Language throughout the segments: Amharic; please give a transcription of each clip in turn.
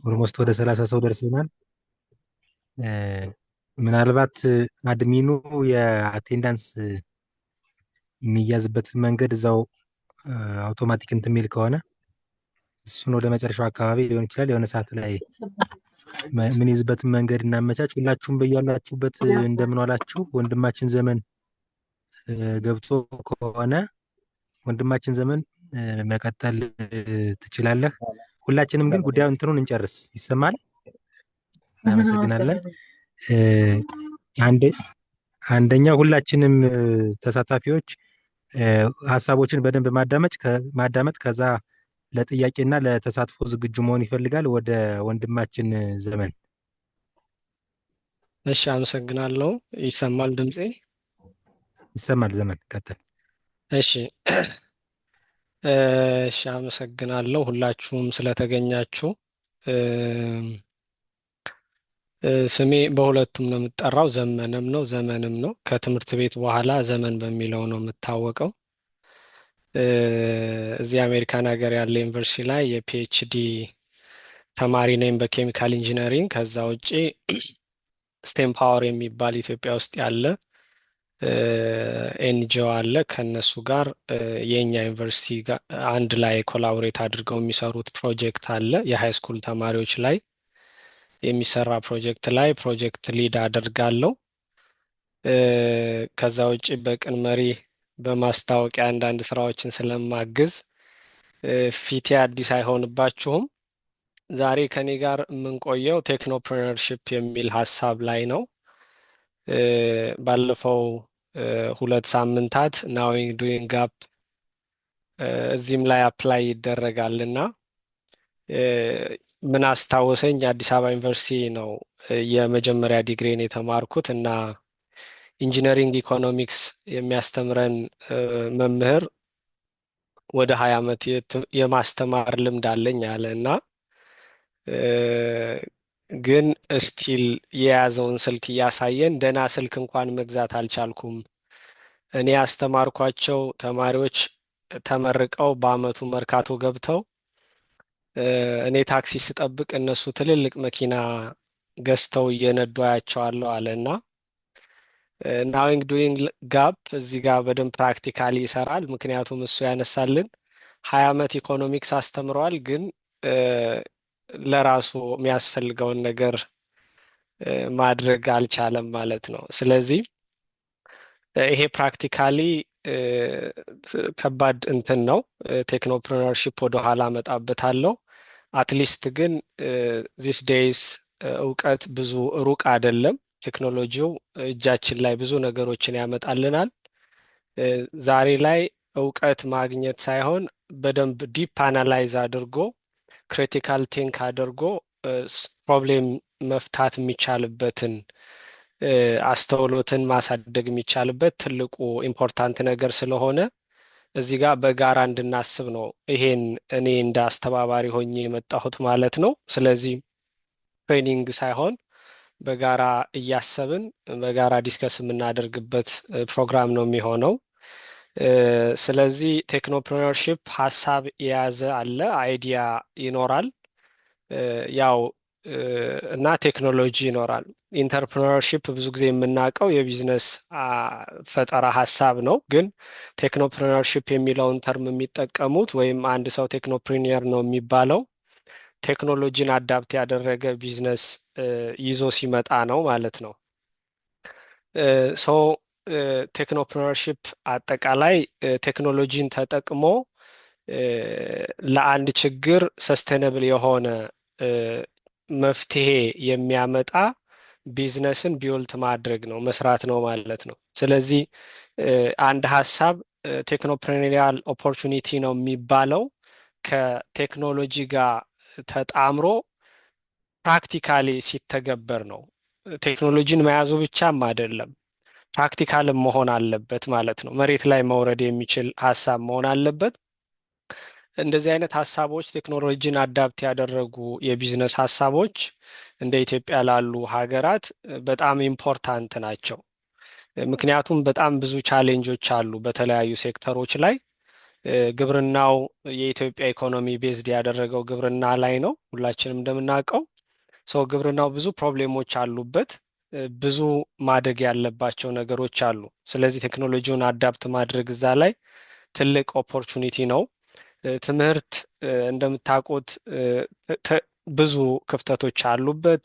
ኦልሞስት ወደ 30 ሰው ደርሰናል። ምናልባት አድሚኑ የአቴንዳንስ የሚያዝበትን መንገድ እዛው አውቶማቲክ እንትን የሚል ከሆነ እሱን ወደ መጨረሻው አካባቢ ሊሆን ይችላል የሆነ ሰዓት ላይ ምን ይዝበትን መንገድ እናመቻች። ሁላችሁም በያላችሁበት እንደምን ዋላችሁ። ወንድማችን ዘመን ገብቶ ከሆነ ወንድማችን ዘመን መቀጠል ትችላለህ። ሁላችንም ግን ጉዳዩ እንትኑን እንጨርስ። ይሰማል? እናመሰግናለን። አንደኛው ሁላችንም ተሳታፊዎች ሀሳቦችን በደንብ ማዳመጥ ከዛ ለጥያቄና ለተሳትፎ ዝግጁ መሆን ይፈልጋል። ወደ ወንድማችን ዘመን። እሺ፣ አመሰግናለሁ። ይሰማል ድምጼ? ይሰማል። ዘመን ቀጥል። እሺ እሺ፣ አመሰግናለሁ ሁላችሁም ስለተገኛችሁ። ስሜ በሁለቱም ነው የምጠራው፣ ዘመንም ነው ዘመንም ነው። ከትምህርት ቤት በኋላ ዘመን በሚለው ነው የምታወቀው። እዚህ አሜሪካን ሀገር ያለ ዩኒቨርሲቲ ላይ የፒኤችዲ ተማሪ ነኝ በኬሚካል ኢንጂነሪንግ። ከዛ ውጭ ስቴም ፓወር የሚባል ኢትዮጵያ ውስጥ ያለ ኤንጂኦ አለ። ከነሱ ጋር የኛ ዩኒቨርሲቲ ጋር አንድ ላይ ኮላቦሬት አድርገው የሚሰሩት ፕሮጀክት አለ። የሃይ ስኩል ተማሪዎች ላይ የሚሰራ ፕሮጀክት ላይ ፕሮጀክት ሊድ አደርጋለሁ። ከዛ ውጭ በቅን መሪ በማስታወቂያ አንዳንድ ስራዎችን ስለማግዝ ፊቴ አዲስ አይሆንባችሁም። ዛሬ ከኔ ጋር የምንቆየው ቴክኖፕረነርሺፕ የሚል ሀሳብ ላይ ነው። ባለፈው 2 ሳምንታት ናዊንግ ዱይንግ ጋፕ እዚህም ላይ አፕላይ ይደረጋልና ምን አስታወሰኝ፣ አዲስ አበባ ዩኒቨርሲቲ ነው የመጀመሪያ ዲግሪን የተማርኩት እና ኢንጂነሪንግ ኢኮኖሚክስ የሚያስተምረን መምህር ወደ 20 ዓመት የማስተማር ልምድ አለኝ አለ እና ግን እስቲል የያዘውን ስልክ እያሳየን ደህና ስልክ እንኳን መግዛት አልቻልኩም። እኔ ያስተማርኳቸው ተማሪዎች ተመርቀው በአመቱ መርካቶ ገብተው እኔ ታክሲ ስጠብቅ እነሱ ትልልቅ መኪና ገዝተው እየነዱ አያቸዋለሁ አለ እና ናዊንግ ዱይንግ ጋፕ እዚህ ጋር በደንብ ፕራክቲካሊ ይሰራል። ምክንያቱም እሱ ያነሳልን 20 ዓመት ኢኮኖሚክስ አስተምረዋል፣ ግን ለራሱ የሚያስፈልገውን ነገር ማድረግ አልቻለም ማለት ነው። ስለዚህ ይሄ ፕራክቲካሊ ከባድ እንትን ነው። ቴክኖፕረነርሺፕ ወደኋላ አመጣበታለሁ። አትሊስት ግን ዚስ ዴይስ እውቀት ብዙ ሩቅ አይደለም። ቴክኖሎጂው እጃችን ላይ ብዙ ነገሮችን ያመጣልናል። ዛሬ ላይ እውቀት ማግኘት ሳይሆን በደንብ ዲፕ አናላይዝ አድርጎ ክሪቲካል ቲንክ አድርጎ ፕሮብሌም መፍታት የሚቻልበትን አስተውሎትን ማሳደግ የሚቻልበት ትልቁ ኢምፖርታንት ነገር ስለሆነ እዚህ ጋር በጋራ እንድናስብ ነው ይሄን እኔ እንደ አስተባባሪ ሆኜ የመጣሁት ማለት ነው። ስለዚህ ትሬኒንግ ሳይሆን በጋራ እያሰብን በጋራ ዲስከስ የምናደርግበት ፕሮግራም ነው የሚሆነው። ስለዚህ ቴክኖፕረነርሺፕ ሀሳብ የያዘ አለ፣ አይዲያ ይኖራል ያው እና ቴክኖሎጂ ይኖራል። ኢንተርፕረነርሺፕ ብዙ ጊዜ የምናውቀው የቢዝነስ ፈጠራ ሀሳብ ነው። ግን ቴክኖፕረነርሺፕ የሚለውን ተርም የሚጠቀሙት ወይም አንድ ሰው ቴክኖፕሪኒየር ነው የሚባለው ቴክኖሎጂን አዳፕት ያደረገ ቢዝነስ ይዞ ሲመጣ ነው ማለት ነው። ሶ ቴክኖፕረነርሺፕ አጠቃላይ ቴክኖሎጂን ተጠቅሞ ለአንድ ችግር ሰስቴነብል የሆነ መፍትሄ የሚያመጣ ቢዝነስን ቢውልት ማድረግ ነው፣ መስራት ነው ማለት ነው። ስለዚህ አንድ ሀሳብ ቴክኖፕሬኒያል ኦፖርቹኒቲ ነው የሚባለው ከቴክኖሎጂ ጋር ተጣምሮ ፕራክቲካሊ ሲተገበር ነው። ቴክኖሎጂን መያዙ ብቻም አይደለም፣ ፕራክቲካልም መሆን አለበት ማለት ነው። መሬት ላይ መውረድ የሚችል ሀሳብ መሆን አለበት። እንደዚህ አይነት ሀሳቦች ቴክኖሎጂን አዳፕት ያደረጉ የቢዝነስ ሀሳቦች እንደ ኢትዮጵያ ላሉ ሀገራት በጣም ኢምፖርታንት ናቸው። ምክንያቱም በጣም ብዙ ቻሌንጆች አሉ በተለያዩ ሴክተሮች ላይ። ግብርናው የኢትዮጵያ ኢኮኖሚ ቤዝድ ያደረገው ግብርና ላይ ነው ሁላችንም እንደምናውቀው። ግብርናው ብዙ ፕሮብሌሞች አሉበት። ብዙ ማደግ ያለባቸው ነገሮች አሉ። ስለዚህ ቴክኖሎጂውን አዳፕት ማድረግ እዛ ላይ ትልቅ ኦፖርቹኒቲ ነው። ትምህርት እንደምታውቁት ብዙ ክፍተቶች አሉበት።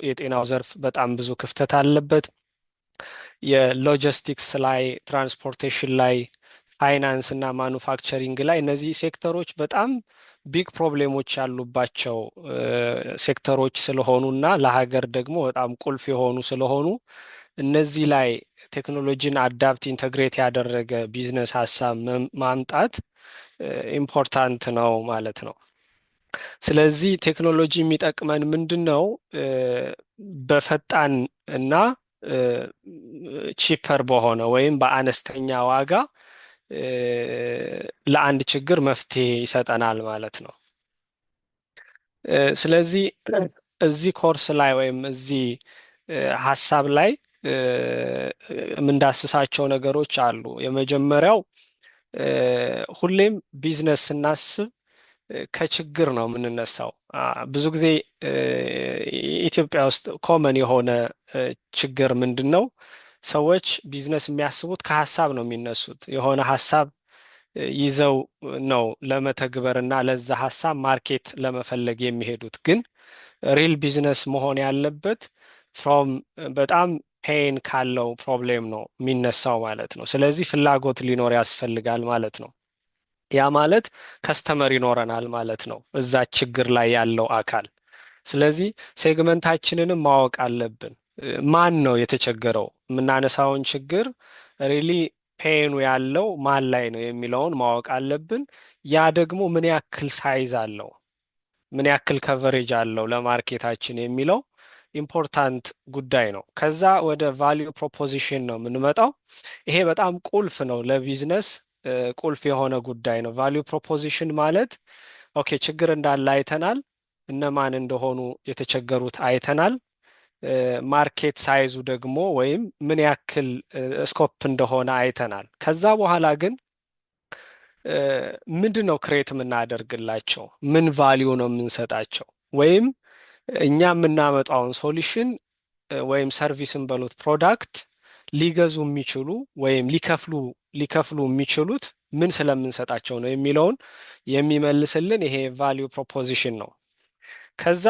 የጤናው ዘርፍ በጣም ብዙ ክፍተት አለበት። የሎጂስቲክስ ላይ፣ ትራንስፖርቴሽን ላይ፣ ፋይናንስ እና ማኑፋክቸሪንግ ላይ እነዚህ ሴክተሮች በጣም ቢግ ፕሮብሌሞች ያሉባቸው ሴክተሮች ስለሆኑ እና ለሀገር ደግሞ በጣም ቁልፍ የሆኑ ስለሆኑ እነዚህ ላይ ቴክኖሎጂን አዳፕት ኢንተግሬት ያደረገ ቢዝነስ ሀሳብ ማምጣት ኢምፖርታንት ነው ማለት ነው። ስለዚህ ቴክኖሎጂ የሚጠቅመን ምንድን ነው? በፈጣን እና ቺፐር በሆነ ወይም በአነስተኛ ዋጋ ለአንድ ችግር መፍትሄ ይሰጠናል ማለት ነው። ስለዚህ እዚህ ኮርስ ላይ ወይም እዚህ ሀሳብ ላይ የምንዳስሳቸው ነገሮች አሉ። የመጀመሪያው ሁሌም ቢዝነስ ስናስብ ከችግር ነው የምንነሳው። ብዙ ጊዜ ኢትዮጵያ ውስጥ ኮመን የሆነ ችግር ምንድን ነው? ሰዎች ቢዝነስ የሚያስቡት ከሀሳብ ነው የሚነሱት። የሆነ ሀሳብ ይዘው ነው ለመተግበር እና ለዛ ሀሳብ ማርኬት ለመፈለግ የሚሄዱት። ግን ሪል ቢዝነስ መሆን ያለበት ፍሮም በጣም ፔን ካለው ፕሮብሌም ነው የሚነሳው ማለት ነው። ስለዚህ ፍላጎት ሊኖር ያስፈልጋል ማለት ነው። ያ ማለት ከስተመር ይኖረናል ማለት ነው፣ እዛ ችግር ላይ ያለው አካል። ስለዚህ ሴግመንታችንንም ማወቅ አለብን። ማን ነው የተቸገረው? የምናነሳውን ችግር ሪሊ ፔኑ ያለው ማን ላይ ነው የሚለውን ማወቅ አለብን። ያ ደግሞ ምን ያክል ሳይዝ አለው፣ ምን ያክል ከቨሬጅ አለው ለማርኬታችን የሚለው ኢምፖርታንት ጉዳይ ነው። ከዛ ወደ ቫሊዩ ፕሮፖዚሽን ነው የምንመጣው። ይሄ በጣም ቁልፍ ነው ለቢዝነስ ቁልፍ የሆነ ጉዳይ ነው። ቫሊዩ ፕሮፖዚሽን ማለት ኦኬ ችግር እንዳለ አይተናል፣ እነማን እንደሆኑ የተቸገሩት አይተናል። ማርኬት ሳይዙ ደግሞ ወይም ምን ያክል ስኮፕ እንደሆነ አይተናል። ከዛ በኋላ ግን ምንድን ነው ክሬት የምናደርግላቸው? ምን ቫሊዩ ነው የምንሰጣቸው? ወይም እኛ የምናመጣውን ሶሉሽን ወይም ሰርቪስን በሉት ፕሮዳክት ሊገዙ የሚችሉ ወይም ሊከፍሉ የሚችሉት ምን ስለምንሰጣቸው ነው የሚለውን የሚመልስልን ይሄ ቫሊዩ ፕሮፖዚሽን ነው። ከዛ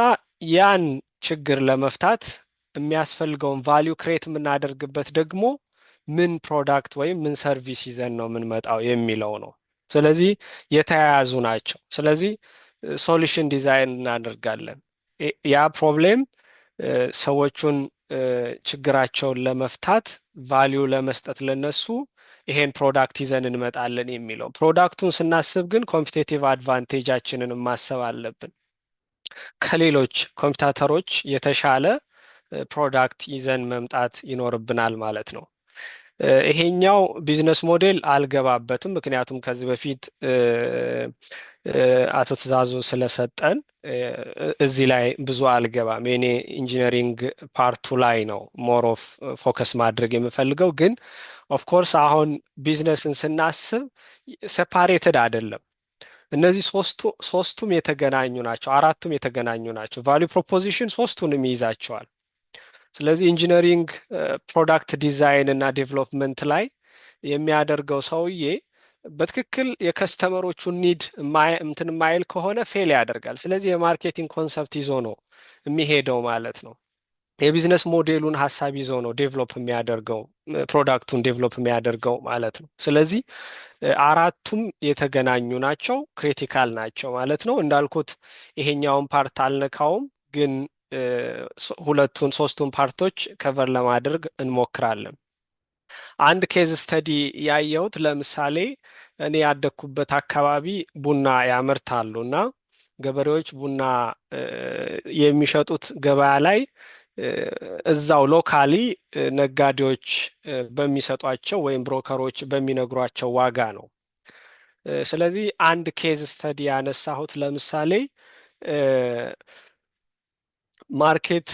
ያን ችግር ለመፍታት የሚያስፈልገውን ቫሊዩ ክሬት የምናደርግበት ደግሞ ምን ፕሮዳክት ወይም ምን ሰርቪስ ይዘን ነው የምንመጣው የሚለው ነው። ስለዚህ የተያያዙ ናቸው። ስለዚህ ሶሉሽን ዲዛይን እናደርጋለን። ያ ፕሮብሌም ሰዎቹን ችግራቸውን ለመፍታት ቫሊዩ ለመስጠት ለነሱ ይሄን ፕሮዳክት ይዘን እንመጣለን የሚለው። ፕሮዳክቱን ስናስብ ግን ኮምፒቴቲቭ አድቫንቴጃችንን ማሰብ አለብን። ከሌሎች ኮምፒውተሮች የተሻለ ፕሮዳክት ይዘን መምጣት ይኖርብናል ማለት ነው። ይሄኛው ቢዝነስ ሞዴል አልገባበትም፣ ምክንያቱም ከዚህ በፊት አቶ ትእዛዙ ስለሰጠን እዚህ ላይ ብዙ አልገባም። የኔ ኢንጂነሪንግ ፓርቱ ላይ ነው ሞር ኦፍ ፎከስ ማድረግ የምፈልገው። ግን ኦፍኮርስ አሁን ቢዝነስን ስናስብ ሴፓሬትድ አይደለም። እነዚህ ሶስቱም የተገናኙ ናቸው፣ አራቱም የተገናኙ ናቸው። ቫሊዩ ፕሮፖዚሽን ሶስቱንም ይይዛቸዋል። ስለዚህ ኢንጂነሪንግ ፕሮዳክት ዲዛይን እና ዴቨሎፕመንት ላይ የሚያደርገው ሰውዬ በትክክል የከስተመሮቹን ኒድ እንትን ማይል ከሆነ ፌል ያደርጋል። ስለዚህ የማርኬቲንግ ኮንሰፕት ይዞ ነው የሚሄደው ማለት ነው። የቢዝነስ ሞዴሉን ሀሳብ ይዞ ነው ዴቨሎፕ የሚያደርገው ፕሮዳክቱን ዴቨሎፕ የሚያደርገው ማለት ነው። ስለዚህ አራቱም የተገናኙ ናቸው፣ ክሪቲካል ናቸው ማለት ነው። እንዳልኩት ይሄኛውን ፓርት አልነካውም፣ ግን ሶስቱን ፓርቶች ከቨር ለማድረግ እንሞክራለን። አንድ ኬዝ ስተዲ ያየሁት ለምሳሌ እኔ ያደግኩበት አካባቢ ቡና ያመርታሉ እና ገበሬዎች ቡና የሚሸጡት ገበያ ላይ እዛው ሎካሊ ነጋዴዎች በሚሰጧቸው ወይም ብሮከሮች በሚነግሯቸው ዋጋ ነው። ስለዚህ አንድ ኬዝ ስተዲ ያነሳሁት ለምሳሌ ማርኬት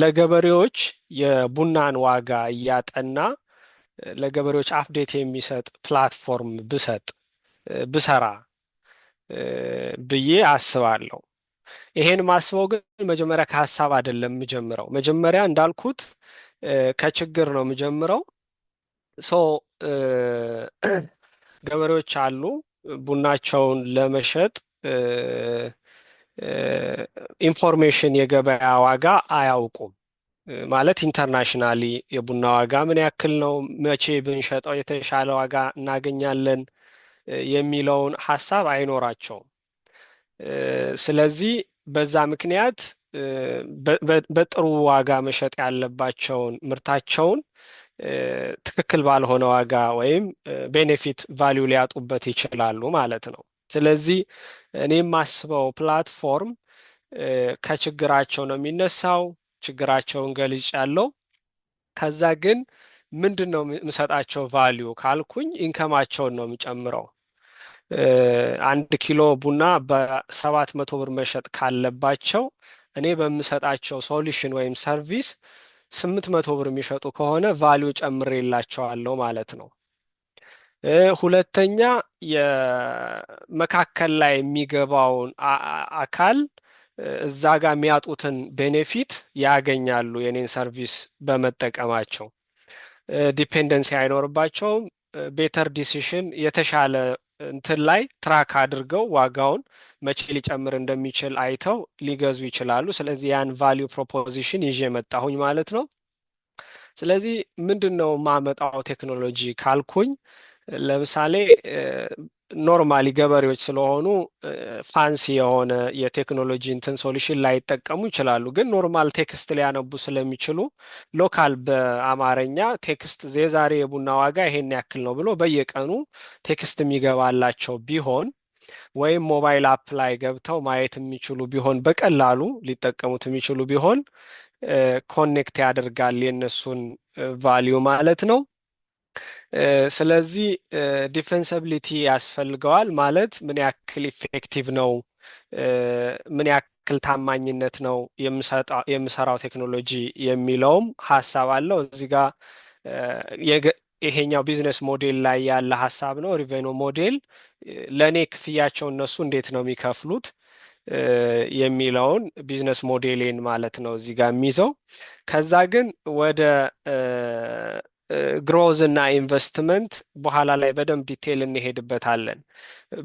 ለገበሬዎች የቡናን ዋጋ እያጠና ለገበሬዎች አፕዴት የሚሰጥ ፕላትፎርም ብሰራ ብዬ አስባለሁ። ይሄን ማስበው ግን መጀመሪያ ከሀሳብ አይደለም የምጀምረው። መጀመሪያ እንዳልኩት ከችግር ነው የምጀምረው። ሶ ገበሬዎች አሉ ቡናቸውን ለመሸጥ ኢንፎርሜሽን የገበያ ዋጋ አያውቁም። ማለት ኢንተርናሽናሊ የቡና ዋጋ ምን ያክል ነው፣ መቼ ብንሸጠው የተሻለ ዋጋ እናገኛለን የሚለውን ሀሳብ አይኖራቸውም። ስለዚህ በዛ ምክንያት በጥሩ ዋጋ መሸጥ ያለባቸውን ምርታቸውን ትክክል ባልሆነ ዋጋ ወይም ቤኔፊት ቫሊዩ ሊያጡበት ይችላሉ ማለት ነው። ስለዚህ እኔ የማስበው ፕላትፎርም ከችግራቸው ነው የሚነሳው። ችግራቸውን ገልጭ ያለው ከዛ ግን ምንድን ነው የምሰጣቸው ቫሊዩ ካልኩኝ ኢንከማቸውን ነው የምጨምረው። 1 ኪሎ ቡና በ700 ብር መሸጥ ካለባቸው እኔ በምሰጣቸው ሶሉሽን ወይም ሰርቪስ 800 ብር የሚሸጡ ከሆነ ቫሊዩ ጨምሬላቸዋለሁ ማለት ነው። ሁለተኛ የመካከል ላይ የሚገባውን አካል እዛ ጋር የሚያጡትን ቤኔፊት ያገኛሉ የኔን ሰርቪስ በመጠቀማቸው። ዲፔንደንሲ አይኖርባቸውም። ቤተር ዲሲሽን የተሻለ እንትን ላይ ትራክ አድርገው ዋጋውን መቼ ሊጨምር እንደሚችል አይተው ሊገዙ ይችላሉ። ስለዚህ ያን ቫሊዩ ፕሮፖዚሽን ይዤ መጣሁኝ ማለት ነው። ስለዚህ ምንድን ነው የማመጣው ቴክኖሎጂ ካልኩኝ ለምሳሌ ኖርማሊ ገበሬዎች ስለሆኑ ፋንሲ የሆነ የቴክኖሎጂ እንትን ሶሉሽን ላይጠቀሙ ይችላሉ። ግን ኖርማል ቴክስት ሊያነቡ ስለሚችሉ ሎካል በአማርኛ ቴክስት የዛሬ የቡና ዋጋ ይሄን ያክል ነው ብሎ በየቀኑ ቴክስት የሚገባላቸው ቢሆን ወይም ሞባይል አፕ ላይ ገብተው ማየት የሚችሉ ቢሆን በቀላሉ ሊጠቀሙት የሚችሉ ቢሆን ኮኔክት ያደርጋል የነሱን ቫሊዩ ማለት ነው። ስለዚህ ዲፌንሰብሊቲ ያስፈልገዋል ማለት ምን ያክል ኢፌክቲቭ ነው፣ ምን ያክል ታማኝነት ነው የምሰራው ቴክኖሎጂ የሚለውም ሀሳብ አለው እዚህ ጋር። ይሄኛው ቢዝነስ ሞዴል ላይ ያለ ሀሳብ ነው። ሪቬኑ ሞዴል ለእኔ ክፍያቸው እነሱ እንዴት ነው የሚከፍሉት የሚለውን ቢዝነስ ሞዴሌን ማለት ነው እዚህ ጋር የሚይዘው። ከዛ ግን ወደ ግሮዝ እና ኢንቨስትመንት በኋላ ላይ በደንብ ዲቴይል እንሄድበታለን።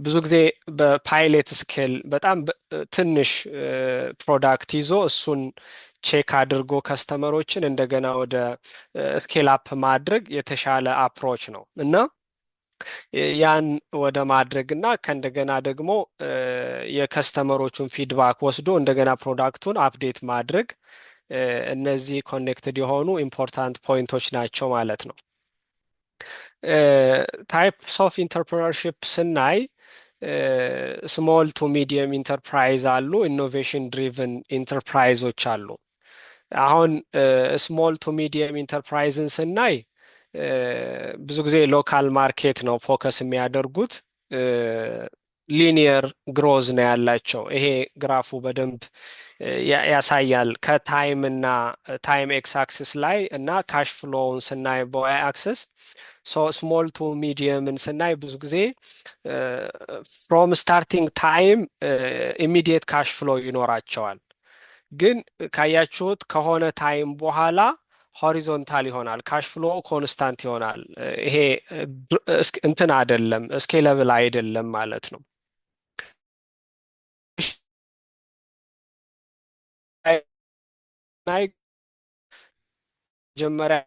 ብዙ ጊዜ በፓይሌት ስኬል በጣም ትንሽ ፕሮዳክት ይዞ እሱን ቼክ አድርጎ ከስተመሮችን እንደገና ወደ ስኬል አፕ ማድረግ የተሻለ አፕሮች ነው እና ያን ወደ ማድረግ እና ከእንደገና ደግሞ የከስተመሮቹን ፊድባክ ወስዶ እንደገና ፕሮዳክቱን አፕዴት ማድረግ እነዚህ ኮኔክትድ የሆኑ ኢምፖርታንት ፖይንቶች ናቸው ማለት ነው። ታይፕስ ኦፍ ኢንተርፕረነርሺፕ ስናይ ስሞል ቱ ሚዲየም ኢንተርፕራይዝ አሉ፣ ኢኖቬሽን ድሪቭን ኢንተርፕራይዞች አሉ። አሁን ስሞል ቱ ሚዲየም ኢንተርፕራይዝን ስናይ ብዙ ጊዜ ሎካል ማርኬት ነው ፎከስ የሚያደርጉት። ሊኒየር ግሮዝ ነው ያላቸው። ይሄ ግራፉ በደንብ ያሳያል። ከታይም እና ታይም ኤክስ አክሲስ ላይ እና ካሽ ፍሎውን ስናይ በዋይ አክሲስ ስሞል ቱ ሚዲየምን ስናይ ብዙ ጊዜ ፍሮም ስታርቲንግ ታይም ኢሚዲየት ካሽ ፍሎ ይኖራቸዋል። ግን ካያችሁት ከሆነ ታይም በኋላ ሆሪዞንታል ይሆናል፣ ካሽ ፍሎ ኮንስታንት ይሆናል። ይሄ እንትን አይደለም፣ ስኬለብል አይደለም ማለት ነው። መጀመሪያ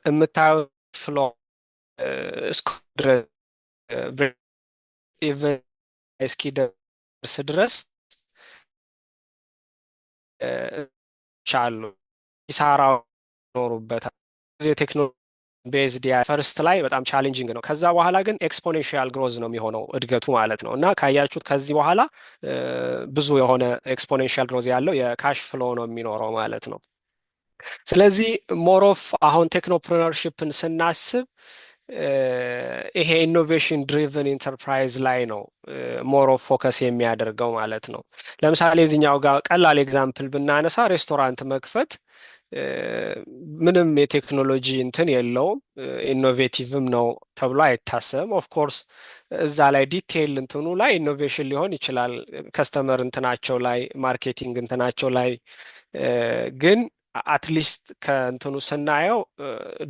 የምታየው ፍሎ እስኪደርስ ድረስ ቻሉ ኪሳራው ይኖሩበታል። ቴክኖሎጂ ቤዝድ ፈርስት ላይ በጣም ቻሌንጂንግ ነው። ከዛ በኋላ ግን ኤክስፖኔንሺያል ግሮዝ ነው የሚሆነው እድገቱ ማለት ነው። እና ካያችሁት ከዚህ በኋላ ብዙ የሆነ ኤክስፖኔንሺያል ግሮዝ ያለው የካሽ ፍሎ ነው የሚኖረው ማለት ነው። ስለዚህ ሞሮፍ አሁን ቴክኖፕረነርሺፕን ስናስብ ይሄ ኢኖቬሽን ድሪቨን ኢንተርፕራይዝ ላይ ነው ሞር ኦፍ ፎከስ የሚያደርገው ማለት ነው። ለምሳሌ እዚኛው ጋር ቀላል ኤግዛምፕል ብናነሳ ሬስቶራንት መክፈት ምንም የቴክኖሎጂ እንትን የለውም፣ ኢኖቬቲቭም ነው ተብሎ አይታሰብም። ኦፍኮርስ እዛ ላይ ዲቴይል እንትኑ ላይ ኢኖቬሽን ሊሆን ይችላል፣ ከስተመር እንትናቸው ላይ ማርኬቲንግ እንትናቸው ላይ ግን አትሊስት ከእንትኑ ስናየው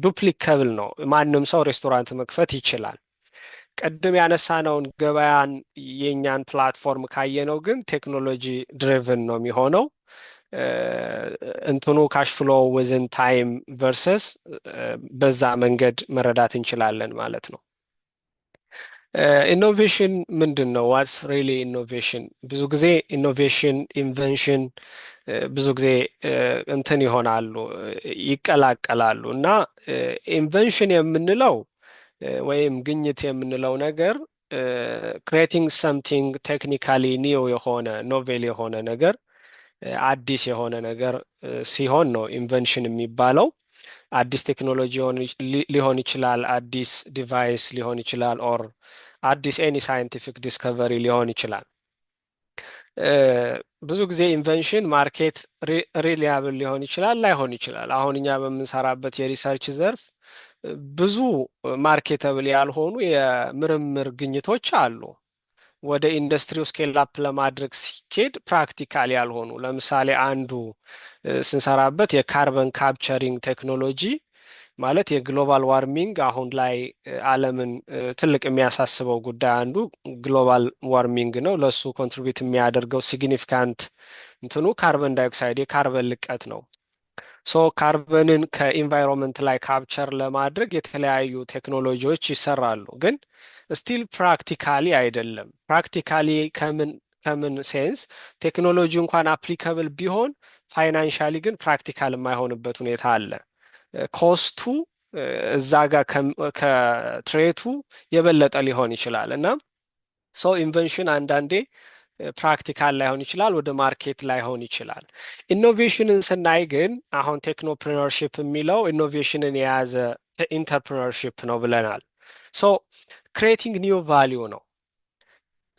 ዱፕሊከብል ነው። ማንም ሰው ሬስቶራንት መክፈት ይችላል። ቅድም ያነሳነውን ገበያን የእኛን ፕላትፎርም ካየነው ግን ቴክኖሎጂ ድሪቭን ነው የሚሆነው። እንትኑ ካሽፍሎ ዊዝን ታይም ቨርሰስ በዛ መንገድ መረዳት እንችላለን ማለት ነው። ኢኖቬሽን ምንድን ነው? ዋትስ ሪሊ ኢኖቬሽን? ብዙ ጊዜ ኢኖቬሽን ኢንቨንሽን ብዙ ጊዜ እንትን ይሆናሉ፣ ይቀላቀላሉ እና ኢንቨንሽን የምንለው ወይም ግኝት የምንለው ነገር ክሬቲንግ ሰምቲንግ ቴክኒካሊ ኒው የሆነ ኖቬል የሆነ ነገር አዲስ የሆነ ነገር ሲሆን ነው ኢንቨንሽን የሚባለው። አዲስ ቴክኖሎጂ ሊሆን ይችላል፣ አዲስ ዲቫይስ ሊሆን ይችላል፣ ኦር አዲስ ኤኒ ሳይንቲፊክ ዲስከቨሪ ሊሆን ይችላል። ብዙ ጊዜ ኢንቨንሽን ማርኬት ሪሊያብል ሊሆን ይችላል፣ ላይሆን ይችላል። አሁን እኛ በምንሰራበት የሪሰርች ዘርፍ ብዙ ማርኬተብል ያልሆኑ የምርምር ግኝቶች አሉ። ወደ ኢንዱስትሪው ስኬል አፕ ለማድረግ ሲኬድ ፕራክቲካል ያልሆኑ፣ ለምሳሌ አንዱ ስንሰራበት የካርበን ካፕቸሪንግ ቴክኖሎጂ ማለት የግሎባል ዋርሚንግ አሁን ላይ ዓለምን ትልቅ የሚያሳስበው ጉዳይ አንዱ ግሎባል ዋርሚንግ ነው። ለሱ ኮንትሪቢዩት የሚያደርገው ሲግኒፊካንት እንትኑ ካርበን ዳይኦክሳይድ የካርበን ልቀት ነው። ሶ ካርበንን ከኢንቫይሮንመንት ላይ ካፕቸር ለማድረግ የተለያዩ ቴክኖሎጂዎች ይሰራሉ፣ ግን ስቲል ፕራክቲካሊ አይደለም። ፕራክቲካሊ ከምን ሴንስ ቴክኖሎጂ እንኳን አፕሊካብል ቢሆን ፋይናንሻሊ ግን ፕራክቲካል የማይሆንበት ሁኔታ አለ። ኮስቱ እዛ ጋር ከትሬቱ የበለጠ ሊሆን ይችላል እና ሶ ኢንቨንሽን አንዳንዴ ፕራክቲካል ላይሆን ይችላል፣ ወደ ማርኬት ላይሆን ይችላል። ኢኖቬሽንን ስናይ ግን አሁን ቴክኖፕሬነርሺፕ የሚለው ኢኖቬሽንን የያዘ ኢንተርፕሬነርሺፕ ነው ብለናል። ሶ ክሬቲንግ ኒው ቫሊዩ ነው።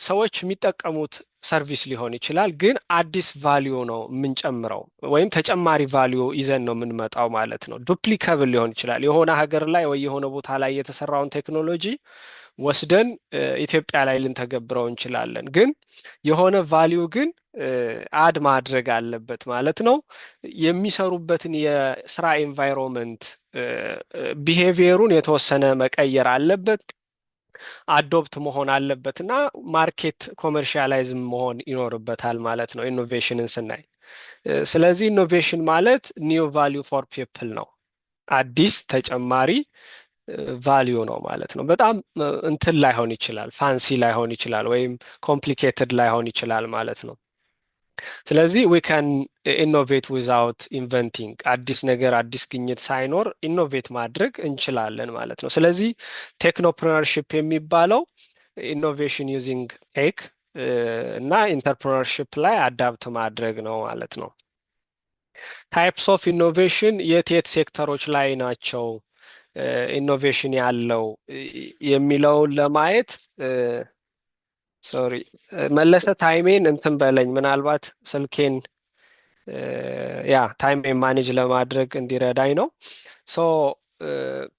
ሰዎች የሚጠቀሙት ሰርቪስ ሊሆን ይችላል፣ ግን አዲስ ቫሊዩ ነው የምንጨምረው ወይም ተጨማሪ ቫሊዩ ይዘን ነው የምንመጣው ማለት ነው። ዱፕሊካብል ሊሆን ይችላል። የሆነ ሀገር ላይ ወይ የሆነ ቦታ ላይ የተሰራውን ቴክኖሎጂ ወስደን ኢትዮጵያ ላይ ልንተገብረው እንችላለን፣ ግን የሆነ ቫሊዩ ግን አድ ማድረግ አለበት ማለት ነው። የሚሰሩበትን የስራ ኤንቫይሮንመንት ቢሄቪየሩን የተወሰነ መቀየር አለበት፣ አዶፕት መሆን አለበት እና ማርኬት ኮመርሻላይዝም መሆን ይኖርበታል ማለት ነው ኢኖቬሽንን ስናይ። ስለዚህ ኢኖቬሽን ማለት ኒው ቫሊዩ ፎር ፒፕል ነው፣ አዲስ ተጨማሪ ቫሊዩ ነው ማለት ነው። በጣም እንትን ላይሆን ይችላል፣ ፋንሲ ላይሆን ይችላል፣ ወይም ኮምፕሊኬትድ ላይሆን ይችላል ማለት ነው። ስለዚህ ዊ ካን ኢኖቬት ዊዛውት ኢንቨንቲንግ፣ አዲስ ነገር አዲስ ግኝት ሳይኖር ኢኖቬት ማድረግ እንችላለን ማለት ነው። ስለዚህ ቴክኖፕሬነርሺፕ የሚባለው ኢኖቬሽን ዩዚንግ ቴክ እና ኢንተርፕሬነርሺፕ ላይ አዳፕት ማድረግ ነው ማለት ነው። ታይፕስ ኦፍ ኢኖቬሽን የት የት ሴክተሮች ላይ ናቸው ኢኖቬሽን ያለው የሚለውን ለማየት ሶሪ መለሰ ታይሜን እንትን በለኝ፣ ምናልባት ስልኬን ያ ታይሜን ማኔጅ ለማድረግ እንዲረዳኝ ነው። ሶ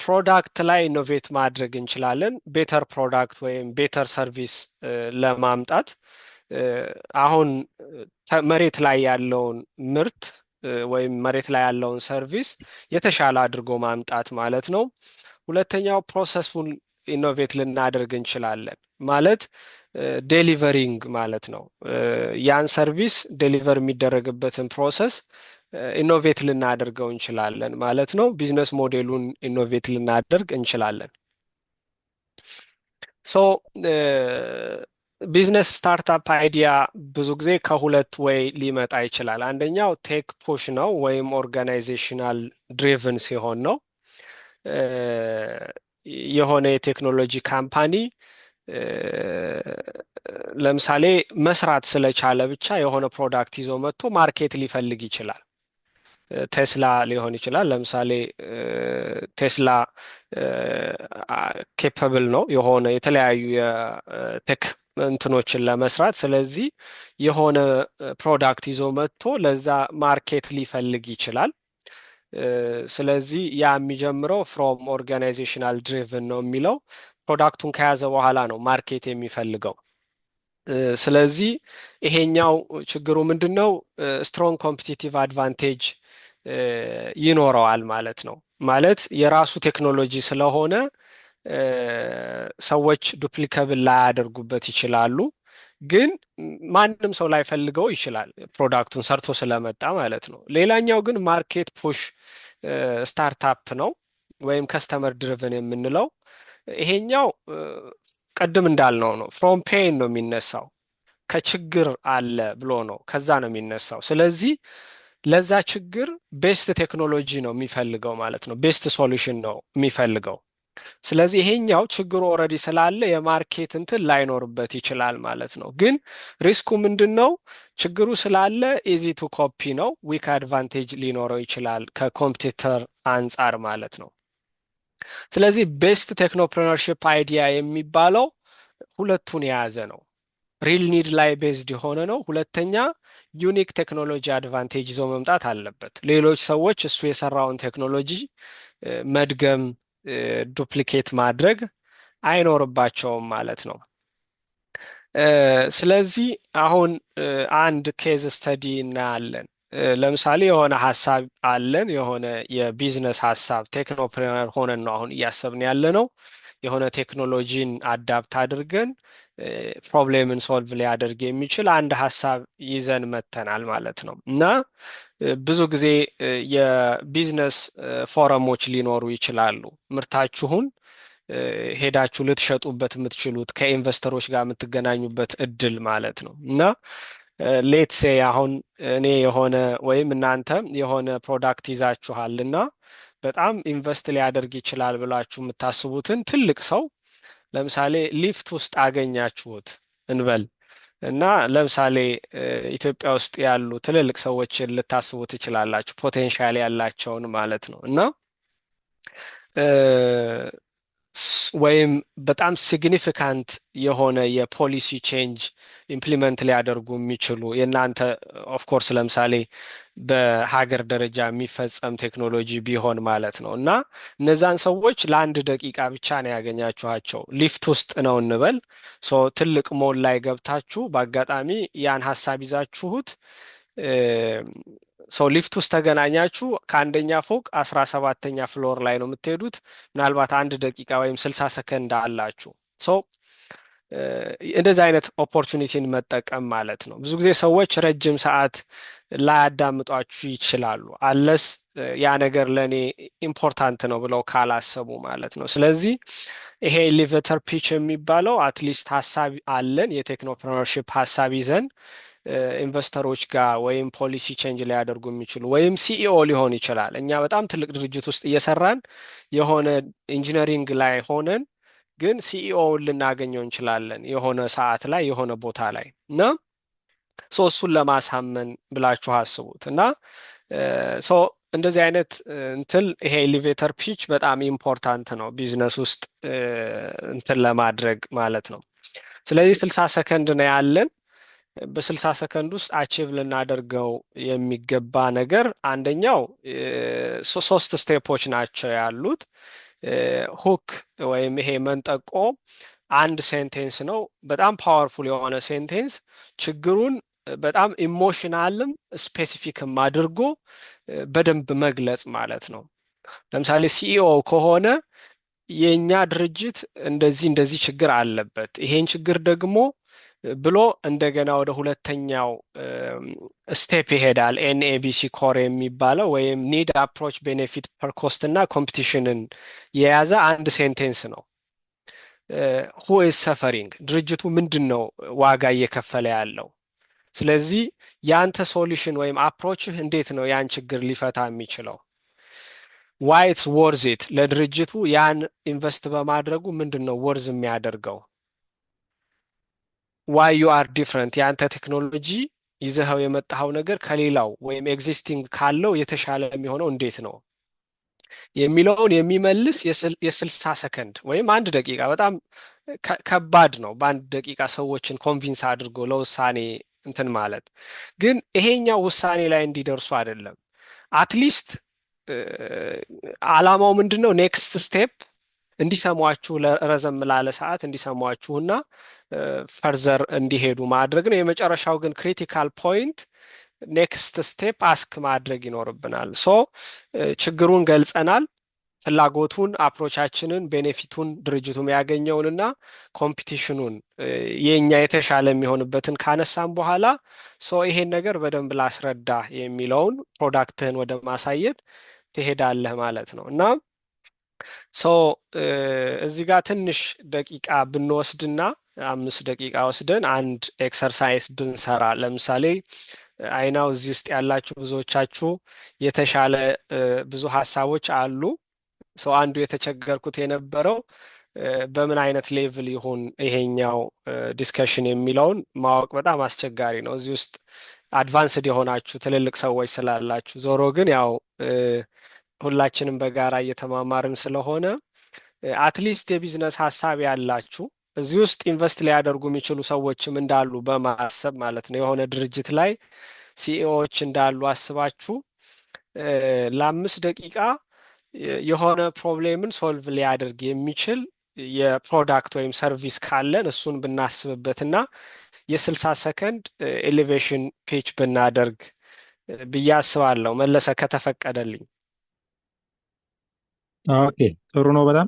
ፕሮዳክት ላይ ኢኖቬት ማድረግ እንችላለን፣ ቤተር ፕሮዳክት ወይም ቤተር ሰርቪስ ለማምጣት አሁን መሬት ላይ ያለውን ምርት ወይም መሬት ላይ ያለውን ሰርቪስ የተሻለ አድርጎ ማምጣት ማለት ነው። ሁለተኛው ፕሮሰሱን ኢኖቬት ልናደርግ እንችላለን ማለት ዴሊቨሪንግ ማለት ነው። ያን ሰርቪስ ዴሊቨር የሚደረግበትን ፕሮሰስ ኢኖቬት ልናደርገው እንችላለን ማለት ነው። ቢዝነስ ሞዴሉን ኢኖቬት ልናደርግ እንችላለን። ሶ ቢዝነስ ስታርታፕ አይዲያ ብዙ ጊዜ ከሁለት ወይ ሊመጣ ይችላል። አንደኛው ቴክ ፑሽ ነው ወይም ኦርጋናይዜሽናል ድሪቭን ሲሆን ነው። የሆነ የቴክኖሎጂ ካምፓኒ ለምሳሌ መስራት ስለቻለ ብቻ የሆነ ፕሮዳክት ይዞ መጥቶ ማርኬት ሊፈልግ ይችላል። ቴስላ ሊሆን ይችላል። ለምሳሌ ቴስላ ኬፐብል ነው የሆነ የተለያዩ የቴክ እንትኖችን ለመስራት። ስለዚህ የሆነ ፕሮዳክት ይዞ መጥቶ ለዛ ማርኬት ሊፈልግ ይችላል። ስለዚህ ያ የሚጀምረው ፍሮም ኦርጋናይዜሽናል ድሪቭን ነው የሚለው ፕሮዳክቱን ከያዘ በኋላ ነው ማርኬት የሚፈልገው። ስለዚህ ይሄኛው ችግሩ ምንድን ነው? ስትሮንግ ኮምፒቲቲቭ አድቫንቴጅ ይኖረዋል ማለት ነው። ማለት የራሱ ቴክኖሎጂ ስለሆነ ሰዎች ዱፕሊከብል ላያደርጉበት ይችላሉ። ግን ማንም ሰው ላይፈልገው ይችላል ፕሮዳክቱን ሰርቶ ስለመጣ ማለት ነው። ሌላኛው ግን ማርኬት ፑሽ ስታርታፕ ነው ወይም ከስተመር ድሪቭን የምንለው። ይሄኛው ቅድም እንዳልነው ነው። ፍሮም ፔን ነው የሚነሳው፣ ከችግር አለ ብሎ ነው ከዛ ነው የሚነሳው። ስለዚህ ለዛ ችግር ቤስት ቴክኖሎጂ ነው የሚፈልገው ማለት ነው። ቤስት ሶሉሽን ነው የሚፈልገው። ስለዚህ ይሄኛው ችግሩ ኦልሬዲ ስላለ የማርኬት እንትን ላይኖርበት ይችላል ማለት ነው። ግን ሪስኩ ምንድን ነው? ችግሩ ስላለ ኢዚ ቱ ኮፒ ነው። ዊክ አድቫንቴጅ ሊኖረው ይችላል ከኮምፒቲተር አንጻር ማለት ነው። ስለዚህ ቤስት ቴክኖፕረነርሺፕ አይዲያ የሚባለው ሁለቱን የያዘ ነው። ሪል ኒድ ላይ ቤዝድ የሆነ ነው። ሁለተኛ ዩኒክ ቴክኖሎጂ አድቫንቴጅ ይዞ መምጣት አለበት። ሌሎች ሰዎች እሱ የሰራውን ቴክኖሎጂ መድገም ዱፕሊኬት ማድረግ አይኖርባቸውም ማለት ነው። ስለዚህ አሁን አንድ ኬዝ ስተዲ እናያለን። ለምሳሌ የሆነ ሀሳብ አለን፣ የሆነ የቢዝነስ ሀሳብ ቴክኖፕሬነር ሆነን ነው አሁን እያሰብን ያለ ነው። የሆነ ቴክኖሎጂን አዳፕት አድርገን ፕሮብሌምን ሶልቭ ሊያደርግ የሚችል አንድ ሀሳብ ይዘን መተናል ማለት ነው። እና ብዙ ጊዜ የቢዝነስ ፎረሞች ሊኖሩ ይችላሉ። ምርታችሁን ሄዳችሁ ልትሸጡበት የምትችሉት ከኢንቨስተሮች ጋር የምትገናኙበት እድል ማለት ነው። እና ሌትሴ አሁን እኔ የሆነ ወይም እናንተ የሆነ ፕሮዳክት ይዛችኋል እና በጣም ኢንቨስት ሊያደርግ ይችላል ብላችሁ የምታስቡትን ትልቅ ሰው ለምሳሌ ሊፍት ውስጥ አገኛችሁት እንበል እና ለምሳሌ ኢትዮጵያ ውስጥ ያሉ ትልልቅ ሰዎችን ልታስቡ ትችላላችሁ፣ ፖቴንሻል ያላቸውን ማለት ነው። እና ወይም በጣም ሲግኒፊካንት የሆነ የፖሊሲ ቼንጅ ኢምፕሊመንት ሊያደርጉ የሚችሉ የእናንተ ኦፍኮርስ ለምሳሌ በሀገር ደረጃ የሚፈጸም ቴክኖሎጂ ቢሆን ማለት ነው። እና እነዛን ሰዎች ለአንድ ደቂቃ ብቻ ነው ያገኛችኋቸው። ሊፍት ውስጥ ነው እንበል። ትልቅ ሞል ላይ ገብታችሁ በአጋጣሚ ያን ሀሳብ ይዛችሁት ሊፍት ውስጥ ተገናኛችሁ። ከአንደኛ ፎቅ 17ኛ ፍሎር ላይ ነው የምትሄዱት። ምናልባት አንድ ደቂቃ ወይም 60 ሰከንድ አላችሁ። እንደዚህ አይነት ኦፖርቹኒቲን መጠቀም ማለት ነው። ብዙ ጊዜ ሰዎች ረጅም ሰዓት ላያዳምጧችሁ ይችላሉ፣ አለስ ያ ነገር ለእኔ ኢምፖርታንት ነው ብለው ካላሰቡ ማለት ነው። ስለዚህ ይሄ ኤሌቬተር ፒች የሚባለው አትሊስት ሀሳብ አለን፣ የቴክኖፕረነርሺፕ ሀሳብ ይዘን ኢንቨስተሮች ጋር ወይም ፖሊሲ ቼንጅ ሊያደርጉ የሚችሉ ወይም ሲኢኦ ሊሆን ይችላል። እኛ በጣም ትልቅ ድርጅት ውስጥ እየሰራን የሆነ ኢንጂነሪንግ ላይ ሆነን ግን ሲኢኦውን ልናገኘው እንችላለን የሆነ ሰዓት ላይ የሆነ ቦታ ላይ እና እሱን ለማሳመን ብላችሁ አስቡት። እና እንደዚህ አይነት እንትን ይሄ ኤሌቬተር ፒች በጣም ኢምፖርታንት ነው ቢዝነስ ውስጥ እንትን ለማድረግ ማለት ነው። ስለዚህ 60 ሰከንድ ነው ያለን። በ60 ሰከንድ ውስጥ አቺቭ ልናደርገው የሚገባ ነገር አንደኛው 3 ስቴፖች ናቸው ያሉት። ሁክ ወይም ይሄ መንጠቆ አንድ ሴንቴንስ ነው፣ በጣም ፓወርፉል የሆነ ሴንቴንስ ችግሩን በጣም ኢሞሽናልም ስፔሲፊክም አድርጎ በደንብ መግለጽ ማለት ነው። ለምሳሌ ሲኢኦ ከሆነ የእኛ ድርጅት እንደዚህ እንደዚህ ችግር አለበት፣ ይሄን ችግር ደግሞ ብሎ እንደገና ወደ ሁለተኛው ስቴፕ ይሄዳል። ኤንኤቢሲ ኮር የሚባለው ወይም ኒድ አፕሮች ቤኔፊት ፐር ኮስት እና ኮምፒቲሽንን የያዘ አንድ ሴንቴንስ ነው። ሁ ኢዝ ሰፈሪንግ፣ ድርጅቱ ምንድን ነው ዋጋ እየከፈለ ያለው። ስለዚህ የአንተ ሶሉሽን ወይም አፕሮችህ እንዴት ነው ያን ችግር ሊፈታ የሚችለው። ዋይ ኢትስ ወርዝ ኢት፣ ለድርጅቱ ያን ኢንቨስት በማድረጉ ምንድን ነው ወርዝ የሚያደርገው። ዋይ ዩ አር ዲፍረንት፣ የአንተ ቴክኖሎጂ ይዘኸው የመጣኸው ነገር ከሌላው ወይም ኤግዚስቲንግ ካለው የተሻለ የሚሆነው እንዴት ነው የሚለውን የሚመልስ የስልሳ ሰከንድ ወይም አንድ ደቂቃ በጣም ከባድ ነው። በአንድ ደቂቃ ሰዎችን ኮንቪንስ አድርጎ ለውሳኔ እንትን ማለት ግን ይሄኛው ውሳኔ ላይ እንዲደርሱ አይደለም። አትሊስት አላማው ምንድን ነው? ኔክስት ስቴፕ እንዲሰሟችሁ ረዘም ላለ ሰዓት እንዲሰሟችሁና ፈርዘር እንዲሄዱ ማድረግ ነው። የመጨረሻው ግን ክሪቲካል ፖይንት ኔክስት ስቴፕ አስክ ማድረግ ይኖርብናል። ሶ ችግሩን ገልጸናል። ፍላጎቱን፣ አፕሮቻችንን፣ ቤኔፊቱን ድርጅቱም ያገኘውንና ኮምፒቲሽኑን የኛ የተሻለ የሚሆንበትን ካነሳም በኋላ ይሄን ነገር በደንብ ላስረዳ የሚለውን ፕሮዳክትህን ወደ ማሳየት ትሄዳለህ ማለት ነው። እና እዚህ ጋር ትንሽ ደቂቃ ብንወስድና 5 ደቂቃ ወስደን አንድ ኤክሰርሳይዝ ብንሰራ ለምሳሌ አይናው እዚህ ውስጥ ያላችሁ ብዙዎቻችሁ የተሻለ ብዙ ሀሳቦች አሉ። አንዱ የተቸገርኩት የነበረው በምን አይነት ሌቭል ይሁን ይሄኛው ዲስከሽን የሚለውን ማወቅ በጣም አስቸጋሪ ነው። እዚህ ውስጥ አድቫንስድ የሆናችሁ ትልልቅ ሰዎች ስላላችሁ፣ ዞሮ ግን ያው ሁላችንም በጋራ እየተማማርን ስለሆነ አትሊስት የቢዝነስ ሀሳብ ያላችሁ እዚህ ውስጥ ኢንቨስት ሊያደርጉ የሚችሉ ሰዎችም እንዳሉ በማሰብ ማለት ነው የሆነ ድርጅት ላይ ሲኢኦዎች እንዳሉ አስባችሁ ለ5 ደቂቃ የሆነ ፕሮብሌምን ሶልቭ ሊያደርግ የሚችል የፕሮዳክት ወይም ሰርቪስ ካለን እሱን ብናስብበትና የ60 ሰከንድ ኤሌቬሽን ፒች ብናደርግ ብዬ አስባለሁ። መለሰ ከተፈቀደልኝ። ኦኬ ጥሩ ነው። በጣም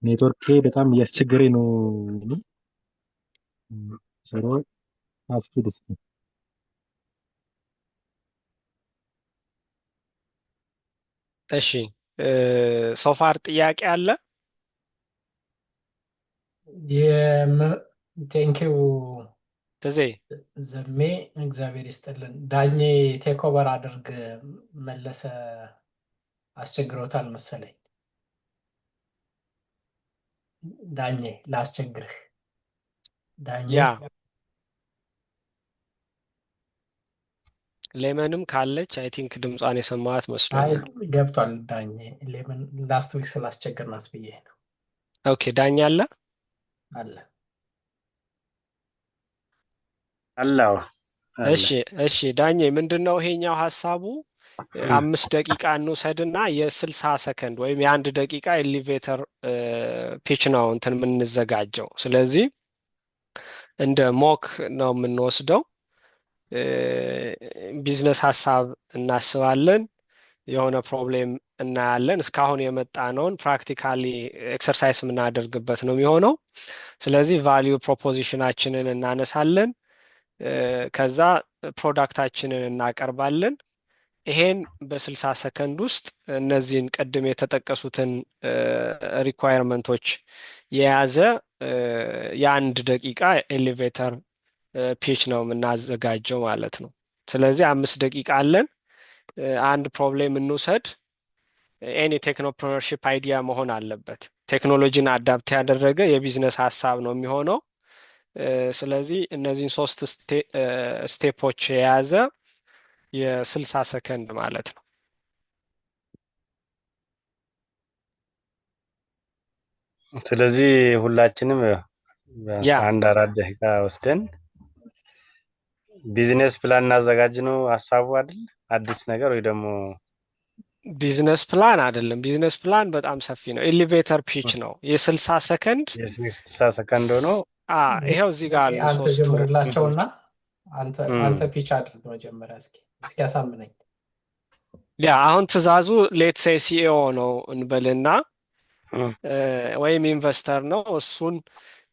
ኔትወርክ በጣም እያስቸገረኝ ነው። ሰሮ አስኪድ እስኪ እሺ ሶፋር ጥያቄ አለ? ቴንኪው ትዜ ዘሜ እግዚአብሔር ይስጥልን። ዳኜ ቴክኦቨር አድርግ መለሰ አስቸግሮታል መሰለኝ። ዳኜ ላስቸግርህ። ዳኜ ያ ሌመንም ካለች አይ ቲንክ ድምጿን የሰማዋት አይ መስሎኛል። ገብቷል። ዳኜ ሌመን ላስት ዊክ ስላስቸግርናት ብዬ ነው። ኦኬ ዳኛ አለ አለ አላው አለ። እሺ ዳኜ ምንድን ነው ይሄኛው ሀሳቡ? 5 ደቂቃ እንውሰድና የ60 ሰከንድ ወይም የ1 ደቂቃ ኤሊቬተር ፒች ነው እንትን የምንዘጋጀው። ስለዚህ እንደ ሞክ ነው የምንወስደው። ቢዝነስ ሀሳብ እናስባለን፣ የሆነ ፕሮብሌም እናያለን። እስካሁን የመጣነውን ፕራክቲካሊ ኤክሰርሳይዝ የምናደርግበት ነው የሚሆነው። ስለዚህ ቫሊዩ ፕሮፖዚሽናችንን እናነሳለን፣ ከዛ ፕሮዳክታችንን እናቀርባለን። ይሄን በ60 ሰከንድ ውስጥ እነዚህን ቅድም የተጠቀሱትን ሪኳየርመንቶች የያዘ የ1 ደቂቃ ኤሌቬተር ፒች ነው የምናዘጋጀው ማለት ነው። ስለዚህ 5 ደቂቃ አለን። አንድ ፕሮብሌም እንውሰድ። ኤኒ ቴክኖፕረነርሺፕ አይዲያ መሆን አለበት። ቴክኖሎጂን አዳፕት ያደረገ የቢዝነስ ሀሳብ ነው የሚሆነው። ስለዚህ እነዚህን 3 ስቴፖች የያዘ የ60 ሰከንድ ማለት ነው። ስለዚህ ሁላችንም ያ 1-4 ደቂቃ ወስደን ቢዝነስ ፕላን እናዘጋጅ ነው ሀሳቡ አይደል? አዲስ ነገር ወይ ደግሞ ቢዝነስ ፕላን አይደለም። ቢዝነስ ፕላን በጣም ሰፊ ነው። ኤሊቬተር ፒች ነው የ60 ሰከንድ። የ60 ሰከንድ ሆኖ ይሄው እዚህ ጋር አሉ አንተ 3ቱ። ጀምርላቸውና አንተ ፒች አድርግ መጀመሪያ። እስኪ ያሳምነኝ። ያ አሁን ትዕዛዙ ሌት ሴይ ሲኢኦ ነው እንበልና ወይም ኢንቨስተር ነው። እሱን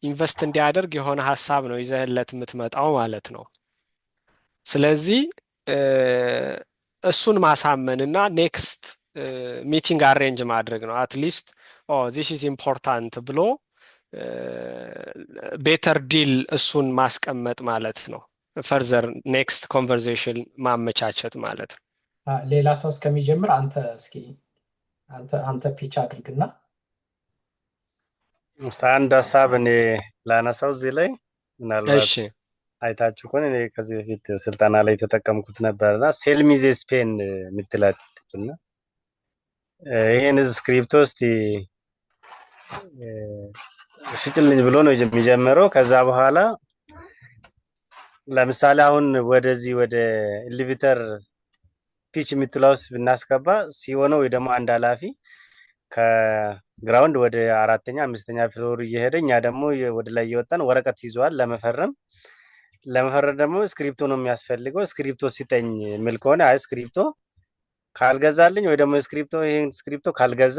ኢንቨስት እንዲያደርግ የሆነ ሀሳብ ነው ይዘህለት የምትመጣው ማለት ነው። ስለዚህ እሱን ማሳመን እና ኔክስት ሚቲንግ አሬንጅ ማድረግ ነው። አትሊስት ዚስ ኢዝ ኢምፖርታንት ብሎ ቤተር ዲል እሱን ማስቀመጥ ማለት ነው። ፈርዘር ኔክስት ኮንቨርሴሽን ማመቻቸት ማለት ነው። ሌላ ሰው እስከሚጀምር አንተ ፒች አድርግና አንድ ሀሳብ እኔ ላነሳው እዚህ ላይ ምናልባት እሺ አይታችሁ ከሆነ እኔ ከዚህ በፊት ስልጠና ላይ የተጠቀምኩት ነበርና ሴልሚዜ ስፔን የምትላትና ይሄን ስክሪፕቶ እስቲ ሽጭልኝ ብሎ ነው የሚጀምረው። ከዛ በኋላ ለምሳሌ አሁን ወደዚህ ወደ ኤሌቬተር ፒች የምትላውስ ብናስገባ ሲሆነው ወይ ደግሞ አንድ ኃላፊ ከግራውንድ ወደ አራተኛ አምስተኛ ፍሎር እየሄደ እኛ ደግሞ ወደ ላይ እየወጣን ወረቀት ይዟል ለመፈረም ደግሞ ስክሪፕቶ ነው የሚያስፈልገው። ስክሪፕቶ ሲጠኝ የሚል ከሆነ አይ ስክሪፕቶ ካልገዛልኝ ወይ ደግሞ ይሄን ስክሪፕቶ ካልገዛ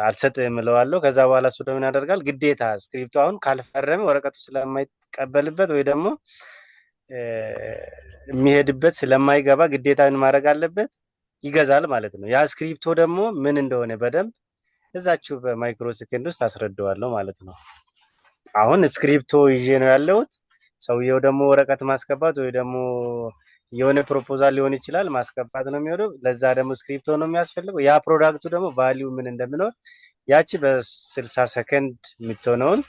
አልሰጥም እለዋለሁ። ከዛ በኋላ እሱ ደግሞ ያደርጋል ግዴታ ስክሪፕቶ አሁን ካልፈረመ ወረቀቱ ስለማይቀበልበት ወይ ደግሞ የሚሄድበት ስለማይገባ ግዴታ ምን ማድረግ አለበት ይገዛል ማለት ነው። ያ ስክሪፕቶ ደግሞ ምን እንደሆነ በደንብ እዛችሁ በማይክሮ ሰከንድ ውስጥ አስረዳዋለሁ ማለት ነው። አሁን ስክሪፕቶ ይዤ ነው ያለሁት። ሰውየው ደግሞ ወረቀት ማስገባት ወይ ደግሞ የሆነ ፕሮፖዛል ሊሆን ይችላል ማስገባት ነው የሚሆነው። ለዛ ደግሞ ስክሪፕቶ ነው የሚያስፈልገው። ያ ፕሮዳክቱ ደግሞ ቫልዩ ምን እንደምኖር ያቺ በ60 ሰከንድ የምትሆነውን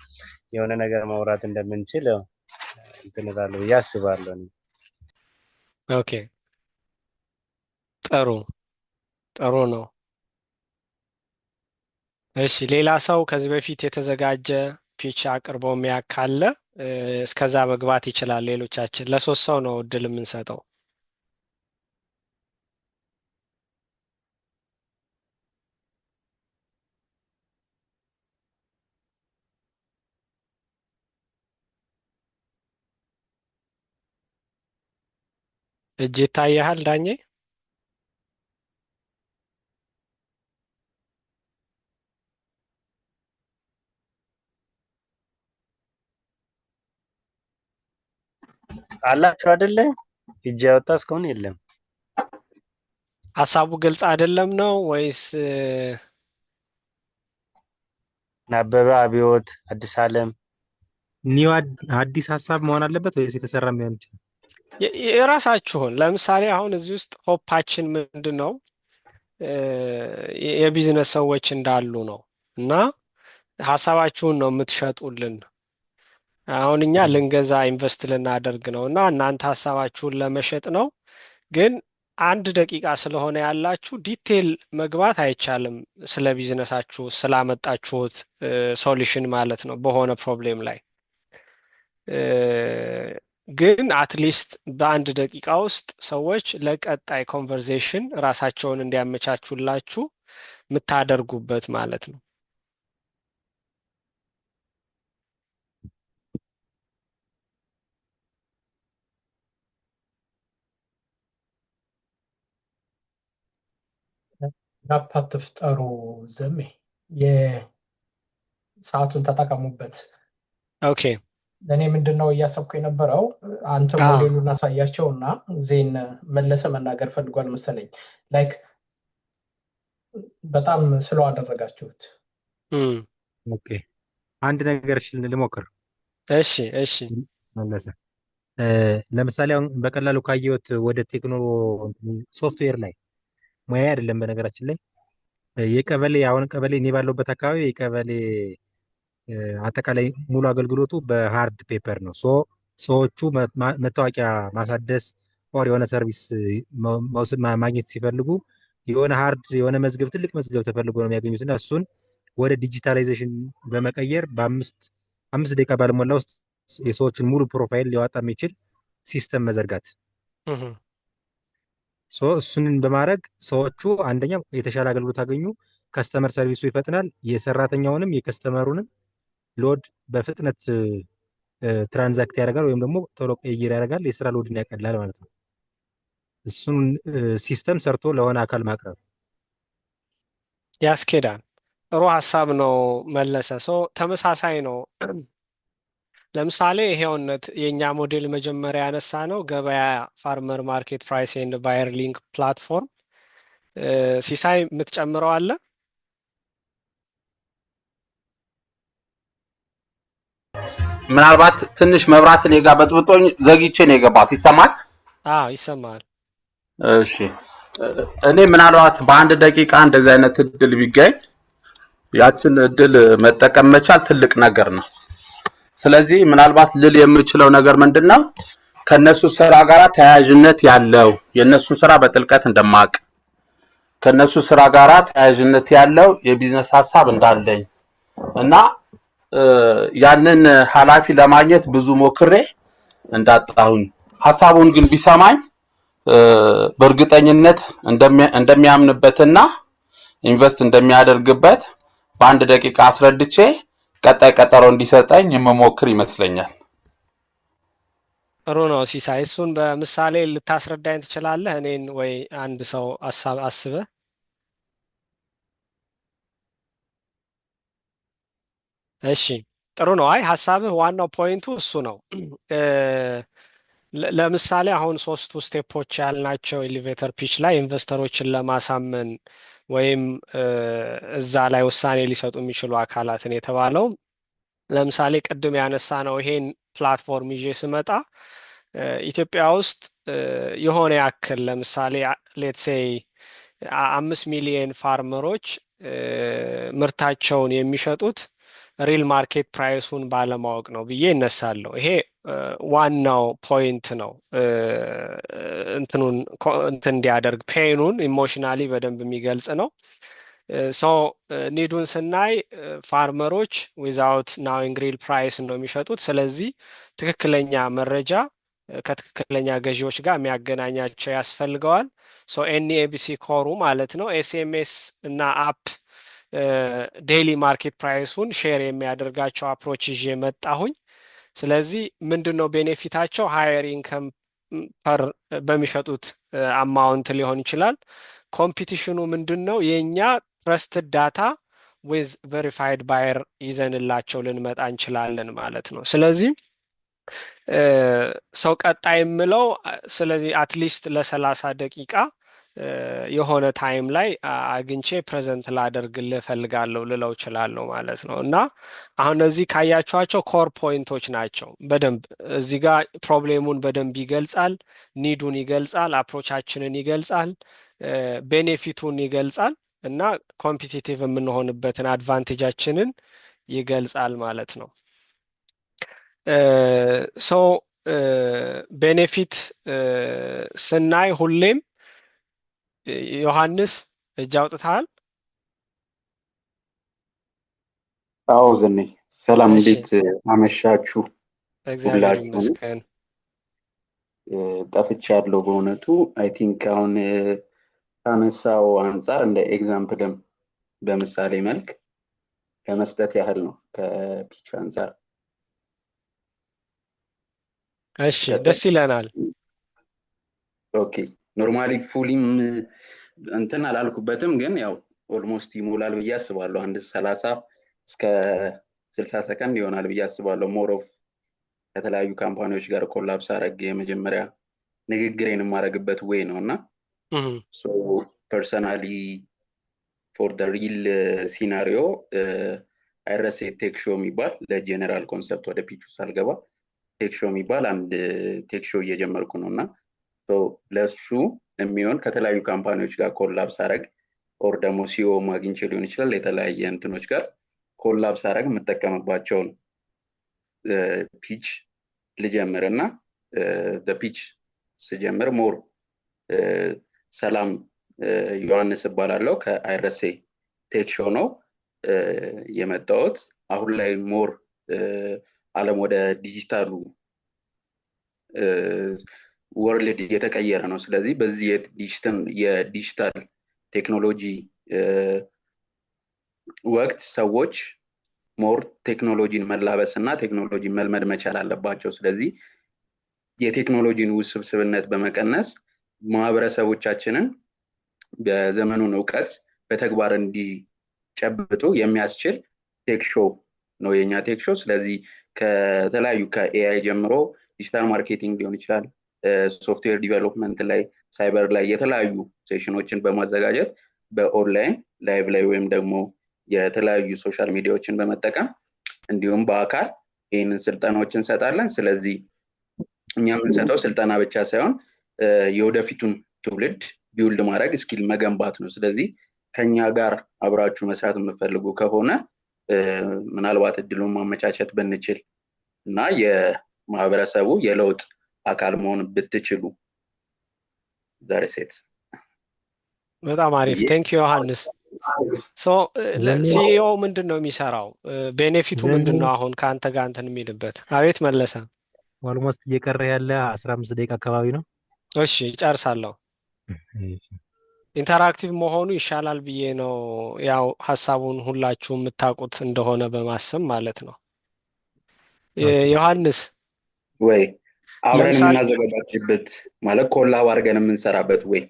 የሆነ ነገር ማውራት እንደምንችል እንትን እላለሁ ብዬ አስባለሁ። ኦኬ ጥሩ ነው። እሺ ሌላ ሰው ከዚህ በፊት የተዘጋጀ ፒች አቅርቦ የሚያውቅ ካለ እስከዛ መግባት ይችላል። ሌሎቻችን ለሶስት ሰው ነው እድል የምንሰጠው። እጅ ይታያል ዳኜ? አላችሁ አይደለ? እጅ ያወጣ እስካሁን የለም። ሀሳቡ ግልጽ አይደለም ነው ወይስ አበበ፣ አብዮት፣ አዲስ ዓለም ኒው አዲስ ሀሳብ መሆን አለበት ወይስ የተሰራ ሊሆን ይችላል? የራሳችሁን ለምሳሌ አሁን እዚህ ውስጥ ሆፓችን ምንድን ነው? የቢዝነስ ሰዎች እንዳሉ ነው እና ሀሳባችሁን ነው የምትሸጡልን። አሁን እኛ ልንገዛ ኢንቨስት ልናደርግ ነው እና እናንተ ሀሳባችሁን ለመሸጥ ነው። ግን 1 ደቂቃ ስለሆነ ያላችሁ ዲቴል መግባት አይቻልም። ስለ ቢዝነሳችሁ ስላመጣችሁት ሶሉሽን ማለት ነው በሆነ ፕሮብሌም ላይ ግን አትሊስት በ1 ደቂቃ ውስጥ ሰዎች ለቀጣይ ኮንቨርሴሽን ራሳቸውን እንዲያመቻቹላችሁ የምታደርጉበት ማለት ነው። ጋፕ አትፍጠሩ። ዘሜ የሰዓቱን ተጠቀሙበት። ኦኬ እኔ ምንድነው እያሰብኩ የነበረው አንተ ሞዴሉን አሳያቸው እና ዜን መለሰ መናገር ፈልጓል መሰለኝ። ላይክ በጣም ስለው አደረጋችሁት። ኦኬ አንድ ነገር ልሞክር። እሺ መለሰ ለምሳሌ አሁን በቀላሉ ካየሁት ወደ ሶፍትዌር ላይ ሙያ አይደለም በነገራችን ላይ የቀበሌ አሁን ቀበሌ እኔ ባለሁበት አካባቢ የቀበሌ አጠቃላይ ሙሉ አገልግሎቱ በሃርድ ፔፐር ነው። ሰዎቹ መታወቂያ ማሳደስ ኦር የሆነ ሰርቪስ ማግኘት ሲፈልጉ የሆነ መዝገብ ትልቅ መዝገብ ተፈልጎ ነው የሚያገኙት እና እሱን ወደ ዲጂታላይዜሽን በመቀየር በ5 ደቂቃ ባልሞላ ውስጥ የሰዎችን ሙሉ ፕሮፋይል ሊያወጣ የሚችል ሲስተም መዘርጋት። እሱን በማድረግ ሰዎቹ አንደኛ የተሻለ አገልግሎት አገኙ፣ ከስተመር ሰርቪሱ ይፈጥናል፣ የሰራተኛውንም የከስተመሩንም ሎድ በፍጥነት ትራንዛክት ያደርጋል ወይም ደግሞ ቶሎ ቀይር ያደርጋል፣ የስራ ሎድን ያቀላል ማለት ነው። እሱን ሲስተም ሰርቶ ለሆነ አካል ማቅረብ ያስኬዳል። ጥሩ ሀሳብ ነው መለሰ። ተመሳሳይ ነው። ለምሳሌ ይሄውነት የኛ ሞዴል መጀመሪያ ያነሳ ነው ገበያ ፋርመር ማርኬት ፕራይስ ኤንድ ባየር ሊንክ ፕላትፎርም። ሲሳይ የምትጨምረው አለ? ምናልባት ትንሽ መብራት እኔ ጋር በጥብጦኝ ዘግይቼ ነው የገባሁት። ይሰማል? አዎ ይሰማል። እሺ እኔ ምናልባት በ1 ደቂቃ እንደዚህ አይነት እድል ቢገኝ ያችን እድል መጠቀም መቻል ትልቅ ነገር ነው። ስለዚህ ምናልባት ልል የምችለው ነገር ምንድነው ከነሱ ስራ ጋር ተያያዥነት ያለው የነሱ ስራ በጥልቀት እንደማቅ ከነሱ ስራ ጋር ተያያዥነት ያለው የቢዝነስ ሐሳብ እንዳለኝ እና ያንን ኃላፊ ለማግኘት ብዙ ሞክሬ እንዳጣሁኝ ሐሳቡን ግን ቢሰማኝ በእርግጠኝነት እንደሚያምንበትና ኢንቨስት እንደሚያደርግበት በአንድ ደቂቃ አስረድቼ ቀጣይ ቀጠሮ እንዲሰጠኝ የምሞክር ይመስለኛል። ጥሩ ነው ሲሳይ፣ እሱን በምሳሌ ልታስረዳኝ ትችላለህ? እኔን ወይ አንድ ሰው አስበህ? እሺ ጥሩ ነው። አይ ሐሳብህ ዋናው ፖይንቱ እሱ ነው። ለምሳሌ አሁን 3 ስቴፖች ያልናቸው ኤሌቬተር ፒች ላይ ኢንቨስተሮችን ለማሳመን ወይም እዛ ላይ ውሳኔ ሊሰጡ የሚችሉ አካላትን የተባለው ለምሳሌ ቅድም ያነሳ ነው። ይሄን ፕላትፎርም ይዤ ስመጣ ኢትዮጵያ ውስጥ የሆነ ያክል ለምሳሌ ሌትስ ሴይ 5 ሚሊዮን ፋርመሮች ምርታቸውን የሚሸጡት ሪል ማርኬት ፕራይሱን ባለማወቅ ነው ብዬ እነሳለሁ። ይሄ ዋናው ፖይንት ነው። እንትን እንዲያደርግ ፔኑን ኢሞሽናሊ በደንብ የሚገልጽ ነው። ሶ ኒዱን ስናይ ፋርመሮች ዊዛውት ናዊንግ ሪል ፕራይስ ነው የሚሸጡት። ስለዚህ ትክክለኛ መረጃ ከትክክለኛ ገዢዎች ጋር የሚያገናኛቸው ያስፈልገዋል። ሶ ኤንኤቢሲ ኮሩ ማለት ነው ኤስኤምኤስ እና አፕ ዴይሊ ማርኬት ፕራይሱን ሼር የሚያደርጋቸው አፕሮች ይዤ መጣሁኝ። ስለዚህ ምንድነው ቤኔፊታቸው? ሃየር ኢንከም ፐር በሚሸጡት አማውንት ሊሆን ይችላል። ኮምፒቲሽኑ ምንድነው? የኛ ትረስትድ ዳታ ዊዝ ቬሪፋይድ ባየር ይዘንላቸው ልንመጣ እንችላለን ማለት ነው። ስለዚህ ሰው ቀጣይ የምለው ስለዚህ አትሊስት ለ30 ደቂቃ የሆነ ታይም ላይ አግኝቼ ፕሬዘንት ላደርግልህ እፈልጋለሁ ልለው እችላለሁ ማለት ነው። እና አሁን እዚህ ካያችኋቸው ኮር ፖይንቶች ናቸው። በደንብ እዚህ ጋር ፕሮብሌሙን በደንብ ይገልጻል፣ ኒዱን ይገልጻል፣ አፕሮቻችንን ይገልጻል፣ ቤኔፊቱን ይገልጻል እና ኮምፒቲቲቭ የምንሆንበትን አድቫንቴጃችንን ይገልጻል ማለት ነው። ሶ ቤኔፊት ስናይ ሁሌም ዮሐንስ እጅ አውጥተሃል? አዎ ዝኔ ሰላም፣ እሺ እንዴት አመሻችሁ? እግዚአብሔር ሁላችሁም ይመስገን። ጠፍቻለሁ በእውነቱ። አይ ቲንክ አሁን ካነሳው አንጻር እንደ ኤግዛምፕልም በምሳሌ መልክ ለመስጠት ያህል ነው ከፒች አንጻር። እሺ ደስ ይለናል። ኦኬ ኖርማሊ ፉሊም እንትን አላልኩበትም፣ ግን ያው ኦልሞስት ይሞላል ብዬ አስባለሁ። አንድ 30 እስከ 60 ሰከንድ ይሆናል ብዬ አስባለሁ። ሞር ኦፍ ከተለያዩ ካምፓኒዎች ጋር ኮላፕስ አረግ የመጀመሪያ ንግግሬን የማረግበት ዌይ ነው እና ሶ ፐርሰናሊ ፎር ደ ሪል ሲናሪዮ አይረሴ ቴክ ሾው የሚባል ለጀነራል ኮንሰፕት ወደ ፒቹ ሳልገባ ቴክ ሾው የሚባል አንድ ቴክ ሾው እየጀመርኩ ነው እና ለሱ የሚሆን ከተለያዩ ካምፓኒዎች ጋር ኮላፕስ አረግ ኦር ደግሞ ሲኦ ማግኝቼ ሊሆን ይችላል የተለያየ እንትኖች ጋር ኮላፕስ አረግ የምጠቀምባቸውን ፒች ልጀምር እና ፒች ስጀምር ሞር ሰላም ዮሐንስ እባላለሁ ከአይረሴ ቴክ ሾው ነው የመጣሁት። አሁን ላይ ሞር ዓለም ወደ ዲጂታሉ ወርልድ እየተቀየረ ነው። ስለዚህ በዚህ የዲጂታል ቴክኖሎጂ ወቅት ሰዎች ሞር ቴክኖሎጂን መላበስ እና ቴክኖሎጂን መልመድ መቻል አለባቸው። ስለዚህ የቴክኖሎጂን ውስብስብነት በመቀነስ ማህበረሰቦቻችንን በዘመኑን እውቀት በተግባር እንዲጨብጡ የሚያስችል ቴክ ሾው ነው የኛ ቴክ ሾው። ስለዚህ ከተለያዩ ከኤአይ ጀምሮ ዲጂታል ማርኬቲንግ ሊሆን ይችላል፣ ሶፍትዌር ዲቨሎፕመንት ላይ፣ ሳይበር ላይ የተለያዩ ሴሽኖችን በማዘጋጀት በኦንላይን ላይቭ ላይ ወይም ደግሞ የተለያዩ ሶሻል ሚዲያዎችን በመጠቀም እንዲሁም በአካል ይህንን ስልጠናዎችን እንሰጣለን። ስለዚህ እኛ የምንሰጠው ስልጠና ብቻ ሳይሆን የወደፊቱን ትውልድ ቢውልድ ማድረግ ስኪል መገንባት ነው። ስለዚህ ከኛ ጋር አብራችሁ መስራት የምትፈልጉ ከሆነ ምናልባት እድሉን ማመቻቸት ብንችል እና የማህበረሰቡ የለውጥ አካል መሆን ብትችሉ ዛሬ ሴት በጣም አሪፍ ቴንክ ዩ ዮሐንስ። ዘሜ ሲኢኦ ምንድን ነው የሚሰራው? ቤኔፊቱ ዘሜ ምንድን ነው? አሁን ከአንተ ጋር እንትን የሚልበት። አቤት መለሰ። ኦልሞስት እየቀረ ያለ 15 ደቂቃ አካባቢ ነው። እሺ ጨርሳለሁ። ኢንተራክቲቭ መሆኑ ይሻላል ብዬ ነው፣ ያው ሀሳቡን ሁላችሁ የምታውቁት እንደሆነ በማሰብ ማለት ነው። ዮሐንስ ወይ አብረን ለምሳሌ የምናዘጋጅበት ማለት ኮላብ አድርገን የምንሰራበት ወይ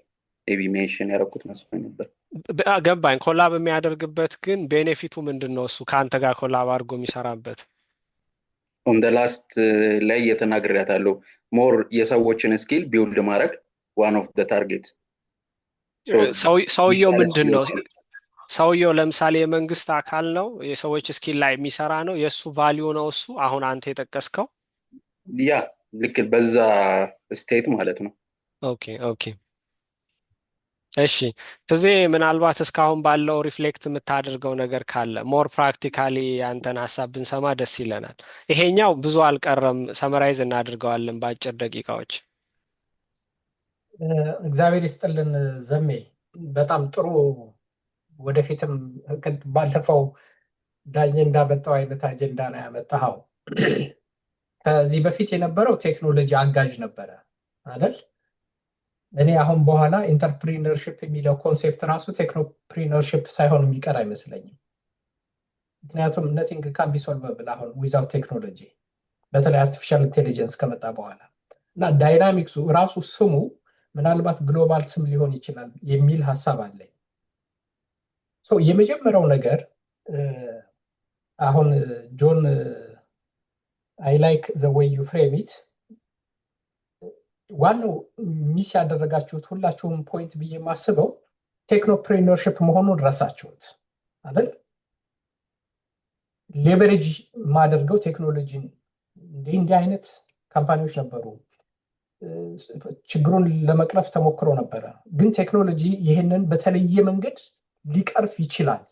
ኤቢ ሜንሽን ያደረኩት መስሎኝ ነበር። ገባኝ። ኮላብ የሚያደርግበት ግን ቤኔፊቱ ምንድን ነው? እሱ ከአንተ ጋር ኮላብ አድርጎ የሚሰራበት ኦን ደ ላስት ላይ የተናግሬያታለሁ። ሞር የሰዎችን ስኪል ቢውልድ ማድረግ ዋን ኦፍ ደ ታርጌት። ሰውየው ምንድን ነው? ሰውየው ለምሳሌ የመንግስት አካል ነው፣ የሰዎች ስኪል ላይ የሚሰራ ነው። የእሱ ቫሊዩ ነው እሱ አሁን አንተ የጠቀስከው። ያ ልክ በዛ ስቴት ማለት ነው። ኦኬ ኦኬ እሺ ትዜ ምናልባት እስካሁን ባለው ሪፍሌክት የምታደርገው ነገር ካለ ሞር ፕራክቲካሊ ያንተን ሀሳብ ብንሰማ ደስ ይለናል። ይሄኛው ብዙ አልቀረም፣ ሰመራይዝ እናድርገዋለን በአጭር ደቂቃዎች። እግዚአብሔር ይስጥልን ዘሜ፣ በጣም ጥሩ። ወደፊትም ባለፈው ዳኝ እንዳመጣው አይነት አጀንዳ ነው ያመጣኸው። ከዚህ በፊት የነበረው ቴክኖሎጂ አጋዥ ነበረ አይደል? እኔ አሁን በኋላ ኢንተርፕሪነርሽፕ የሚለው ኮንሴፕት ራሱ ቴክኖፕሪነርሽፕ ሳይሆን የሚቀር አይመስለኝም። ምክንያቱም ነቲንግ ካን ቢ ሶልቨብል አሁን ዊዛውት ቴክኖሎጂ፣ በተለይ አርቲፊሻል ኢንቴሊጀንስ ከመጣ በኋላ እና ዳይናሚክሱ ራሱ ስሙ ምናልባት ግሎባል ስም ሊሆን ይችላል የሚል ሀሳብ አለኝ። የመጀመሪያው ነገር አሁን ጆን አይ ላይክ ዘ ዌይ ዩ ፍሬም ኢት፣ ዋናው ሚስ ያደረጋችሁት ሁላችሁም ፖይንት ብዬ የማስበው ቴክኖፕሬነርሽፕ መሆኑን ረሳችሁት አይደል? ሌቨሬጅ ማደርገው ቴክኖሎጂን እንዲህ አይነት ካምፓኒዎች ነበሩ፣ ችግሩን ለመቅረፍ ተሞክሮ ነበረ። ግን ቴክኖሎጂ ይህንን በተለየ መንገድ ሊቀርፍ ይችላል።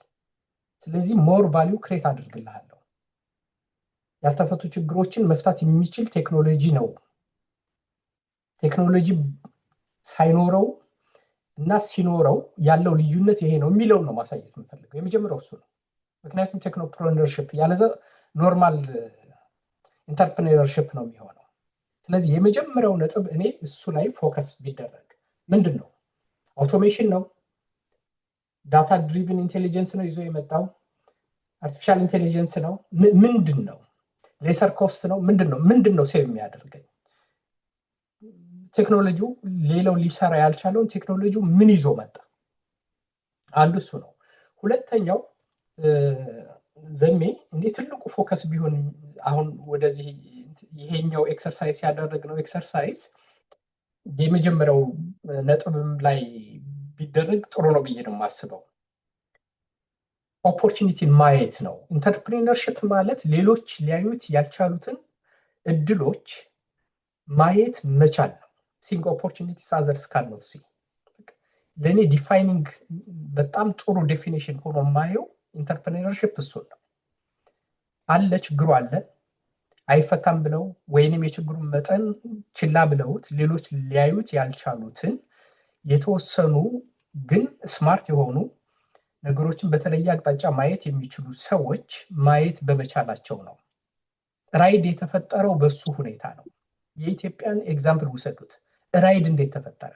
ስለዚህ ሞር ቫሊዩ ክሬት አድርግልሃለሁ። ያልተፈቱ ችግሮችን መፍታት የሚችል ቴክኖሎጂ ነው። ቴክኖሎጂ ሳይኖረው እና ሲኖረው ያለው ልዩነት ይሄ ነው የሚለውን ነው ማሳየት የምፈልገው። የመጀመሪያው እሱ ነው። ምክንያቱም ቴክኖፕሬነርሽፕ ያለዛ ኖርማል ኢንተርፕሬነርሽፕ ነው የሚሆነው። ስለዚህ የመጀመሪያው ነጥብ እኔ እሱ ላይ ፎከስ ቢደረግ ምንድን ነው? አውቶሜሽን ነው? ዳታ ድሪቭን ኢንቴሊጀንስ ነው ይዞ የመጣው? አርቲፊሻል ኢንቴሊጀንስ ነው? ምንድን ነው? ሌሰር ኮስት ነው? ምንድን ነው ሴቭ የሚያደርገኝ? ቴክኖሎጂው ሌላው ሊሰራ ያልቻለውን ቴክኖሎጂው ምን ይዞ መጣ? አንዱ እሱ ነው። ሁለተኛው ዘሜ እንዴ ትልቁ ፎከስ ቢሆን አሁን ወደዚህ ይሄኛው ኤክሰርሳይዝ ያደረግነው ኤክሰርሳይዝ የመጀመሪያው ነጥብም ላይ ቢደረግ ጥሩ ነው ብዬ ነው የማስበው። ኦፖርቹኒቲን ማየት ነው። ኢንተርፕሪነርሽፕ ማለት ሌሎች ሊያዩት ያልቻሉትን እድሎች ማየት መቻል ነው። ሲንግ ኦፖርቹኒቲስ አዘርስ ካንኖት ሲ። ለእኔ ዲፋይኒንግ በጣም ጥሩ ዴፊኒሽን ሆኖ ማየው ኢንተርፕሪነርሽፕ እሱን ነው። አለ ችግሩ አለ አይፈታም ብለው ወይንም የችግሩን መጠን ችላ ብለውት ሌሎች ሊያዩት ያልቻሉትን የተወሰኑ ግን ስማርት የሆኑ ነገሮችን በተለየ አቅጣጫ ማየት የሚችሉ ሰዎች ማየት በመቻላቸው ነው። ራይድ የተፈጠረው በሱ ሁኔታ ነው። የኢትዮጵያን ኤግዛምፕል ውሰዱት። ራይድ እንዴት ተፈጠረ?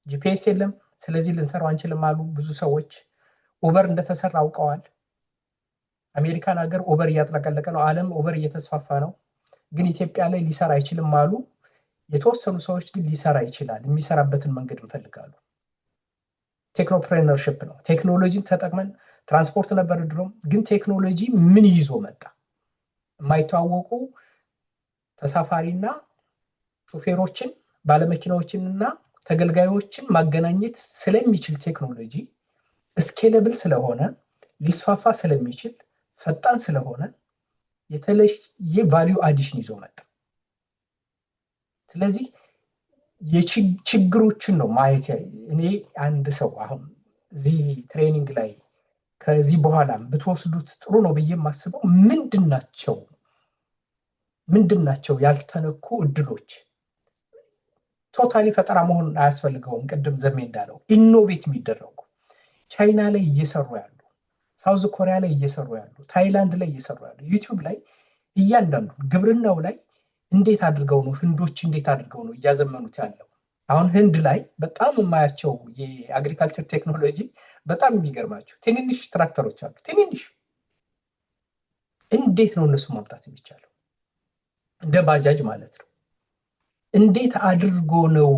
ጂፒኤስ የለም፣ ስለዚህ ልንሰራው አንችልም አሉ ብዙ ሰዎች። ኡበር እንደተሰራ አውቀዋል። አሜሪካን ሀገር ኡበር እያጥለቀለቀ ነው። ዓለም ኡበር እየተስፋፋ ነው። ግን ኢትዮጵያ ላይ ሊሰራ አይችልም አሉ። የተወሰኑ ሰዎች ግን ሊሰራ ይችላል፣ የሚሰራበትን መንገድ እንፈልጋሉ። ቴክኖፕሬነርሽፕ ነው። ቴክኖሎጂን ተጠቅመን ትራንስፖርት ነበር ድሮም፣ ግን ቴክኖሎጂ ምን ይዞ መጣ? የማይተዋወቁ ተሳፋሪና ሾፌሮችን ባለመኪናዎችንና ተገልጋዮችን ማገናኘት ስለሚችል ቴክኖሎጂ ስኬለብል ስለሆነ ሊስፋፋ ስለሚችል ፈጣን ስለሆነ የተለየ ቫልዩ አዲሽን ይዞ መጣ። ስለዚህ የችግሮችን ነው ማየት። እኔ አንድ ሰው አሁን እዚህ ትሬኒንግ ላይ ከዚህ በኋላ ብትወስዱት ጥሩ ነው ብዬ የማስበው ምንድን ናቸው ምንድናቸው ያልተነኩ እድሎች? ቶታሊ ፈጠራ መሆን አያስፈልገውም። ቅድም ዘሜ እንዳለው ኢኖቬት የሚደረጉ ቻይና ላይ እየሰሩ ያሉ፣ ሳውዝ ኮሪያ ላይ እየሰሩ ያሉ፣ ታይላንድ ላይ እየሰሩ ያሉ፣ ዩቲዩብ ላይ እያንዳንዱ ግብርናው ላይ እንዴት አድርገው ነው ህንዶች እንዴት አድርገው ነው እያዘመኑት ያለው? አሁን ህንድ ላይ በጣም የማያቸው የአግሪካልቸር ቴክኖሎጂ በጣም የሚገርማቸው ትንንሽ ትራክተሮች አሉ። ትንንሽ እንዴት ነው እነሱ ማምጣት የሚቻለው? እንደ ባጃጅ ማለት ነው። እንዴት አድርጎ ነው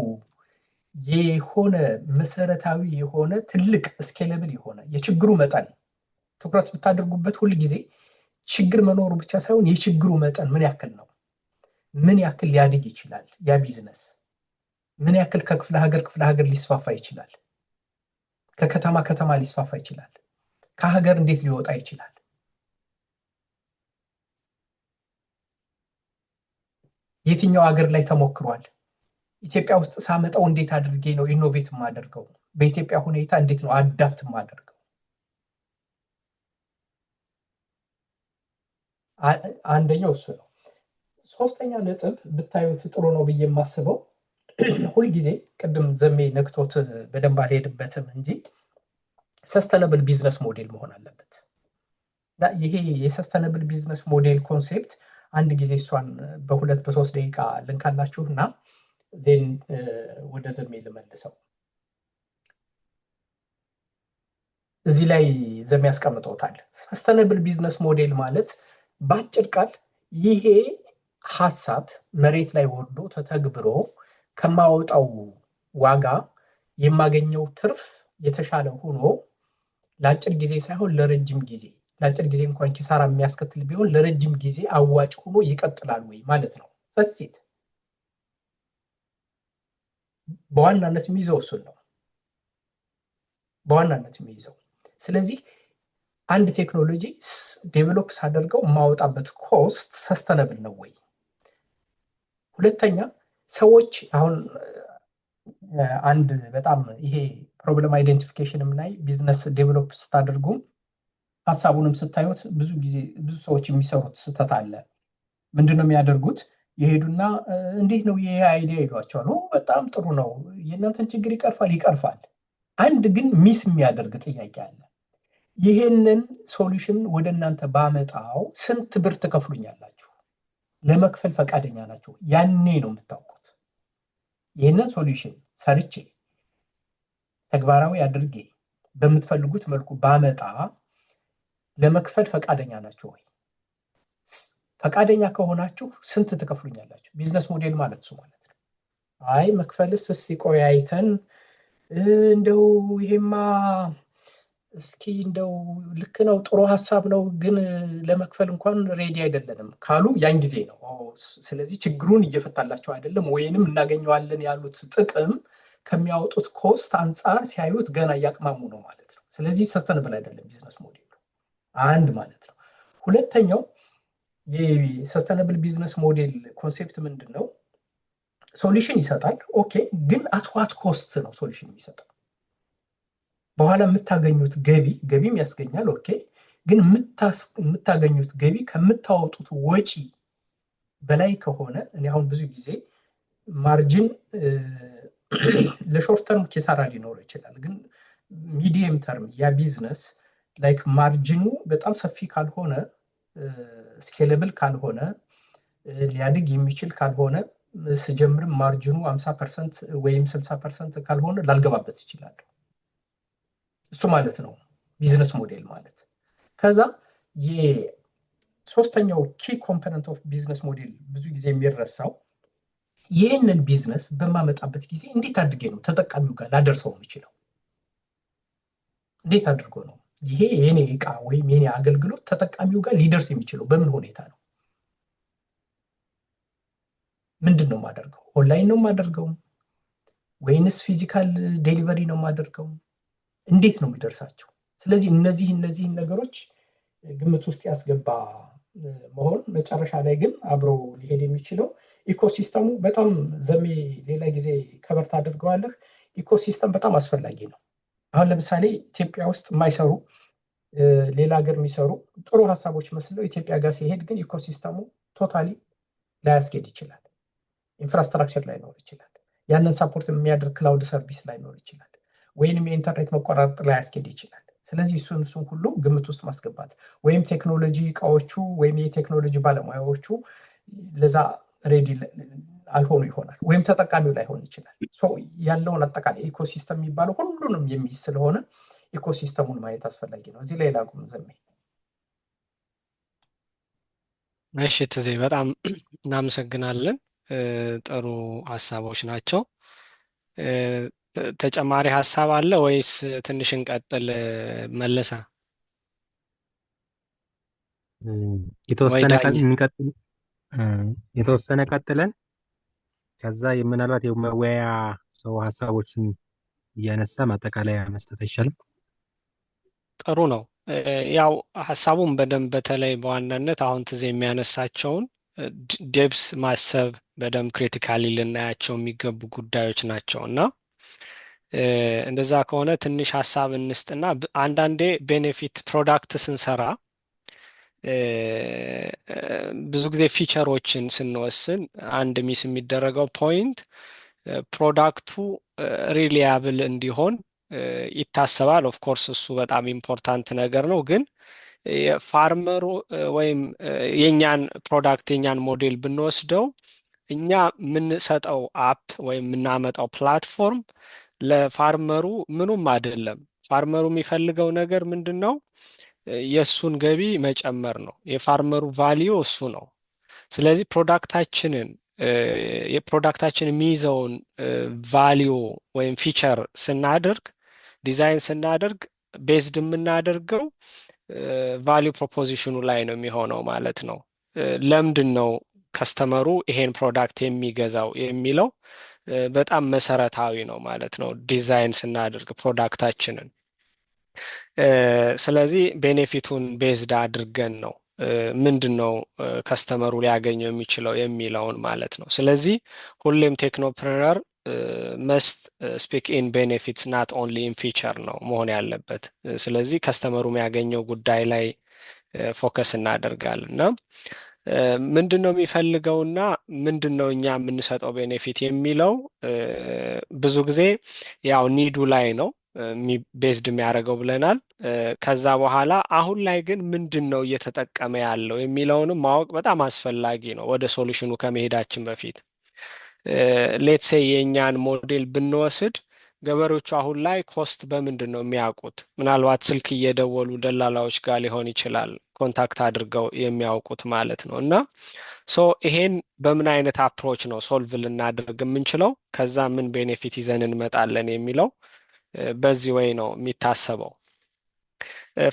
የሆነ መሰረታዊ የሆነ ትልቅ ስኬለብል የሆነ የችግሩ መጠን ትኩረት ብታደርጉበት ሁል ጊዜ ችግር መኖሩ ብቻ ሳይሆን የችግሩ መጠን ምን ያክል ነው? ምን ያክል ሊያድግ ይችላል? ያ ቢዝነስ ምን ያክል ከክፍለ ሀገር ሊስፋፋ ይችላል? ከከተማ ከተማ ሊስፋፋ ይችላል? ከሀገር እንዴት ሊወጣ ይችላል? የትኛው ሀገር ላይ ተሞክሯል? ኢትዮጵያ ውስጥ ሳመጣው እንዴት አድርጌ ነው ኢኖቬት የማደርገው? በኢትዮጵያ ሁኔታ እንዴት ነው አዳፕት የማደርገው? አንደኛው እሱ ነው። ሶስተኛ ነጥብ ብታዩት ጥሩ ነው ብዬ የማስበው ሁልጊዜ ቅድም ዘሜ ነክቶት በደንብ አልሄድበትም እንጂ ሰስተነብል ቢዝነስ ሞዴል መሆን አለበት። ይሄ የሰስተነብል ቢዝነስ ሞዴል ኮንሴፕት አንድ ጊዜ እሷን በ2-3 ደቂቃ ልንካላችሁ እና ዜን ወደ ዘሜ ልመልሰው። እዚህ ላይ ዘሜ ያስቀምጠውታል። ሰስተነብል ቢዝነስ ሞዴል ማለት በአጭር ቃል ይሄ ሀሳብ መሬት ላይ ወርዶ ተተግብሮ ከማወጣው ዋጋ የማገኘው ትርፍ የተሻለ ሆኖ ለአጭር ጊዜ ሳይሆን ለረጅም ጊዜ፣ ለአጭር ጊዜ እንኳን ኪሳራ የሚያስከትል ቢሆን ለረጅም ጊዜ አዋጭ ሆኖ ይቀጥላል ወይ ማለት ነው። ፈትሲት በዋናነት የሚይዘው እሱን ነው። በዋናነት የሚይዘው ስለዚህ አንድ ቴክኖሎጂ ዴቨሎፕ ሳደርገው የማወጣበት ኮስት ሰስተነብል ነው ወይ? ሁለተኛ ሰዎች አሁን አንድ በጣም ይሄ ፕሮብለም አይደንቲፊኬሽንም ላይ ቢዝነስ ዴቨሎፕ ስታደርጉ ሀሳቡንም ስታዩት ብዙ ጊዜ ብዙ ሰዎች የሚሰሩት ስህተት አለ። ምንድነው የሚያደርጉት? የሄዱና እንዴት ነው ይሄ አይዲያ ይሏቸዋል። በጣም ጥሩ ነው፣ የእናንተን ችግር ይቀርፋል። አንድ ግን ሚስ የሚያደርግ ጥያቄ አለ። ይሄንን ሶሉሽን ወደ እናንተ ባመጣው ስንት ብር ትከፍሉኛላችሁ? ለመክፈል ፈቃደኛ ናቸው? ያኔ ነው የምታውቁት። ይህንን ሶሉሽን ሰርቼ ተግባራዊ አድርጌ በምትፈልጉት መልኩ ባመጣ ለመክፈል ፈቃደኛ ናቸው ወይ? ፈቃደኛ ከሆናችሁ ስንት ትከፍሉኛላችሁ? ቢዝነስ ሞዴል ማለት እሱ ማለት ነው። አይ መክፈልስ እስቲ ቆይ አይተን እንደው ይሄማ እስኪ እንደው ልክ ነው ጥሩ ሀሳብ ነው ግን ለመክፈል እንኳን ሬዲ አይደለንም ካሉ ያን ጊዜ ነው። ስለዚህ ችግሩን እየፈታላቸው አይደለም ወይንም እናገኘዋለን ያሉት ጥቅም ከሚያወጡት ኮስት አንጻር ሲያዩት ገና እያቅማሙ ነው ማለት ነው። ስለዚህ ሰስተነብል አይደለም ቢዝነስ ሞዴሉ አንድ ማለት ነው። ሁለተኛው የሰስተነብል ቢዝነስ ሞዴል ኮንሴፕት ምንድን ነው? ሶሉሽን ይሰጣል። ኦኬ፣ ግን አትዋት ኮስት ነው ሶሉሽን የሚሰጠው? በኋላ የምታገኙት ገቢም ያስገኛል። ኦኬ፣ ግን የምታገኙት ገቢ ከምታወጡት ወጪ በላይ ከሆነ እኔ አሁን ብዙ ጊዜ ማርጂን ለሾርት ተርም ኪሳራ ሊኖር ይችላል፣ ግን ሚዲየም ተርም ያ ቢዝነስ ላይክ ማርጂኑ በጣም ሰፊ ካልሆነ፣ ስኬለብል ካልሆነ፣ ሊያድግ የሚችል ካልሆነ ስጀምርም ማርጂኑ 50% ወይም 60% ካልሆነ ላልገባበት ይችላል። እሱ ማለት ነው ቢዝነስ ሞዴል ማለት። ከዛ የሶስተኛው ኪ ኮምፖነንት ኦፍ ቢዝነስ ሞዴል ብዙ ጊዜ የሚረሳው ይህንን ቢዝነስ በማመጣበት ጊዜ እንዴት አድርጌ ነው ተጠቃሚው ጋር ላደርሰው የምችለው? እንዴት አድርጎ ነው ይሄ የኔ እቃ ወይም የኔ አገልግሎት ተጠቃሚው ጋር ሊደርስ የሚችለው? በምን ሁኔታ ነው? ምንድን ነው የማደርገው? ኦንላይን ነው የማደርገው ወይንስ ፊዚካል ዴሊቨሪ ነው የማደርገው? እንዴት ነው የሚደርሳቸው? ስለዚህ እነዚህን ነገሮች ግምት ውስጥ ያስገባ መሆን መጨረሻ ላይ ግን አብሮ ሊሄድ የሚችለው ኢኮሲስተሙ በጣም ዘሜ ሌላ ጊዜ ከበር ታደርገዋለህ። ኢኮሲስተም በጣም አስፈላጊ ነው። አሁን ለምሳሌ ኢትዮጵያ ውስጥ የማይሰሩ ሌላ ሀገር የሚሰሩ ጥሩ ሀሳቦች መስለው ኢትዮጵያ ጋር ሲሄድ ግን ኢኮሲስተሙ ቶታሊ ላያስኬድ ይችላል። ኢንፍራስትራክቸር ላይኖር ይችላል። ያንን ሰፖርት የሚያደርግ ክላውድ ሰርቪስ ላይኖር ይችላል። ወይንም የኢንተርኔት መቆራረጥ ላያስኬድ ይችላል። ስለዚህ እሱን ሁሉ ግምት ውስጥ ማስገባት ወይም ቴክኖሎጂ እቃዎቹ ወይም የቴክኖሎጂ ባለሙያዎቹ ለዛ ሬዲ አልሆኑ ይሆናል፣ ወይም ተጠቃሚው ላይሆን ይችላል። ያለውን አጠቃላይ ኢኮሲስተም የሚባለው ሁሉንም የሚይዝ ስለሆነ ኢኮሲስተሙን ማየት አስፈላጊ ነው። እዚህ ላይ ላቁም ዘሜ። እሺ ትዜ በጣም እናመሰግናለን። ጥሩ ሀሳቦች ናቸው። ተጨማሪ ሀሳብ አለ ወይስ ትንሽ እንቀጥል? መለሰ የተወሰነ ቀጥለን ከዛ ምናልባት የመወያያ ሰው ሀሳቦችን እያነሳ ማጠቃለያ መስጠት አይሻልም? ጥሩ ነው። ያው ሀሳቡን በደንብ በተለይ በዋናነት አሁን ትዜ የሚያነሳቸውን ዴብስ ማሰብ በደንብ ክሪቲካሊ ልናያቸው የሚገቡ ጉዳዮች ናቸው እና እንደዛ ከሆነ ትንሽ ሀሳብ እንስጥና አንዳንዴ ቤኔፊት ፕሮዳክት ስንሰራ ብዙ ጊዜ ፊቸሮችን ስንወስን አንድ ሚስ የሚደረገው ፖይንት ፕሮዳክቱ ሪሊያብል እንዲሆን ይታሰባል። ኦፍኮርስ እሱ በጣም ኢምፖርታንት ነገር ነው። ግን የፋርመሩ ወይም የኛን ፕሮዳክት የኛን ሞዴል ብንወስደው እኛ የምንሰጠው አፕ ወይም የምናመጣው ፕላትፎርም ለፋርመሩ ምኑም አይደለም። ፋርመሩ የሚፈልገው ነገር ምንድን ነው? የእሱን ገቢ መጨመር ነው። የፋርመሩ ቫሊዩ እሱ ነው። ስለዚህ የፕሮዳክታችን የሚይዘውን ቫሊዩ ወይም ፊቸር ስናደርግ ዲዛይን ስናደርግ ቤዝድ የምናደርገው ቫሊዩ ፕሮፖዚሽኑ ላይ ነው የሚሆነው ማለት ነው። ለምንድን ነው ከስተመሩ ይሄን ፕሮዳክት የሚገዛው የሚለው በጣም መሰረታዊ ነው ማለት ነው ዲዛይን ስናደርግ ፕሮዳክታችንን። ስለዚህ ቤኔፊቱን ቤዝድ አድርገን ነው ምንድን ነው ከስተመሩ ሊያገኘው የሚችለው የሚለውን ማለት ነው። ስለዚህ ሁሌም ቴክኖፕረነር መስት ስፒክ ኢን ቤኔፊትስ ናት ኦንሊ ኢን ፊቸር ነው መሆን ያለበት። ስለዚህ ከስተመሩ የሚያገኘው ጉዳይ ላይ ፎከስ እናደርጋለን እና ምንድን ነው የሚፈልገውና ምንድን ነው እኛ የምንሰጠው ቤኔፊት የሚለው ብዙ ጊዜ ያው ኒዱ ላይ ነው ቤዝድ የሚያደርገው ብለናል። ከዛ በኋላ አሁን ላይ ግን ምንድን ነው እየተጠቀመ ያለው የሚለውንም ማወቅ በጣም አስፈላጊ ነው ወደ ሶሉሽኑ ከመሄዳችን በፊት። ሌትሴ የእኛን ሞዴል ብንወስድ ገበሬዎቹ አሁን ላይ ኮስት በምንድን ነው የሚያውቁት? ምናልባት ስልክ እየደወሉ ደላላዎች ጋር ሊሆን ይችላል ኮንታክት አድርገው የሚያውቁት ማለት ነው። እና ይሄን በምን አይነት አፕሮች ነው ሶልቭ ልናደርግ የምንችለው፣ ከዛ ምን ቤኔፊት ይዘን እንመጣለን የሚለው በዚህ ወይ ነው የሚታሰበው።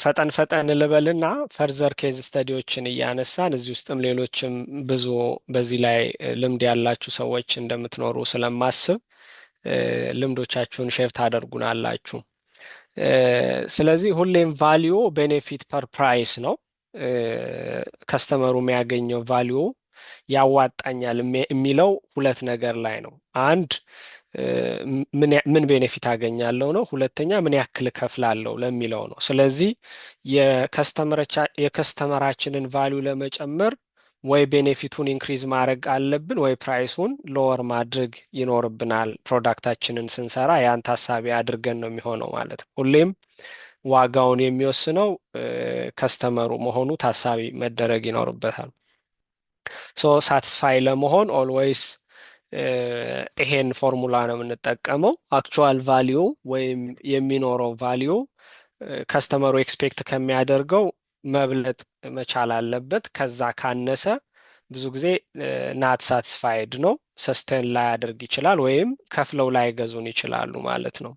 ፈጠን ፈጠን ልበልና ፈርዘር ኬዝ ስተዲዎችን እያነሳን እዚህ ውስጥም ሌሎችም ብዙ በዚህ ላይ ልምድ ያላችሁ ሰዎች እንደምትኖሩ ስለማስብ ልምዶቻችሁን ሼር ታደርጉናላችሁ። ስለዚህ ሁሌም ቫሊዩ ቤኔፊት ፐር ፕራይስ ነው። ከስተመሩ የሚያገኘው ቫሊዩ ያዋጣኛል የሚለው ሁለት ነገር ላይ ነው። አንድ ምን ቤኔፊት አገኛለሁ ነው። ሁለተኛ ምን ያክል እከፍላለሁ ለሚለው ነው። ስለዚህ የከስተመራችንን ቫሊዩ ለመጨመር ወይ ቤኔፊቱን ኢንክሪዝ ማድረግ አለብን ወይ ፕራይሱን ሎወር ማድረግ ይኖርብናል። ፕሮዳክታችንን ስንሰራ ያን ታሳቢ አድርገን ነው የሚሆነው ማለት ነው። ሁሌም ዋጋውን የሚወስነው ከስተመሩ መሆኑ ታሳቢ መደረግ ይኖርበታል። ሳቲስፋይ ለመሆን ኦልዌይስ ይሄን ፎርሙላ ነው የምንጠቀመው። አክቹዋል ቫሊዩ ወይም የሚኖረው ቫሊዩ ከስተመሩ ኤክስፔክት ከሚያደርገው መብለጥ መቻል አለበት። ከዛ ካነሰ ብዙ ጊዜ ናት ሳቲስፋይድ ነው፣ ሰስቴን ላያደርግ ይችላል ወይም ከፍለው ላይገዙን ይችላሉ ማለት ነው።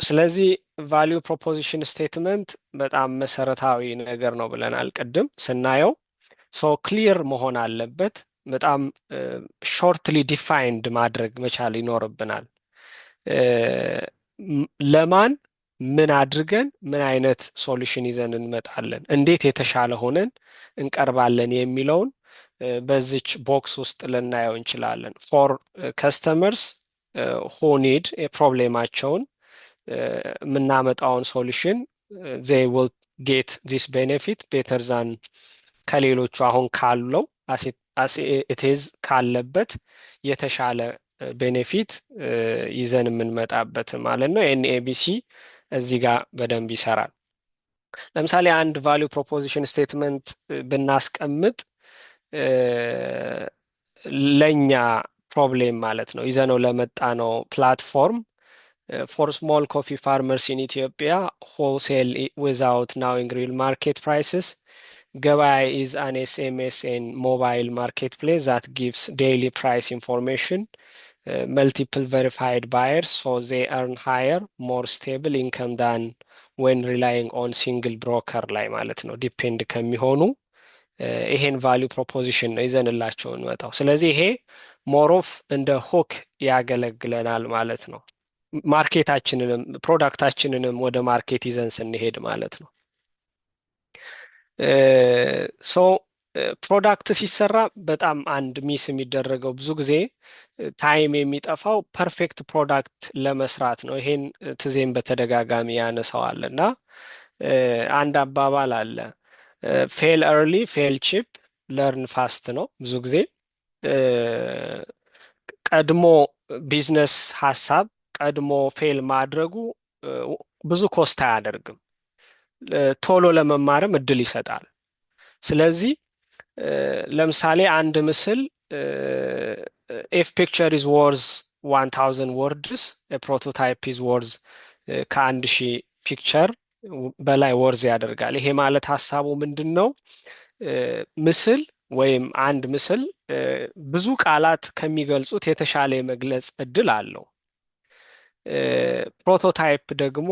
ስለዚህ ቫሊዩ ፕሮፖዚሽን ስቴትመንት በጣም መሰረታዊ ነገር ነው ብለናል ቅድም ስናየው። ክሊር መሆን አለበት። በጣም ሾርትሊ ዲፋይንድ ማድረግ መቻል ይኖርብናል። ለማን ምን አድርገን ምን አይነት ሶሉሽን ይዘን እንመጣለን፣ እንዴት የተሻለ ሆነን እንቀርባለን የሚለውን በዚች ቦክስ ውስጥ ልናየው እንችላለን። ፎር ከስተመርስ ሁ ኒድ ፕሮብሌማቸውን የምናመጣውን ሶሉሽን they will get this benefit better than ከሌሎቹ አሁን ካለው ኢትዝ ካለበት የተሻለ ቤኔፊት ይዘን የምንመጣበት ማለት ነው። ኤንኤቢሲ እዚህ ጋር በደንብ ይሰራል። ለምሳሌ አንድ ቫሊዩ ፕሮፖዚሽን ስቴትመንት ብናስቀምጥ ለኛ ፕሮብሌም ማለት ነው ይዘነው ለመጣ ነው ፕላትፎርም for small coffee farmers in Ethiopia wholesale without knowing real market prices. Gabaya is an SMS and mobile marketplace that gives daily price information, multiple verified buyers, so they earn higher, more stable income than when relying on single broker ላይ ማለት ነው ዲፔንድ ከሚሆኑ ይሄን ቫልዩ ፕሮፖዚሽን ነው ይዘንላቸው እንመጣው። ስለዚህ ይሄ ሞሮፍ እንደ ሆክ ያገለግለናል ማለት ነው። ማርኬታችንንም ፕሮዳክታችንንም ወደ ማርኬት ይዘን ስንሄድ ማለት ነው። ሶ ፕሮዳክት ሲሰራ በጣም አንድ ሚስ የሚደረገው ብዙ ጊዜ ታይም የሚጠፋው ፐርፌክት ፕሮዳክት ለመስራት ነው። ይሄን ትዜም በተደጋጋሚ ያነሳዋል እና አንድ አባባል አለ ፌል ኤርሊ ፌል ቺፕ ለርን ፋስት ነው። ብዙ ጊዜ ቀድሞ ቢዝነስ ሀሳብ ቀድሞ ፌል ማድረጉ ብዙ ኮስት አያደርግም፣ ቶሎ ለመማርም እድል ይሰጣል። ስለዚህ ለምሳሌ አንድ ምስል ኢፍ ፒክቸር ኢዝ ወርዝ 1000 ወርድስ ፕሮቶታይፕ ኢዝ ወርዝ ከ1000 ፒክቸር በላይ ወርዝ ያደርጋል። ይሄ ማለት ሀሳቡ ምንድን ነው? ምስል ወይም አንድ ምስል ብዙ ቃላት ከሚገልጹት የተሻለ የመግለጽ እድል አለው። ፕሮቶታይፕ ደግሞ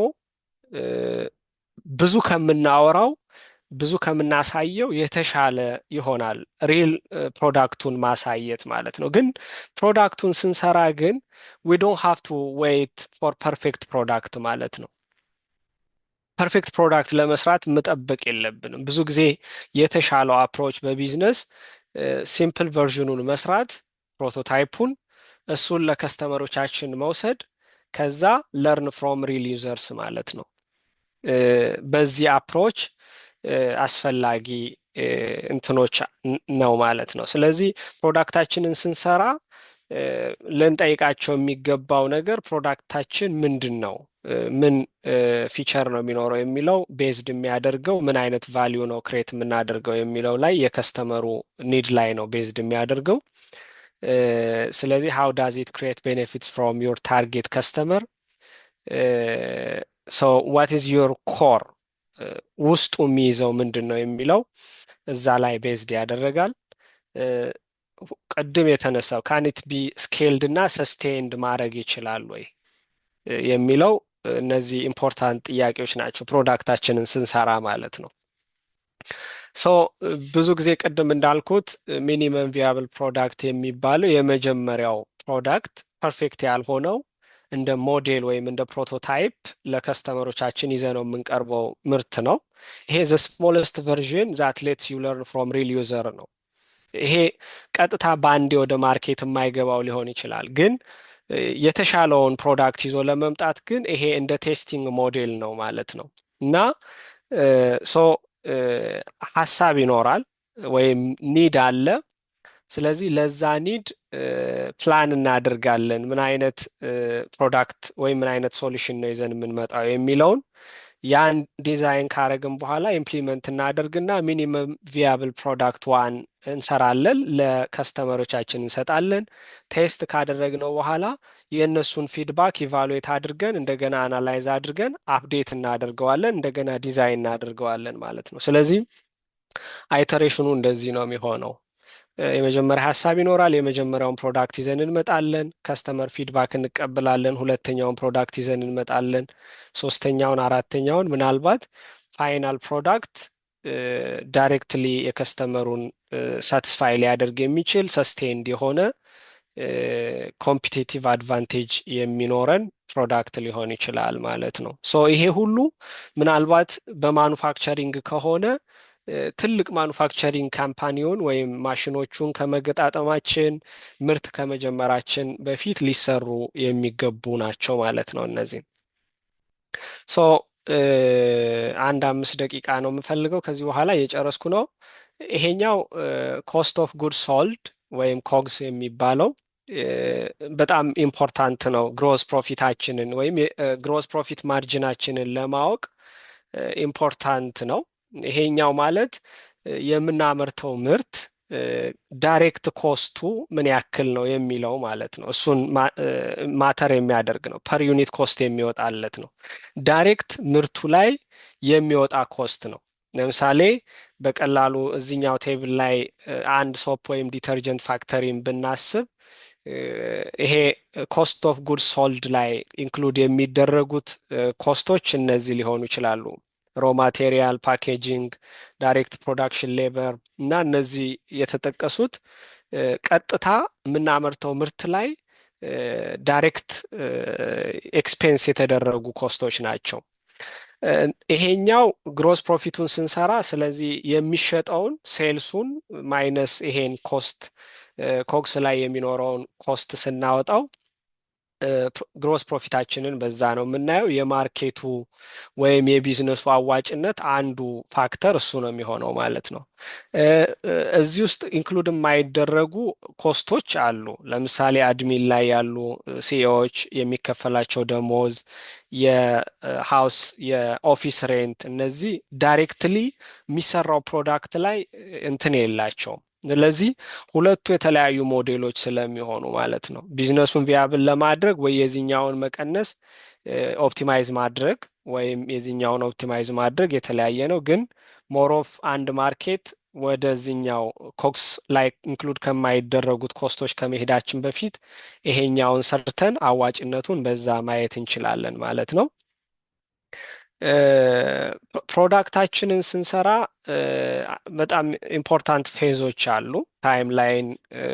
ብዙ ከምናወራው ብዙ ከምናሳየው የተሻለ ይሆናል፣ ሪል ፕሮዳክቱን ማሳየት ማለት ነው። ግን ፕሮዳክቱን ስንሰራ ግን we don't have to wait for perfect product ማለት ነው። ፐርፌክት ፕሮዳክት ለመስራት መጠበቅ የለብንም። ብዙ ጊዜ የተሻለው አፕሮች በቢዝነስ ሲምፕል ቨርዥኑን መስራት፣ ፕሮቶታይፑን እሱን ለከስተመሮቻችን መውሰድ፣ ከዛ ለርን ፍሮም ሪል ዩዘርስ ማለት ነው። በዚህ አፕሮች አስፈላጊ እንትኖች ነው ማለት ነው። ስለዚህ ፕሮዳክታችንን ስንሰራ ልንጠይቃቸው የሚገባው ነገር ፕሮዳክታችን ምንድን ነው፣ ምን ፊቸር ነው የሚኖረው የሚለው ቤዝድ የሚያደርገው ምን አይነት ቫሊዩ ነው ክሬት የምናደርገው የሚለው ላይ የከስተመሩ ኒድ ላይ ነው ቤዝድ የሚያደርገው። ስለዚህ ሃው ዳዝ ኢት ክሬት ቤኔፊትስ ፍሮም ዮር ታርጌት ከስተመር፣ ሶ ዋት ኢዝ ዮር ኮር፣ ውስጡ የሚይዘው ምንድን ነው የሚለው እዛ ላይ ቤዝድ ያደረጋል። ቅድም የተነሳው ካኒት ቢ ስኬልድ እና ሰስቴንድ ማድረግ ይችላል ወይ የሚለው እነዚህ ኢምፖርታንት ጥያቄዎች ናቸው ፕሮዳክታችንን ስንሰራ ማለት ነው። ሶ ብዙ ጊዜ ቅድም እንዳልኩት ሚኒመም ቪያብል ፕሮዳክት የሚባለው የመጀመሪያው ፕሮዳክት ፐርፌክት ያልሆነው እንደ ሞዴል ወይም እንደ ፕሮቶታይፕ ለከስተመሮቻችን ይዘነው የምንቀርበው ምርት ነው። ይሄ ዘ ስሞለስት ቨርዥን ዛት ሌትስ ዩ ለርን ፍሮም ሪል ዩዘር ነው። ይሄ ቀጥታ በአንዴ ወደ ማርኬት የማይገባው ሊሆን ይችላል፣ ግን የተሻለውን ፕሮዳክት ይዞ ለመምጣት ግን ይሄ እንደ ቴስቲንግ ሞዴል ነው ማለት ነው። እና ሶ ሀሳብ ይኖራል ወይም ኒድ አለ። ስለዚህ ለዛ ኒድ ፕላን እናደርጋለን፣ ምን አይነት ፕሮዳክት ወይም ምን አይነት ሶሉሽን ነው ይዘን የምንመጣው የሚለውን ያን ዲዛይን ካረግን በኋላ ኢምፕሊመንት እናደርግና ሚኒመም ቪያብል ፕሮዳክት ዋን እንሰራለን፣ ለከስተመሮቻችን እንሰጣለን። ቴስት ካደረግነው በኋላ የእነሱን ፊድባክ ኢቫሉዌት አድርገን እንደገና አናላይዝ አድርገን አፕዴት እናደርገዋለን፣ እንደገና ዲዛይን እናደርገዋለን ማለት ነው። ስለዚህ አይተሬሽኑ እንደዚህ ነው የሚሆነው። የመጀመሪያ ሀሳብ ይኖራል። የመጀመሪያውን ፕሮዳክት ይዘን እንመጣለን፣ ከስተመር ፊድባክ እንቀበላለን። ሁለተኛውን ፕሮዳክት ይዘን እንመጣለን። ሶስተኛውን፣ አራተኛውን ምናልባት ፋይናል ፕሮዳክት ዳይሬክትሊ የከስተመሩን ሳቲስፋይ ሊያደርግ የሚችል ሰስቴንድ የሆነ ኮምፒቲቲቭ አድቫንቴጅ የሚኖረን ፕሮዳክት ሊሆን ይችላል ማለት ነው። ሶ ይሄ ሁሉ ምናልባት በማኑፋክቸሪንግ ከሆነ ትልቅ ማኑፋክቸሪንግ ካምፓኒውን ወይም ማሽኖቹን ከመገጣጠማችን ምርት ከመጀመራችን በፊት ሊሰሩ የሚገቡ ናቸው ማለት ነው እነዚህ። ሶ አንድ 5 ደቂቃ ነው የምፈልገው። ከዚህ በኋላ እየጨረስኩ ነው። ይሄኛው ኮስት ኦፍ ጉድ ሶልድ ወይም ኮግስ የሚባለው በጣም ኢምፖርታንት ነው። ግሮስ ፕሮፊታችንን ወይም ግሮስ ፕሮፊት ማርጅናችንን ለማወቅ ኢምፖርታንት ነው። ይሄኛው ማለት የምናመርተው ምርት ዳይሬክት ኮስቱ ምን ያክል ነው የሚለው ማለት ነው። እሱን ማተር የሚያደርግ ነው። ፐር ዩኒት ኮስት የሚወጣለት ነው። ዳይሬክት ምርቱ ላይ የሚወጣ ኮስት ነው። ለምሳሌ በቀላሉ እዚኛው ቴብል ላይ አንድ ሶፕ ወይም ዲተርጀንት ፋክተሪን ብናስብ ይሄ ኮስት ኦፍ ጉድ ሶልድ ላይ ኢንክሉድ የሚደረጉት ኮስቶች እነዚህ ሊሆኑ ይችላሉ። ሮ ማቴሪያል፣ ፓኬጂንግ፣ ዳይሬክት ፕሮዳክሽን ሌበር እና እነዚህ የተጠቀሱት ቀጥታ የምናመርተው ምርት ላይ ዳይሬክት ኤክስፔንስ የተደረጉ ኮስቶች ናቸው። ይሄኛው ግሮስ ፕሮፊቱን ስንሰራ ስለዚህ የሚሸጠውን ሴልሱን ማይነስ ይሄን ኮስት ኮግስ ላይ የሚኖረውን ኮስት ስናወጣው ግሮስ ፕሮፊታችንን በዛ ነው የምናየው። የማርኬቱ ወይም የቢዝነሱ አዋጭነት አንዱ ፋክተር እሱ ነው የሚሆነው ማለት ነው። እዚህ ውስጥ ኢንክሉድ የማይደረጉ ኮስቶች አሉ። ለምሳሌ አድሚን ላይ ያሉ ሲኢኦዎች የሚከፈላቸው ደሞዝ፣ የሃውስ የኦፊስ ሬንት፣ እነዚህ ዳይሬክትሊ የሚሰራው ፕሮዳክት ላይ እንትን የላቸውም። ስለዚህ ሁለቱ የተለያዩ ሞዴሎች ስለሚሆኑ ማለት ነው ቢዝነሱን ቪያብል ለማድረግ ወይ የዚህኛውን መቀነስ ኦፕቲማይዝ ማድረግ ወይም የዚህኛውን ኦፕቲማይዝ ማድረግ የተለያየ ነው። ግን ሞሮፍ አንድ ማርኬት ወደዚህኛው ኮግስ ላይ ኢንክሉድ ከማይደረጉት ኮስቶች ከመሄዳችን በፊት ይሄኛውን ሰርተን አዋጭነቱን በዛ ማየት እንችላለን ማለት ነው። ፕሮዳክታችንን ስንሰራ በጣም ኢምፖርታንት ፌዞች አሉ። ታይም ላይን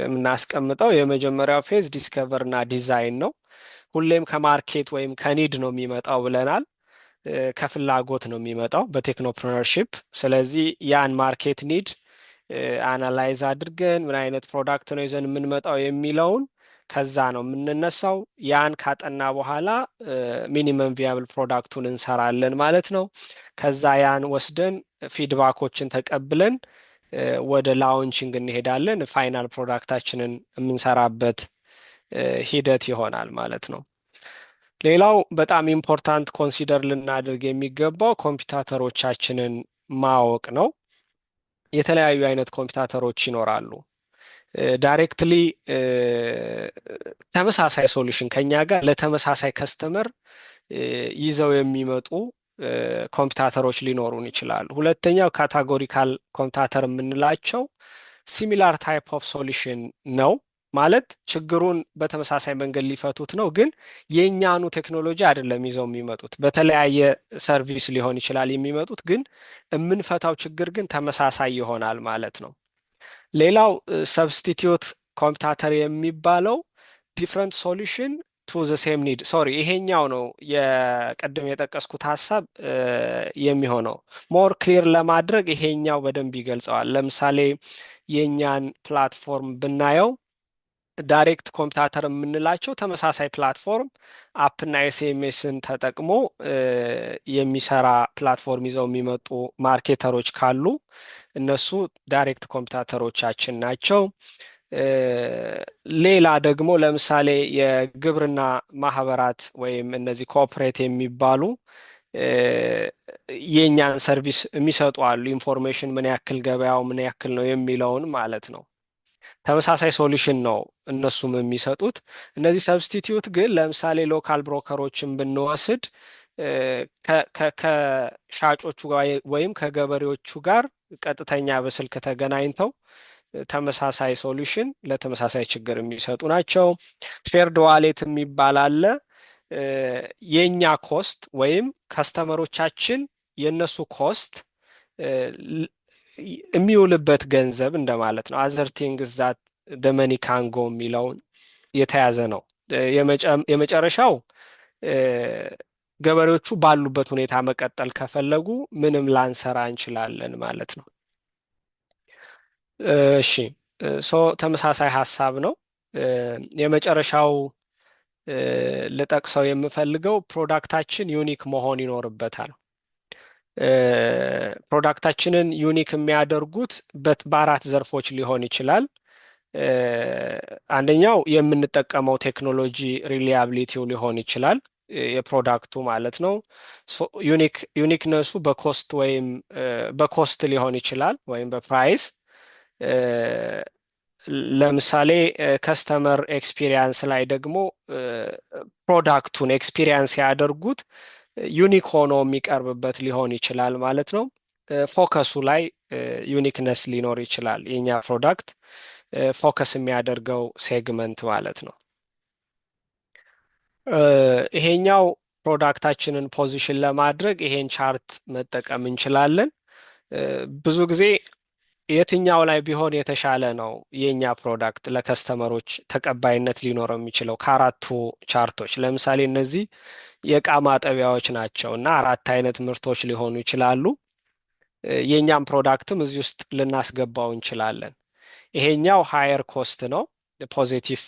የምናስቀምጠው የመጀመሪያው ፌዝ ዲስከቨር እና ዲዛይን ነው። ሁሌም ከማርኬት ወይም ከኒድ ነው የሚመጣው ብለናል። ከፍላጎት ነው የሚመጣው በቴክኖፕረነርሺፕ። ስለዚህ ያን ማርኬት ኒድ አናላይዝ አድርገን ምን አይነት ፕሮዳክት ነው ይዘን የምንመጣው የሚለውን ከዛ ነው የምንነሳው። ያን ካጠና በኋላ ሚኒመም ቪያብል ፕሮዳክቱን እንሰራለን ማለት ነው። ከዛ ያን ወስደን ፊድባኮችን ተቀብለን ወደ ላውንቺንግ እንሄዳለን። ፋይናል ፕሮዳክታችንን የምንሰራበት ሂደት ይሆናል ማለት ነው። ሌላው በጣም ኢምፖርታንት ኮንሲደር ልናደርግ የሚገባው ኮምፒውተሮቻችንን ማወቅ ነው። የተለያዩ አይነት ኮምፒውተሮች ይኖራሉ። ዳይሬክትሊ ተመሳሳይ ሶሉሽን ከኛ ጋር ለተመሳሳይ ከስተመር ይዘው የሚመጡ ኮምፒውተሮች ሊኖሩን ይችላሉ። ሁለተኛው ካታጎሪካል ኮምፒውተር የምንላቸው ሲሚላር ታይፕ ኦፍ ሶሉሽን ነው። ማለት ችግሩን በተመሳሳይ መንገድ ሊፈቱት ነው፣ ግን የእኛኑ ቴክኖሎጂ አይደለም ይዘው የሚመጡት። በተለያየ ሰርቪስ ሊሆን ይችላል የሚመጡት፣ ግን የምንፈታው ችግር ግን ተመሳሳይ ይሆናል ማለት ነው። ሌላው ሰብስቲትዩት ኮምፒውተር የሚባለው ዲፍረንት ሶሉሽን ቱ ዘ ሴም ኒድ። ሶሪ ይሄኛው ነው የቀደም የጠቀስኩት ሀሳብ የሚሆነው። ሞር ክሊር ለማድረግ ይሄኛው በደንብ ይገልጸዋል። ለምሳሌ የእኛን ፕላትፎርም ብናየው ዳይሬክት ኮምፒውተር የምንላቸው ተመሳሳይ ፕላትፎርም አፕና ኤስኤምኤስን ተጠቅሞ የሚሰራ ፕላትፎርም ይዘው የሚመጡ ማርኬተሮች ካሉ እነሱ ዳይሬክት ኮምፒውተሮቻችን ናቸው። ሌላ ደግሞ ለምሳሌ የግብርና ማህበራት ወይም እነዚህ ኮኦፕሬት የሚባሉ የእኛን ሰርቪስ የሚሰጡ አሉ። ኢንፎርሜሽን ምን ያክል ገበያው ምን ያክል ነው የሚለውን ማለት ነው። ተመሳሳይ ሶሉሽን ነው እነሱም የሚሰጡት። እነዚህ ሰብስቲትዩት ግን ለምሳሌ ሎካል ብሮከሮችን ብንወስድ ከሻጮቹ ጋር ወይም ከገበሬዎቹ ጋር ቀጥተኛ በስልክ ተገናኝተው ተመሳሳይ ሶሉሽን ለተመሳሳይ ችግር የሚሰጡ ናቸው። ሼርድ ዋሌት የሚባል አለ። የእኛ ኮስት ወይም ከስተመሮቻችን የእነሱ ኮስት የሚውልበት ገንዘብ እንደማለት ነው። አዘር ቲንግስ ዛት ዘ መኒ ካን ጎ የሚለውን የተያዘ ነው። የመጨረሻው ገበሬዎቹ ባሉበት ሁኔታ መቀጠል ከፈለጉ ምንም ላንሰራ እንችላለን ማለት ነው። እሺ ተመሳሳይ ሀሳብ ነው። የመጨረሻው ልጠቅሰው የምፈልገው ፕሮዳክታችን ዩኒክ መሆን ይኖርበታል። ፕሮዳክታችንን ዩኒክ የሚያደርጉት በአራት ዘርፎች ሊሆን ይችላል። አንደኛው የምንጠቀመው ቴክኖሎጂ ሪሊያብሊቲው ሊሆን ይችላል፣ የፕሮዳክቱ ማለት ነው። ዩኒክነሱ በኮስት ወይም በኮስት ሊሆን ይችላል ወይም በፕራይስ። ለምሳሌ ከስተመር ኤክስፒሪየንስ ላይ ደግሞ ፕሮዳክቱን ኤክስፒሪየንስ ያደርጉት ዩኒክ ሆኖ የሚቀርብበት ሊሆን ይችላል ማለት ነው። ፎከሱ ላይ ዩኒክነስ ሊኖር ይችላል። የኛ ፕሮዳክት ፎከስ የሚያደርገው ሴግመንት ማለት ነው። ይሄኛው ፕሮዳክታችንን ፖዚሽን ለማድረግ ይሄን ቻርት መጠቀም እንችላለን። ብዙ ጊዜ የትኛው ላይ ቢሆን የተሻለ ነው የኛ ፕሮዳክት ለከስተመሮች ተቀባይነት ሊኖረው የሚችለው? ከአራቱ ቻርቶች ለምሳሌ እነዚህ የእቃ ማጠቢያዎች ናቸው እና 4 አይነት ምርቶች ሊሆኑ ይችላሉ። የኛም ፕሮዳክትም እዚህ ውስጥ ልናስገባው እንችላለን። ይሄኛው ሃየር ኮስት ነው፣ ፖዚቲቭ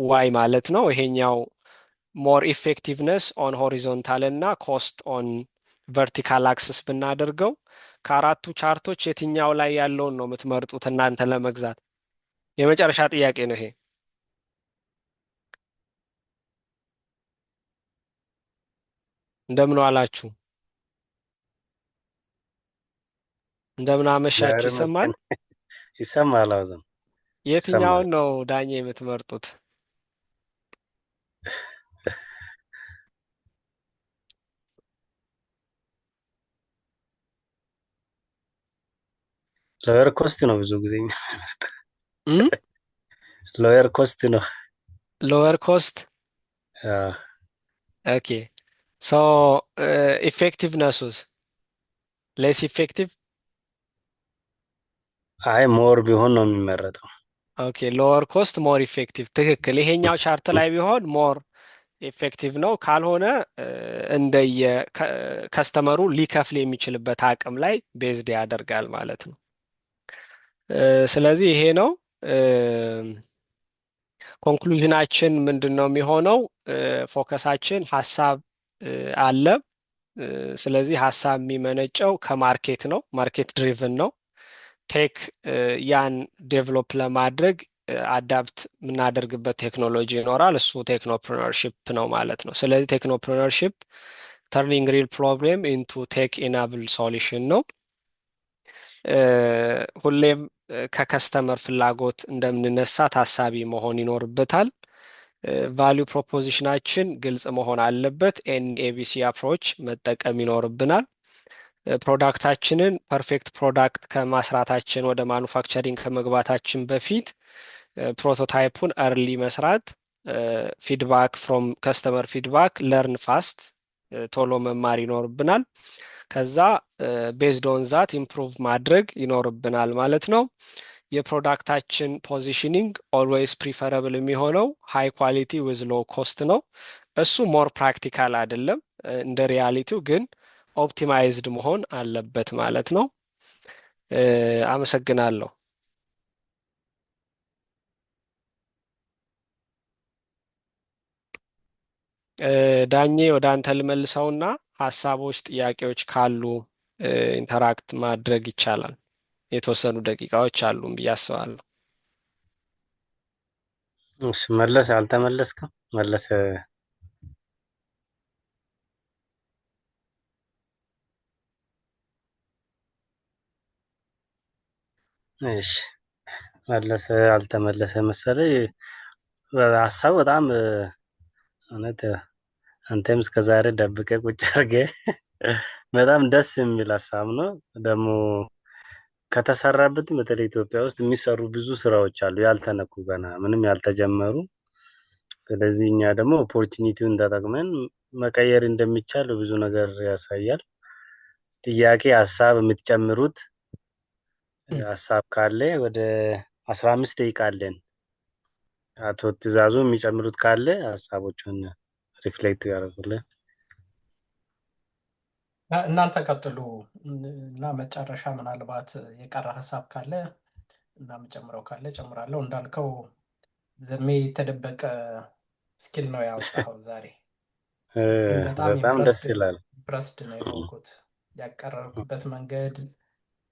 ዋይ ማለት ነው። ይሄኛው ሞር ኢፌክቲቭነስ ኦን ሆሪዞንታል እና ኮስት ኦን ቨርቲካል አክሰስ ብናደርገው ከአራቱ ቻርቶች የትኛው ላይ ያለውን ነው የምትመርጡት እናንተ ለመግዛት? የመጨረሻ ጥያቄ ነው ይሄ። እንደምን ዋላችሁ? እንደምን አመሻችሁ? ይሰማል? ይሰማል። አውዘም የትኛውን ነው ዳኜ የምትመርጡት? ሎየር ኮስት ነው ብዙ ጊዜ ሎየር ኮስት ነው። ሎወር ኮስት። ኦኬ ሶ ኢፌክቲቭነሱስ ሌስ ኢፌክቲቭ? አይ ሞር ቢሆን ነው የሚመረጠው። ኦኬ ሎወር ኮስት ሞር ኢፌክቲቭ። ትክክል። ይሄኛው ቻርት ላይ ቢሆን ሞር ኢፌክቲቭ ነው። ካልሆነ እንደየ ከስተመሩ ሊከፍል የሚችልበት አቅም ላይ ቤዝድ ያደርጋል ማለት ነው። ስለዚህ ይሄ ነው ኮንክሉዥናችን። ምንድን ነው የሚሆነው? ፎከሳችን ሀሳብ አለ። ስለዚህ ሀሳብ የሚመነጨው ከማርኬት ነው፣ ማርኬት ድሪቭን ነው። ቴክ ያን ዴቨሎፕ ለማድረግ አዳፕት የምናደርግበት ቴክኖሎጂ ይኖራል። እሱ ቴክኖፕረነርሺፕ ነው ማለት ነው። ስለዚህ ቴክኖፕረነርሺፕ ተርኒንግ ሪል ፕሮብሌም ኢንቱ ቴክ ኢናብል ሶሉሽን ነው። ሁሌም ከከስተመር ፍላጎት እንደምንነሳ ታሳቢ መሆን ይኖርበታል። ቫሊዩ ፕሮፖዚሽናችን ግልጽ መሆን አለበት። ኤንኤቢሲ አፕሮች መጠቀም ይኖርብናል። ፕሮዳክታችንን ፐርፌክት ፕሮዳክት ከማስራታችን ወደ ማኑፋክቸሪንግ ከመግባታችን በፊት ፕሮቶታይፑን እርሊ መስራት፣ ፊድባክ ፍሮም ከስተመር ፊድባክ ለርን ፋስት ቶሎ መማር ይኖርብናል። ከዛ ቤዝድ ኦን ዛት ኢምፕሩቭ ማድረግ ይኖርብናል ማለት ነው። የፕሮዳክታችን ፖዚሽኒንግ ኦልዌይስ ፕሪፈረብል የሚሆነው ሃይ ኳሊቲ ዊዝ ሎው ኮስት ነው። እሱ ሞር ፕራክቲካል አይደለም፣ እንደ ሪያሊቲው ግን ኦፕቲማይዝድ መሆን አለበት ማለት ነው። አመሰግናለሁ። ዳኜ ወደ አንተ ልመልሰውና ሀሳቦች፣ ጥያቄዎች ካሉ ኢንተራክት ማድረግ ይቻላል። የተወሰኑ ደቂቃዎች አሉን ብዬ አስባለሁ። እሺ መለሰ። አልተመለስክም? መለሰ። እሺ መለሰ አልተመለሰ መሰለኝ። ሀሳብ በጣም እውነት አንተም እስከዛሬ ደብቀህ ቁጭ አድርገህ በጣም ደስ የሚል ሀሳብ ነው። ደግሞ ከተሰራበትም በተለይ ኢትዮጵያ ውስጥ የሚሰሩ ብዙ ስራዎች አሉ ያልተነኩ፣ ገና ምንም ያልተጀመሩ። ስለዚህ እኛ ደግሞ ኦፖርቹኒቲውን ተጠቅመን መቀየር እንደሚቻል ብዙ ነገር ያሳያል። ጥያቄ፣ ሀሳብ የምትጨምሩት ሀሳብ ካለ ወደ 15 ደቂቃ አለን። አቶ ትእዛዙ የሚጨምሩት ካለ ሀሳቦቹን ሪፍሌክት ያደርጉልን። እናንተ ቀጥሉ እና መጨረሻ ምናልባት የቀረ ሀሳብ ካለ እና የምጨምረው ካለ ጨምራለሁ። እንዳልከው ዘሜ የተደበቀ ስኪል ነው ያወጣኸው ዛሬ። እ፣ ግን በጣም በጣም ደስ ይላል። ኢምፕረስድ ነው የሆንኩት ያቀረብክበት መንገድ፣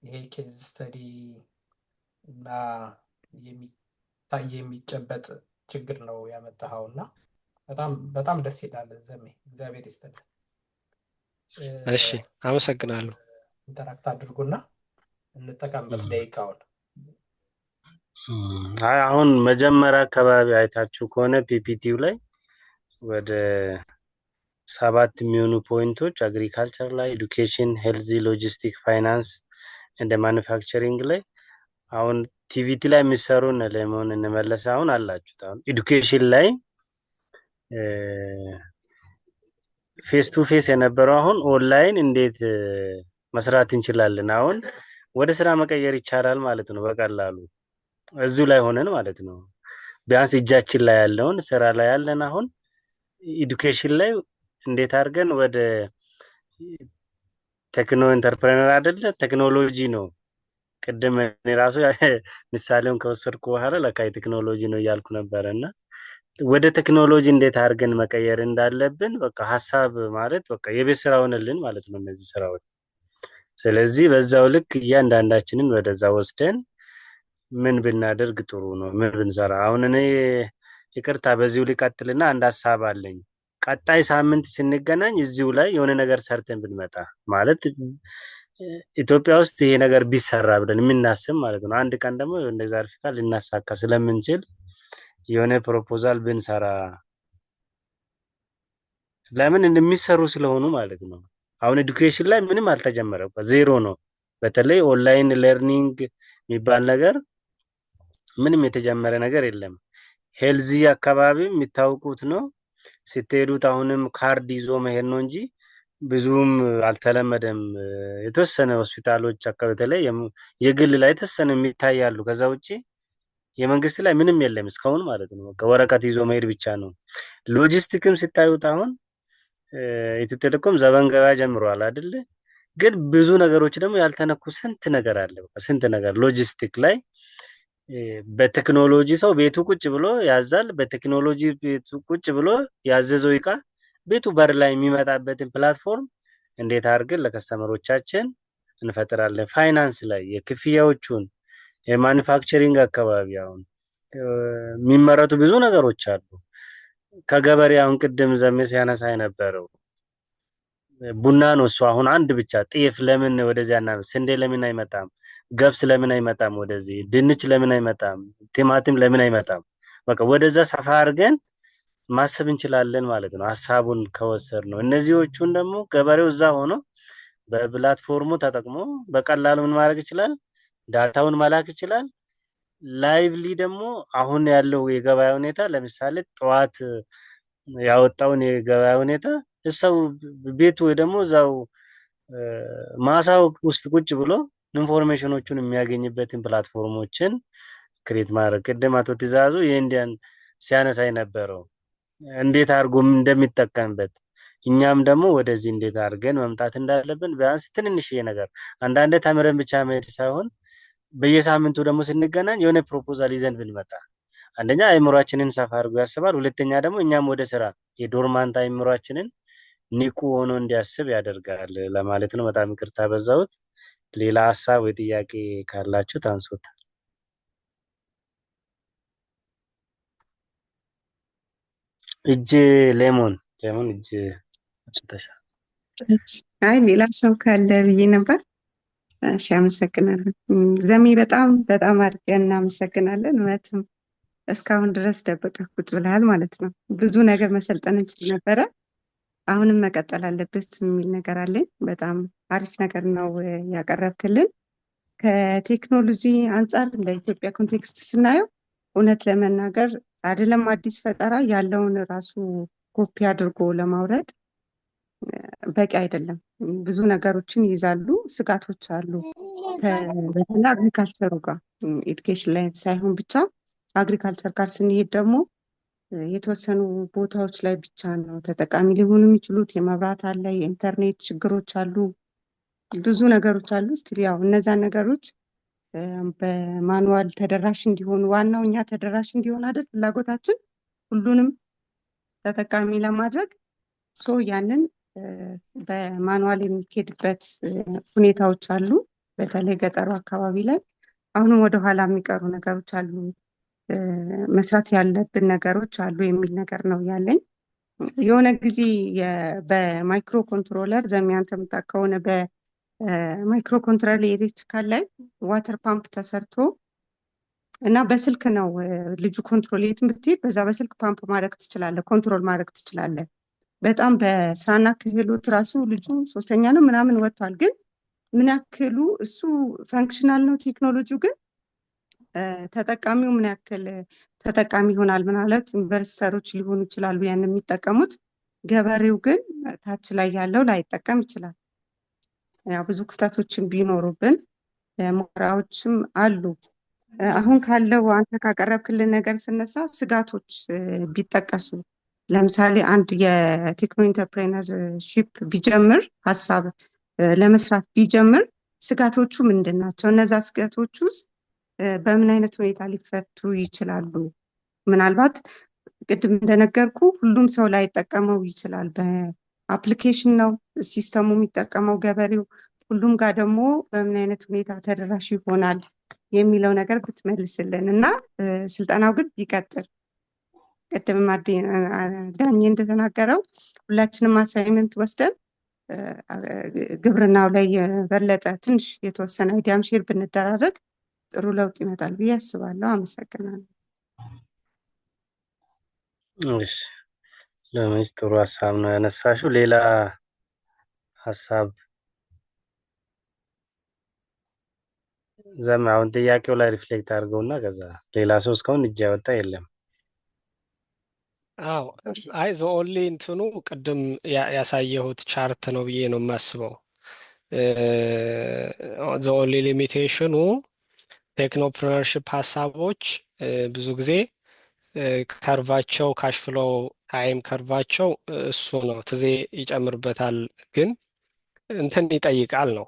ይሄ ኬዝ ስተዲ እና የሚታይ የሚጨበጥ ችግር ነው ያመጣኸው እና በጣም ደስ ይላል። ዘሜ እግዚአብሔር ይስጥልን። እሺ፣ አመሰግናለሁ። ኢንተራክት አድርጉና እንጠቀምበት ደቂቃውን። አይ አሁን መጀመሪያ አካባቢ አይታችሁ ከሆነ ፒፒቲው ላይ ወደ 7 የሚሆኑ ፖይንቶች አግሪካልቸር ላይ፣ ኤዱኬሽን፣ ሄልዚ፣ ሎጂስቲክ፣ ፋይናንስ እንደ ማኑፋክቸሪንግ ላይ አሁን ቲቪቲ ላይ የሚሰሩ እነ ሌሞን እንመለስ አሁን አላችሁት። አሁን ኤዱኬሽን ላይ ፌስ ቱ ፌስ የነበረው አሁን ኦንላይን እንዴት መስራት እንችላለን፣ አሁን ወደ ስራ መቀየር ይቻላል ማለት ነው በቀላሉ እዚሁ ላይ ሆነን ማለት ነው። ቢያንስ እጃችን ላይ ያለውን ስራ ላይ ያለን አሁን ኤዱኬሽን ላይ እንዴት አድርገን ወደ ቴክኖ ኢንተርፕረነር አይደለ ቴክኖሎጂ ነው። ቅድም እኔ ራሱ ምሳሌውን ከወሰድኩ በኋላ ለካ ቴክኖሎጂ ነው እያልኩ ነበረ እና ወደ ቴክኖሎጂ እንዴት አድርገን መቀየር እንዳለብን በቃ ሀሳብ ማለት በቃ የቤት ስራ ሆነልን ማለት ነው እነዚህ ስራዎች። ስለዚህ በዛው ልክ እያንዳንዳችንን ወደዛ ወስደን ምን ብናደርግ ጥሩ ነው፣ ምን ብንሰራ። አሁን እኔ ይቅርታ በዚሁ ሊቀጥልና አንድ ሀሳብ አለኝ። ቀጣይ ሳምንት ስንገናኝ እዚሁ ላይ የሆነ ነገር ሰርተን ብንመጣ ማለት ኢትዮጵያ ውስጥ ይሄ ነገር ቢሰራ ብለን የምናስብ ማለት ነው። አንድ ቀን ደግሞ እንደዛ አርፊካ ልናሳካ ስለምንችል የሆነ ፕሮፖዛል ብንሰራ ለምን እንደሚሰሩ ስለሆኑ ማለት ነው። አሁን ኤዱኬሽን ላይ ምንም አልተጀመረም፣ ዜሮ ነው። በተለይ ኦንላይን ለርኒንግ የሚባል ነገር ምንም የተጀመረ ነገር የለም። ሄልዚ አካባቢ የሚታወቁት ነው ስትሄዱት አሁንም ካርድ ይዞ መሄድ ነው እንጂ ብዙም አልተለመደም። የተወሰነ ሆስፒታሎች አካባቢ በተለይ የግል ላይ የተወሰነ የሚታያሉ። ከዛ ውጪ የመንግስት ላይ ምንም የለም እስካሁን ማለት ነው። በቃ ወረቀት ይዞ መሄድ ብቻ ነው። ሎጂስቲክም ሲታዩት አሁን ኢትዮ ቴሌኮም ዘበን ገበያ ጀምሯል አይደለ? ግን ብዙ ነገሮች ደግሞ ያልተነኩ ስንት ነገር አለ። በቃ ስንት ነገር ሎጂስቲክ ላይ በቴክኖሎጂ ሰው ቤቱ ቁጭ ብሎ ያዛል። በቴክኖሎጂ ቤቱ ቁጭ ብሎ ያዘዘው እቃ ቤቱ በር ላይ የሚመጣበትን ፕላትፎርም እንዴት አድርገን ለከስተመሮቻችን እንፈጥራለን። ፋይናንስ ላይ የክፍያዎቹን የማኑፋክቸሪንግ አካባቢ አሁን የሚመረቱ ብዙ ነገሮች አሉ። ከገበሬ አሁን ቅድም ዘሜ ሲያነሳ የነበረው ቡና ነው። እሱ አሁን አንድ ብቻ ጤፍ ለምን ወደዚያ እና ስንዴ ለምን አይመጣም? ገብስ ለምን አይመጣም? ወደዚህ ድንች ለምን አይመጣም? ቲማቲም ለምን አይመጣም? በቃ ወደዛ ሰፋ አድርገን ማሰብ እንችላለን ማለት ነው። ሀሳቡን ከወሰድ ነው። እነዚህዎቹን ደግሞ ገበሬው እዛ ሆኖ በፕላትፎርሙ ተጠቅሞ በቀላሉ ምን ማድረግ ይችላል? ዳታውን መላክ ይችላል። ላይቭሊ ደግሞ አሁን ያለው የገበያ ሁኔታ ለምሳሌ ጠዋት ያወጣውን የገበያ ሁኔታ እሰው ቤቱ ወይ ደግሞ እዛው ማሳው ውስጥ ቁጭ ብሎ ኢንፎርሜሽኖቹን የሚያገኝበትን ፕላትፎርሞችን ክሬት ማድረግ። ቅድም አቶ ትእዛዙ የኢንዲያን ሲያነሳ የነበረው እንዴት አድርጎ እንደሚጠቀምበት እኛም ደግሞ ወደዚህ እንዴት አድርገን መምጣት እንዳለብን ቢያንስ ትንንሽዬ ነገር አንዳንዴ ተምረን ብቻ መሄድ ሳይሆን በየሳምንቱ ደግሞ ስንገናኝ የሆነ ፕሮፖዛል ይዘን ብንመጣ አንደኛ አእምሯችንን ሰፋ አድርጎ ያስባል፣ ሁለተኛ ደግሞ እኛም ወደ ስራ የዶርማንት አእምሯችንን ንቁ ሆኖ እንዲያስብ ያደርጋል ለማለት ነው። በጣም ይቅርታ በዛውት። ሌላ ሀሳብ ወይ ጥያቄ ካላችሁ ታንሱት። እጅ ሌሞን እጅ ተሻ አይ ሌላ ሰው ካለ ብዬ ነበር። እሺ አመሰግናለሁ ዘሜ፣ በጣም በጣም አድርገን እናመሰግናለን። እውነትም እስካሁን ድረስ ደብቀህ ቁጭ ብለሃል ማለት ነው። ብዙ ነገር መሰልጠን እንችል ነበረ። አሁንም መቀጠል አለበት የሚል ነገር አለኝ። በጣም አሪፍ ነገር ነው ያቀረብክልን። ከቴክኖሎጂ አንጻር ለኢትዮጵያ ኮንቴክስት ስናየው እውነት ለመናገር አይደለም አዲስ ፈጠራ ያለውን ራሱ ኮፒ አድርጎ ለማውረድ በቂ አይደለም። ብዙ ነገሮችን ይይዛሉ፣ ስጋቶች አሉ። በተለይ አግሪካልቸሩ ጋር ኤዱኬሽን ላይ ሳይሆን ብቻ አግሪካልቸር ጋር ስንሄድ ደግሞ የተወሰኑ ቦታዎች ላይ ብቻ ነው ተጠቃሚ ሊሆኑ የሚችሉት። የመብራት አለ፣ የኢንተርኔት ችግሮች አሉ፣ ብዙ ነገሮች አሉ። ስቲል ያው እነዛን ነገሮች በማኑዋል ተደራሽ እንዲሆኑ ዋናው እኛ ተደራሽ እንዲሆን አይደል ፍላጎታችን። ሁሉንም ተጠቃሚ ለማድረግ ያንን በማኑዋል የሚኬድበት ሁኔታዎች አሉ። በተለይ ገጠሩ አካባቢ ላይ አሁንም ወደኋላ የሚቀሩ ነገሮች አሉ፣ መስራት ያለብን ነገሮች አሉ የሚል ነገር ነው ያለኝ። የሆነ ጊዜ በማይክሮ ኮንትሮለር ዘሚያን ተምጣ ከሆነ በማይክሮ ኮንትሮለር ኤሌክትሪካል ላይ ዋተር ፓምፕ ተሰርቶ እና በስልክ ነው ልጁ ኮንትሮል የትም ብትሄድ በዛ በስልክ ፓምፕ ማድረግ ትችላለህ፣ ኮንትሮል ማድረግ ትችላለህ። በጣም በስራና ክህሎት ራሱ ልጁ 3ኛ ነው ምናምን ወጥቷል። ግን ምን ያክሉ እሱ ፈንክሽናል ነው ቴክኖሎጂው፣ ግን ተጠቃሚው ምን ያክል ተጠቃሚ ይሆናል ማለት ኢንቨስተሮች ሊሆኑ ይችላሉ ያን የሚጠቀሙት፣ ገበሬው ግን ታች ላይ ያለው ላይጠቀም ይችላል። ያው ብዙ ክፍተቶችን ቢኖሩብን ሙከራዎችም አሉ። አሁን ካለው አንተ ካቀረብክልን ነገር ስነሳ ስጋቶች ቢጠቀሱ፣ ለምሳሌ አንድ የቴክኖ ኢንተርፕሬነርሺፕ ቢጀምር ሀሳብ ለመስራት ቢጀምር ስጋቶቹ ምንድን ናቸው? እነዛ ስጋቶች ውስጥ በምን አይነት ሁኔታ ሊፈቱ ይችላሉ? ምናልባት ቅድም እንደነገርኩ ሁሉም ሰው ላይጠቀመው ይችላል። በአፕሊኬሽን ነው ሲስተሙ የሚጠቀመው ገበሬው፣ ሁሉም ጋር ደግሞ በምን አይነት ሁኔታ ተደራሽ ይሆናል የሚለው ነገር ብትመልስልን እና ስልጠናው ግን ቢቀጥል፣ ቅድም ዳኜ እንደተናገረው ሁላችንም አሳይመንት ወስደን ግብርናው ላይ የበለጠ ትንሽ የተወሰነ አይዲያም ሼር ብንደራረግ ጥሩ ለውጥ ይመጣል ብዬ አስባለሁ። አመሰግናለሁ። እሺ፣ ለምን ጥሩ ሀሳብ ነው ያነሳሽው። ሌላ ሀሳብ አሁን ጥያቄው ላይ ሪፍሌክት አድርገውና ከዛ ሌላ ሰው እስካሁን እጅ ያወጣ የለም። አዎ አይ ኦንሊ እንትኑ ቅድም ያሳየሁት ቻርት ነው ብዬ ነው የማስበው። ኦንሊ ሊሚቴሽኑ ቴክኖፕረነርሺፕ ሀሳቦች ብዙ ጊዜ ከርቫቸው ካሽፍሎ ታይም ከርቫቸው እሱ ነው ትዜ ይጨምርበታል፣ ግን እንትን ይጠይቃል ነው።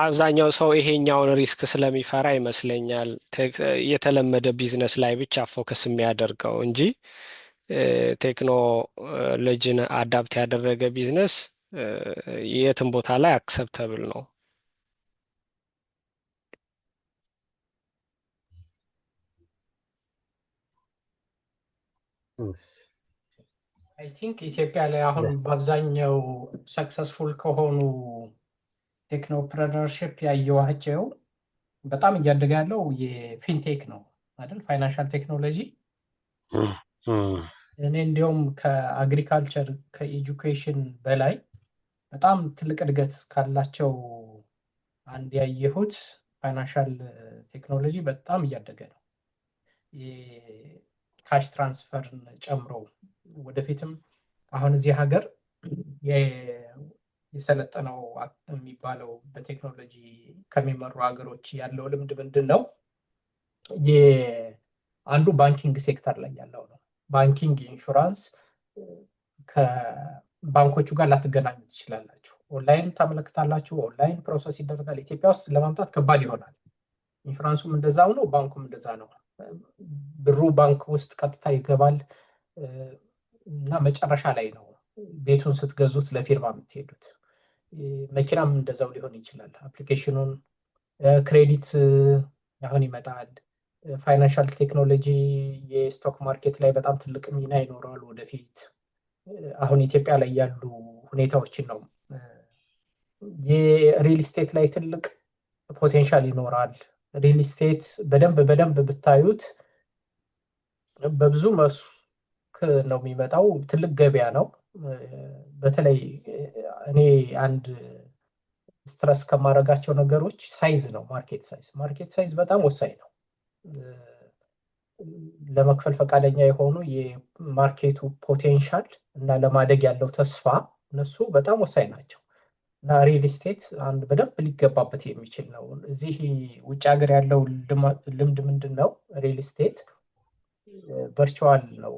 አብዛኛው ሰው ይሄኛውን ሪስክ ስለሚፈራ ይመስለኛል የተለመደ ቢዝነስ ላይ ብቻ ፎከስ የሚያደርገው እንጂ ቴክኖሎጂን አዳፕት ያደረገ ቢዝነስ የትም ቦታ ላይ አክሰፕተብል ነው። አይ ቲንክ ኢትዮጵያ ላይ አሁን በአብዛኛው ሰክሰስፉል ከሆኑ ቴክኖፕረነርሺፕ ያየኋቸው በጣም እያደገ ያለው የፊንቴክ ነው አይደል? ፋይናንሻል ቴክኖሎጂ። እኔ እንዲያውም ከአግሪካልቸር ከኤጁኬሽን በላይ በጣም ትልቅ እድገት ካላቸው አንድ ያየሁት ፋይናንሻል ቴክኖሎጂ በጣም እያደገ ነው። የካሽ ትራንስፈርን ጨምሮ ወደፊትም አሁን እዚህ ሀገር የሰለጠነው የሚባለው በቴክኖሎጂ ከሚመሩ ሀገሮች ያለው ልምድ ምንድን ነው? አንዱ ባንኪንግ ሴክተር ላይ ያለው ነው። ባንኪንግ ኢንሹራንስ ከባንኮቹ ጋር ላትገናኙ ትችላላችሁ። ኦንላይን ታመለክታላችሁ፣ ኦንላይን ፕሮሰስ ይደረጋል። ኢትዮጵያ ውስጥ ለማምጣት ከባድ ይሆናል። ኢንሹራንሱም እንደዛው ነው፣ ባንኩም እንደዛ ነው። ብሩ ባንክ ውስጥ ቀጥታ ይገባል እና መጨረሻ ላይ ነው ቤቱን ስትገዙት ለፊርማ የምትሄዱት። መኪናም እንደዛው ሊሆን ይችላል። አፕሊኬሽኑን ክሬዲት አሁን ይመጣል። ፋይናንሻል ቴክኖሎጂ የስቶክ ማርኬት ላይ በጣም ትልቅ ሚና ይኖረዋል ወደፊት። አሁን ኢትዮጵያ ላይ ያሉ ሁኔታዎችን ነው። የሪል ስቴት ላይ ትልቅ ፖቴንሻል ይኖራል። ሪል ስቴት በደንብ ብታዩት በብዙ መስክ ነው የሚመጣው። ትልቅ ገበያ ነው። በተለይ እኔ አንድ ስትረስ ከማድረጋቸው ነገሮች ሳይዝ ነው። ማርኬት ሳይዝ በጣም ወሳኝ ነው። ለመክፈል ፈቃደኛ የሆኑ የማርኬቱ ፖቴንሻል እና ለማደግ ያለው ተስፋ እነሱ በጣም ወሳኝ ናቸው እና ሪል ስቴት አንድ በደንብ ሊገባበት የሚችል ነው። እዚህ ውጭ ሀገር ያለው ልምድ ምንድን ነው? ሪል ስቴት ቨርቹዋል ነው።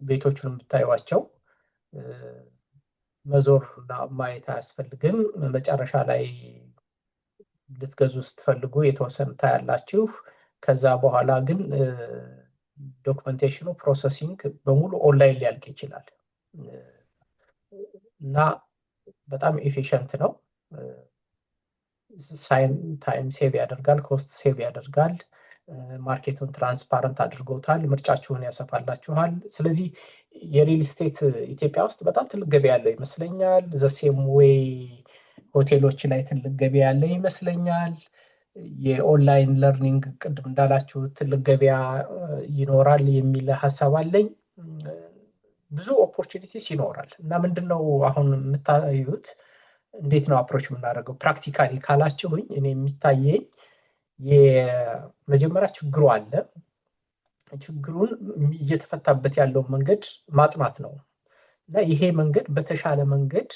ቤቶቹን የምታዩዋቸው መዞር እና ማየት አያስፈልግም። መጨረሻ ላይ ልትገዙ ስትፈልጉ የተወሰነ ታያላችሁ። ከዛ በኋላ ግን ዶክመንቴሽኑ ፕሮሰሲንግ በሙሉ ኦንላይን ሊያልቅ ይችላል እና በጣም ኤፊሽንት ነው። ታይም ሴቭ ያደርጋል፣ ኮስት ሴቭ ያደርጋል፣ ማርኬቱን ትራንስፓረንት አድርጎታል፣ ምርጫችሁን ያሰፋላችኋል። ስለዚህ የሪል ስቴት ኢትዮጵያ ውስጥ በጣም ትልቅ ገበያ ያለው ይመስለኛል። ዘሴም ዌይ ሆቴሎች ላይ ትልቅ ገበያ ያለ ይመስለኛል። የኦንላይን ለርኒንግ ቅድም እንዳላችሁ ትልቅ ገበያ ይኖራል የሚል ሀሳብ አለኝ። ብዙ ኦፖርቹኒቲስ ይኖራል እና ምንድነው አሁን የምታዩት እንዴት ነው አፕሮች የምናደርገው ፕራክቲካሊ ካላችሁኝ፣ እኔ የሚታየኝ የመጀመሪያ ችግሩ አለ። ችግሩን እየተፈታበት ያለው መንገድ ማጥናት ነው እና ይሄ መንገድ በተሻለ መንገድ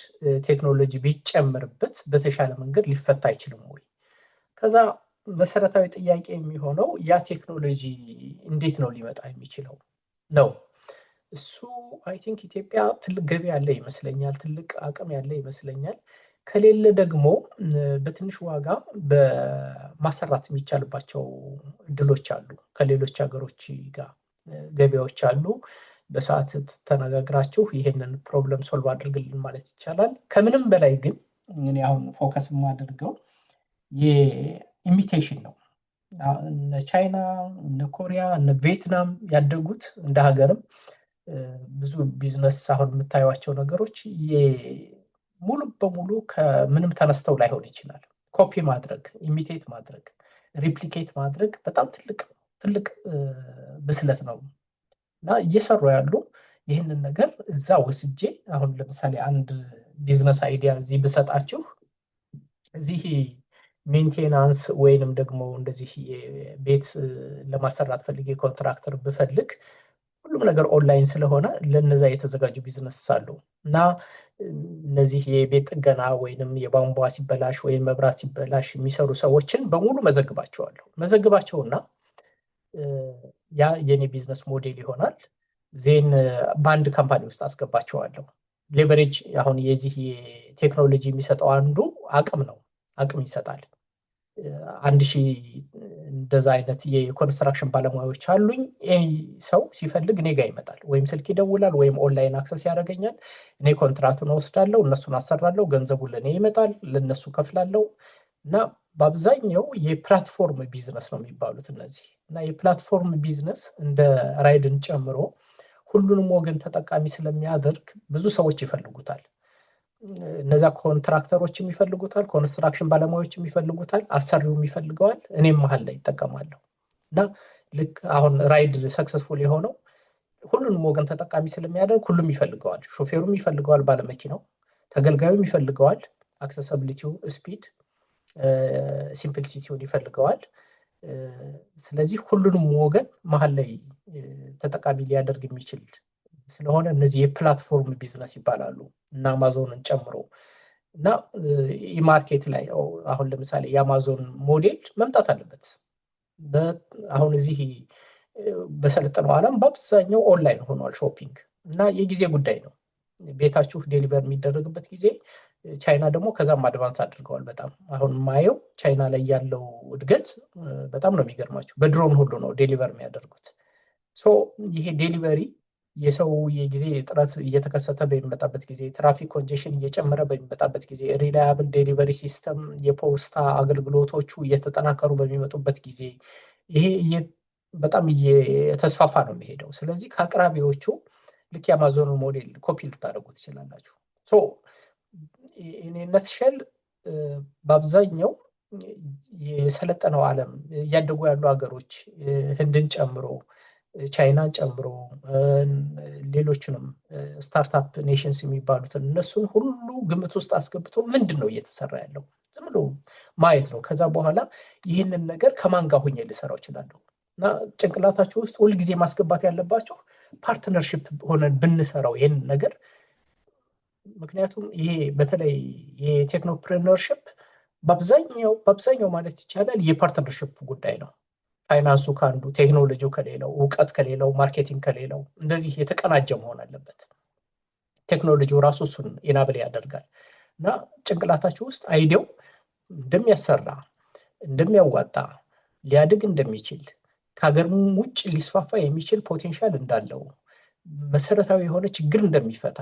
ቴክኖሎጂ ቢጨምርበት በተሻለ መንገድ ሊፈታ አይችልም ወይ? ከዛ መሰረታዊ ጥያቄ የሚሆነው ያ ቴክኖሎጂ እንዴት ነው ሊመጣ የሚችለው ነው። እሱ አይ ቲንክ ኢትዮጵያ ትልቅ ገቢ ያለ ይመስለኛል፣ ትልቅ አቅም ያለ ይመስለኛል። ከሌለ ደግሞ በትንሽ ዋጋ በማሰራት የሚቻልባቸው እድሎች አሉ። ከሌሎች ሀገሮች ጋር ገበያዎች አሉ። በሰዓት ተነጋግራችሁ ይሄንን ፕሮብለም ሶልቭ አድርግልን ማለት ይቻላል። ከምንም በላይ ግን እኔ አሁን ፎከስ የማደርገው የኢሚቴሽን ነው። እነ ቻይና፣ እነ ኮሪያ፣ እነ ቪየትናም ያደጉት እንደ ሀገርም ብዙ ቢዝነስ አሁን የምታዩቸው ነገሮች ሙሉ በሙሉ ከምንም ተነስተው ላይሆን ይችላል። ኮፒ ማድረግ፣ ኢሚቴት ማድረግ፣ ሪፕሊኬት ማድረግ በጣም ትልቅ ብስለት ነው እና እየሰሩ ያሉ ይህንን ነገር እዛ ወስጄ አሁን ለምሳሌ አንድ ቢዝነስ አይዲያ እዚህ ብሰጣችሁ እዚህ ሜንቴናንስ ወይንም ደግሞ እንደዚህ ቤት ለማሰራት ፈልጌ ኮንትራክተር ብፈልግ ሁሉም ነገር ኦንላይን ስለሆነ ለነዛ የተዘጋጁ ቢዝነስ አሉ እና እነዚህ የቤት ጥገና ወይንም የቧንቧ ሲበላሽ ወይም መብራት ሲበላሽ የሚሰሩ ሰዎችን በሙሉ መዘግባቸውና ያ የኔ ቢዝነስ ሞዴል ይሆናል። ዜን በአንድ ካምፓኒ ውስጥ አስገባቸዋለሁ። ሌቨሬጅ አሁን የዚህ ቴክኖሎጂ የሚሰጠው አንዱ አቅም ነው። አቅም ይሰጣል። 1000 እንደዛ አይነት የኮንስትራክሽን ባለሙያዎች አሉኝ። ሰው ሲፈልግ እኔ ጋር ይመጣል፣ ወይም ስልክ ይደውላል፣ ወይም ኦንላይን አክሰስ ያደርገኛል። እኔ ኮንትራቱን ወስዳለሁ፣ እነሱን አሰራለሁ፣ ገንዘቡ ለኔ ይመጣል፣ ለነሱ ከፍላለሁ እና በአብዛኛው የፕላትፎርም ቢዝነስ ነው የሚባሉት እነዚህ እና የፕላትፎርም ቢዝነስ እንደ ራይድን ጨምሮ ሁሉንም ወገን ተጠቃሚ ስለሚያደርግ ብዙ ሰዎች ይፈልጉታል። እነዛ ኮንትራክተሮችም ይፈልጉታል፣ ኮንስትራክሽን ባለሙያዎችም ይፈልጉታል፣ አሰሪውም ይፈልገዋል፣ እኔም መሀል ላይ ይጠቀማለሁ እና ልክ አሁን ራይድ ሰክሰስፉል የሆነው ሁሉንም ወገን ተጠቃሚ ስለሚያደርግ ሁሉም ይፈልገዋል። ሾፌሩም ይፈልገዋል፣ ባለመኪናው፣ ተገልጋዩም ይፈልገዋል፣ አክሰሲቢሊቲው፣ ስፒድ፣ ሲምፕሊሲቲውን ይፈልገዋል። ስለዚህ ሁሉንም ወገን መሀል ላይ ተጠቃሚ ሊያደርግ የሚችል ስለሆነ እነዚህ የፕላትፎርም ቢዝነስ ይባላሉ እና አማዞንን ጨምሮ እና የማርኬት ላይ አሁን ለምሳሌ የአማዞን ሞዴል መምጣት አለበት። አሁን እዚህ በሰለጠነው ዓለም በአብዛኛው ኦንላይን ሆኗል ሾፒንግ እና የጊዜ ጉዳይ ነው። ቤታችሁ ዴሊቨር የሚደረግበት ጊዜ ቻይና ደግሞ ከዛም አድቫንስ አድርገዋል በጣም። አሁን ማየው ቻይና ላይ ያለው እድገት በጣም ነው የሚገርማችሁ። በድሮን ሁሉ ነው ዴሊቨር የሚያደርጉት። ይሄ ዴሊቨሪ የሰው የጊዜ እጥረት እየተከሰተ በሚመጣበት ጊዜ፣ ትራፊክ ኮንጀሽን እየጨመረ በሚመጣበት ጊዜ፣ ሪላያብል ዴሊቨሪ ሲስተም የፖስታ አገልግሎቶቹ እየተጠናከሩ በሚመጡበት ጊዜ ይሄ በጣም እየተስፋፋ ነው የሚሄደው። ስለዚህ ከአቅራቢዎቹ ልክ የአማዞን ሞዴል ኮፒ ልታደርጉ ትችላላችሁ። ነትሸል በአብዛኛው የሰለጠነው ዓለም እያደጉ ያሉ ሀገሮች ህንድን ጨምሮ ቻይናን ጨምሮ ሌሎችንም ስታርታፕ ኔሽንስ የሚባሉትን እነሱን ሁሉ ግምት ውስጥ አስገብቶ ምንድን ነው እየተሰራ ያለው ዝም ብሎ ማየት ነው። ከዛ በኋላ ይህንን ነገር ከማን ጋር ሆኜ ልሰራው እችላለሁ እና ጭንቅላታችሁ ውስጥ ሁልጊዜ ማስገባት ያለባችሁ ፓርትነርሺፕ ሆነን ብንሰራው ይህን ነገር። ምክንያቱም ይሄ በተለይ የቴክኖፕሬነርሺፕ በአብዛኛው ማለት ይቻላል የፓርትነርሺፕ ጉዳይ ነው። ፋይናንሱ ከአንዱ፣ ቴክኖሎጂው ከሌላው፣ እውቀት ከሌላው፣ ማርኬቲንግ ከሌላው እንደዚህ የተቀናጀ መሆን አለበት። ቴክኖሎጂው ራሱ እሱን ኢናብል ያደርጋል እና ጭንቅላታችሁ ውስጥ አይዲያው እንደሚያሰራ፣ እንደሚያዋጣ፣ ሊያድግ እንደሚችል ከሀገርም ውጭ ሊስፋፋ የሚችል ፖቴንሻል እንዳለው መሰረታዊ የሆነ ችግር እንደሚፈታ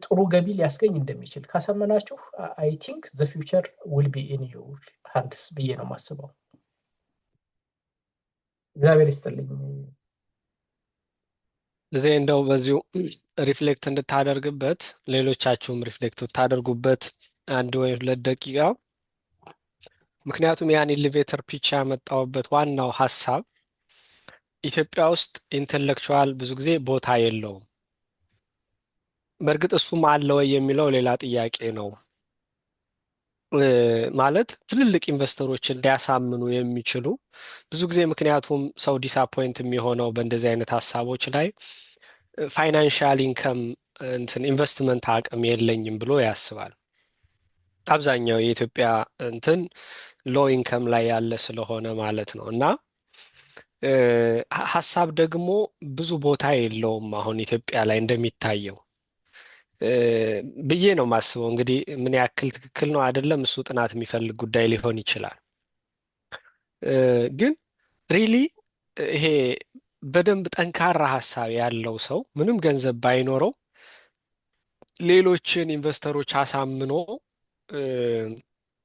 ጥሩ ገቢ ሊያስገኝ እንደሚችል ካሳመናችሁ አይ ቲንክ ዘ ፊውቸር ዊል ቢ ኢን ዩር ሃንድስ ብዬ ነው የማስበው። እግዚአብሔር ይስጥልኝ። እዚህ እንደው በዚሁ ሪፍሌክት እንድታደርግበት ሌሎቻችሁም ሪፍሌክት ብታደርጉበት 1 ወይ 2 ደቂቃ። ምክንያቱም ያን ኤሌቬተር ፒች ያመጣውበት ዋናው ሀሳብ ኢትዮጵያ ውስጥ ኢንተሌክቹዋል ብዙ ጊዜ ቦታ የለውም። በእርግጥ እሱም አለ ወይ የሚለው ሌላ ጥያቄ ነው። ማለት ትልልቅ ኢንቨስተሮችን ሊያሳምኑ የሚችሉ ብዙ ጊዜ ምክንያቱም ሰው ዲስአፖይንት የሚሆነው በእንደዚህ አይነት ሀሳቦች ላይ ፋይናንሻል ኢንከም ኢንቨስትመንት አቅም የለኝም ብሎ ያስባል። አብዛኛው የኢትዮጵያ ሎ ኢንከም ላይ ያለ ስለሆነ ማለት ነው። እና ሀሳብ ደግሞ ብዙ ቦታ የለውም አሁን ኢትዮጵያ ላይ እንደሚታየው ብዬ ነው የማስበው። እንግዲህ ምን ያክል ትክክል ነው አይደለም እሱ ጥናት የሚፈልግ ጉዳይ ሊሆን ይችላል። ግን ሪሊ ይሄ በደንብ ጠንካራ ሀሳብ ያለው ሰው ምንም ገንዘብ ባይኖረው ሌሎችን ኢንቨስተሮች አሳምኖ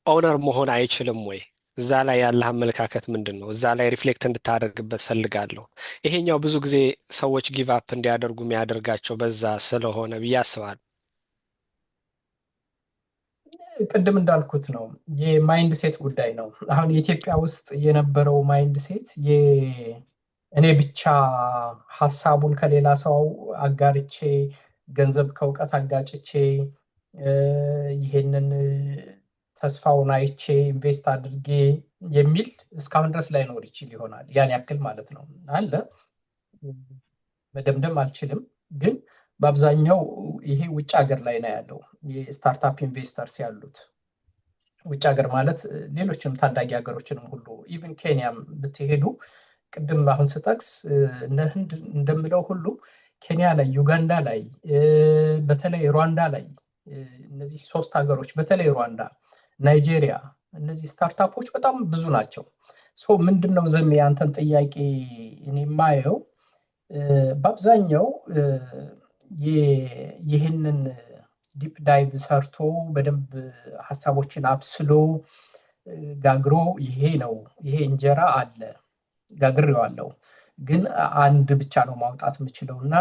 ኦነር መሆን አይችልም ወይ? እዛ ላይ ያለ አመለካከት ምንድን ነው? እዛ ላይ ሪፍሌክት እንድታደርግበት ፈልጋለሁ። ይሄኛው ብዙ ጊዜ ሰዎች ጊቭ አፕ እንዲያደርጉ የሚያደርጋቸው በዛ ስለሆነ ብዬ አስባለሁ። ቅድም እንዳልኩት ነው የማይንድ ሴት ጉዳይ ነው። አሁን የኢትዮጵያ ውስጥ የነበረው ማይንድ ሴት እኔ ብቻ ሀሳቡን ከሌላ ሰው አጋርቼ ገንዘብ ከእውቀት አጋጭቼ ይሄንን ተስፋውን አይቼ ኢንቨስት አድርጌ የሚል እስካሁን ድረስ ላይኖር ይችል ይሆናል። ያን ያክል ማለት ነው አለ መደምደም አልችልም። ግን በአብዛኛው ይሄ ውጭ ሀገር ላይ ነው ያለው። የስታርታፕ ኢንቨስተርስ ያሉት ውጭ ሀገር ማለት ሌሎችም ታዳጊ ሀገሮችንም ሁሉ ኢቭን ኬንያም ብትሄዱ ቅድም አሁን ስጠቅስ እነ ህንድ እንደምለው ሁሉ ኬንያ ላይ፣ ዩጋንዳ ላይ፣ በተለይ ሩዋንዳ ላይ እነዚህ 3 ሀገሮች በተለይ ሩዋንዳ፣ ናይጄሪያ እነዚህ ስታርታፖች በጣም ብዙ ናቸው። ምንድነው ዘም ያንተን ጥያቄ እኔ የማየው በአብዛኛው ይህንን ዲፕ ዳይቭ ሰርቶ በደንብ ሀሳቦችን አብስሎ ጋግሮ ይሄ ነው ይሄ እንጀራ አለ ጋግሬዋለሁ ግን አንድ ብቻ ነው ማውጣት የምችለው እና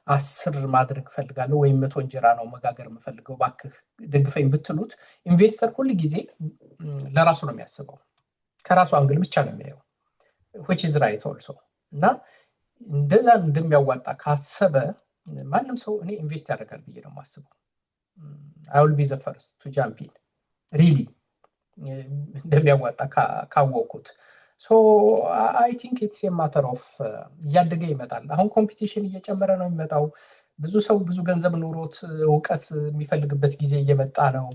10 ማድረግ ፈልጋለሁ ወይም 100 እንጀራ ነው መጋገር የምፈልገው ባክህ ደግፈኝ ብትሉት ኢንቨስተር ሁሉ ጊዜ ለራሱ ነው የሚያስበው፣ ከራሱ አንግል ብቻ ነው የሚያየው which is right also። እና እንደዛ እንደሚያዋጣ ካሰበ ማንም ሰው እኔ ኢንቨስት ያደርጋል ብዬ ነው የማስበው። I will be the first to jump in really እንደሚያዋጣ ካወቁት። I think it's a matter of እያደገ ይመጣል። አሁን ኮምፒቲሽን እየጨመረ ነው የሚመጣው። ብዙ ሰው ብዙ ገንዘብ ኑሮት እውቀት የሚፈልግበት ጊዜ እየመጣ ነው።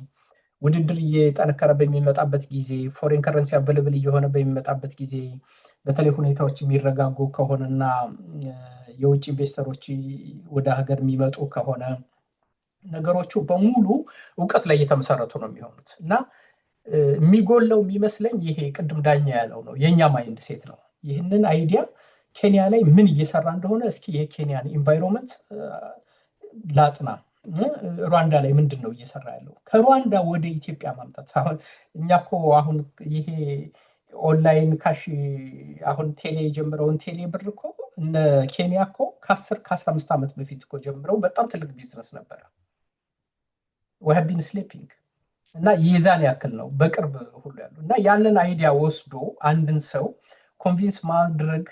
ውድድር እየጠነከረ በሚመጣበት ጊዜ፣ ፎሬን ከረንሲ አቬለብል እየሆነ በሚመጣበት ጊዜ፣ በተለይ ሁኔታዎች የሚረጋጉ ከሆነና የውጭ ኢንቨስተሮች ወደ ሀገር የሚመጡ ከሆነ ነገሮቹ በሙሉ እውቀት ላይ የተመሰረቱ ነው የሚሆኑት እና የሚጎለው የሚመስለኝ ይሄ ቅድም ዳኛ ያለው ነው የኛ ማይንድ ሴት ነው። ይህንን አይዲያ ኬንያ ላይ ምን እየሰራ እንደሆነ እስኪ የኬንያን ኢንቫይሮንመንት ላጥና። ሩዋንዳ ላይ ምንድን ነው እየሰራ ያለው? ከሩዋንዳ ወደ ኢትዮጵያ ማምጣት። አሁን እኛ እኮ አሁን ይሄ ኦንላይን ካሽ አሁን ቴሌ የጀመረውን ቴሌ ብር እኮ እነ ኬንያ እኮ ከ15 ዓመት በፊት እኮ ጀምረው በጣም ትልቅ ቢዝነስ ነበረ። we have been sleeping እና የዛን ያክል ነው በቅርብ ሁሉ ያሉ እና ያንን አይዲያ ወስዶ አንድን ሰው ኮንቪንስ ማድረግ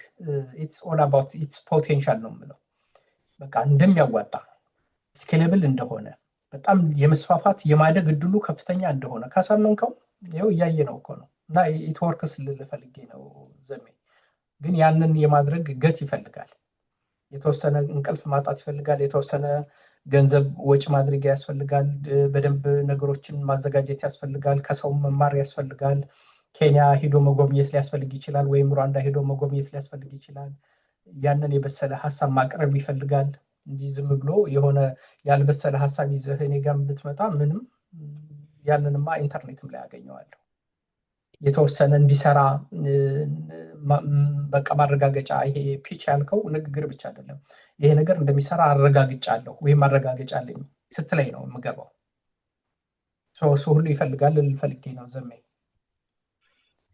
it's all about its potential ነው የምለው። በቃ እንደሚያዋጣ ስኬሌብል እንደሆነ በጣም የመስፋፋት የማደግ እድሉ ከፍተኛ እንደሆነ ካሳመንከው ይኸው እያየ ነው እኮ ነው። እና it works ልፈልጌ ነው ዘሜ። ግን ያንን የማድረግ ገት ይፈልጋል። የተወሰነ እንቅልፍ ማጣት ይፈልጋል። የተወሰነ ገንዘብ ወጭ ማድረግ ያስፈልጋል። በደንብ ነገሮችን ማዘጋጀት ያስፈልጋል። ከሰው መማር ያስፈልጋል። ኬንያ ሄዶ መጎብኘት ሊያስፈልግ ይችላል፣ ወይም ሩዋንዳ ሄዶ መጎብኘት ሊያስፈልግ ይችላል። ያንን የበሰለ ሀሳብ ማቅረብ ይፈልጋል እንጂ ዝም ብሎ የሆነ ያልበሰለ ሀሳብ ይዘህ እኔ ጋር ብትመጣ ምንም ያንንማ ኢንተርኔትም ላይ ያገኘዋለሁ። የተወሰነ እንዲሰራ በቃ ማረጋገጫ ይሄ ፒች ያልከው ንግግር ብቻ አይደለም። ይሄ ነገር እንደሚሰራ አረጋግጫለሁ ወይም ማረጋገጫ አለኝ ስትለኝ ነው የምገባው። እሱ ሁሉ ይፈልጋል ልፈልጌ ነው። ዘሜ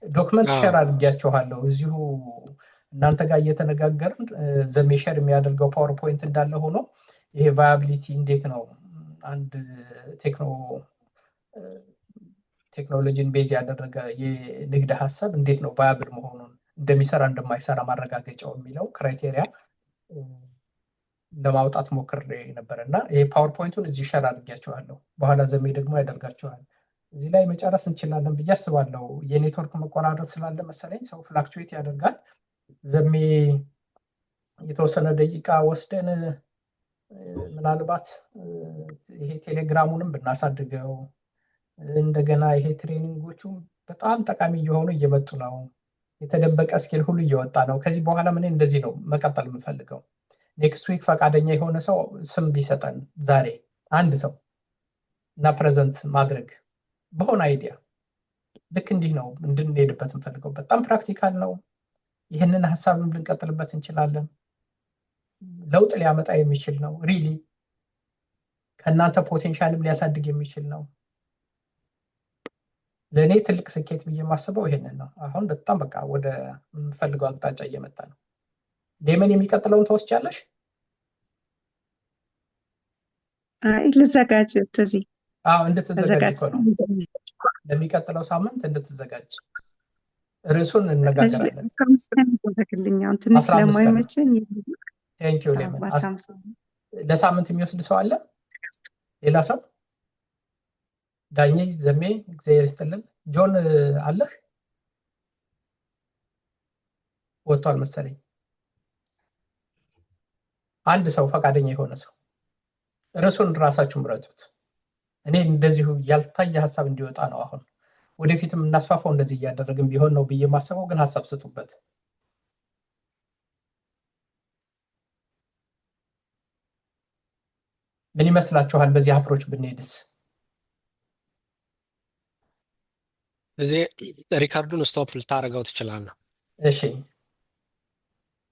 ዶክመንት ሼር አድርጊያችኋለሁ እዚሁ እናንተ ጋር እየተነጋገርን ዘሜ ሼር የሚያደርገው ፓወርፖይንት እንዳለ ሆኖ ይሄ ቫያቢሊቲ እንዴት ነው አንድ ቴክኖሎጂን ቤዝ ያደረገ የንግድ ሀሳብ እንዴት ነው ቫያብል መሆኑን እንደሚሰራ እንደማይሰራ ማረጋገጫው የሚለው ክራይቴሪያ ለማውጣት ሞክሬ ነበር እና ይሄ ፓወርፖይንቱን እዚህ ሸር አድርጊያችኋለሁ። በኋላ ዘሜ ደግሞ ያደርጋችኋል። እዚህ ላይ መጨረስ እንችላለን ብዬ አስባለሁ። የኔትወርክ መቆራረጥ ስላለ መሰለኝ ሰው ፍላክቹዌት ያደርጋል። ዘሜ የተወሰነ ደቂቃ ወስደን ምናልባት ይሄ ቴሌግራሙንም ብናሳድገው እንደገና ይሄ ትሬኒንጎቹ በጣም ጠቃሚ እየሆኑ እየመጡ ነው። የተደበቀ ስኪል ሁሉ እየወጣ ነው። ከዚህ በኋላ ምን እንደዚህ ነው መቀጠል የምፈልገው። ኔክስት ዊክ ፈቃደኛ የሆነ ሰው ስም ቢሰጠን ዛሬ አንድ ሰው እና ፕሬዘንት ማድረግ በሆነ አይዲያ ልክ እንዲህ ነው እንድንሄድበት እንፈልገው። በጣም ፕራክቲካል ነው። ይህንን ሀሳብም ልንቀጥልበት እንችላለን። ለውጥ ሊያመጣ የሚችል ነው። ሪሊ ከእናንተ ፖቴንሻልም ሊያሳድግ የሚችል ነው። ለእኔ ትልቅ ስኬት ብዬ የማስበው ይሄንን ነው። አሁን በጣም በቃ ወደ የምፈልገው አቅጣጫ እየመጣ ነው። ዴመን የሚቀጥለውን ተወስጃለሽ? ልዘጋጅ እዚህ እንድትዘጋጅ እኮ ነው። ለሚቀጥለው ሳምንት እንድትዘጋጅ ርዕሱን እነጋገራለን። ትንሽ ስለማይመቸኝ ቴንኪው ሌመን። ለሳምንት የሚወስድ ሰው አለ? ሌላ ሰው? ዳኜ ዘሜ እግዚአብሔር ይስጥልን። ጆን አለህ? ወጥቷል መሰለኝ። አንድ ሰው ፈቃደኛ የሆነ ሰው ርዕሱን ራሳችሁ ምረጡት። እኔ እንደዚሁ ያልታየ ሀሳብ እንዲወጣ ነው። አሁን ወደፊትም እናስፋፋው እንደዚህ እያደረግን ቢሆን ነው ብዬ ማሰበው፣ ግን ሀሳብ ስጡበት። ምን ይመስላችኋል? በዚህ አፕሮች ብንሄድስ? እዚህ ሪካርዱን ስቶፕ ልታደርገው ትችላለህ። እሺ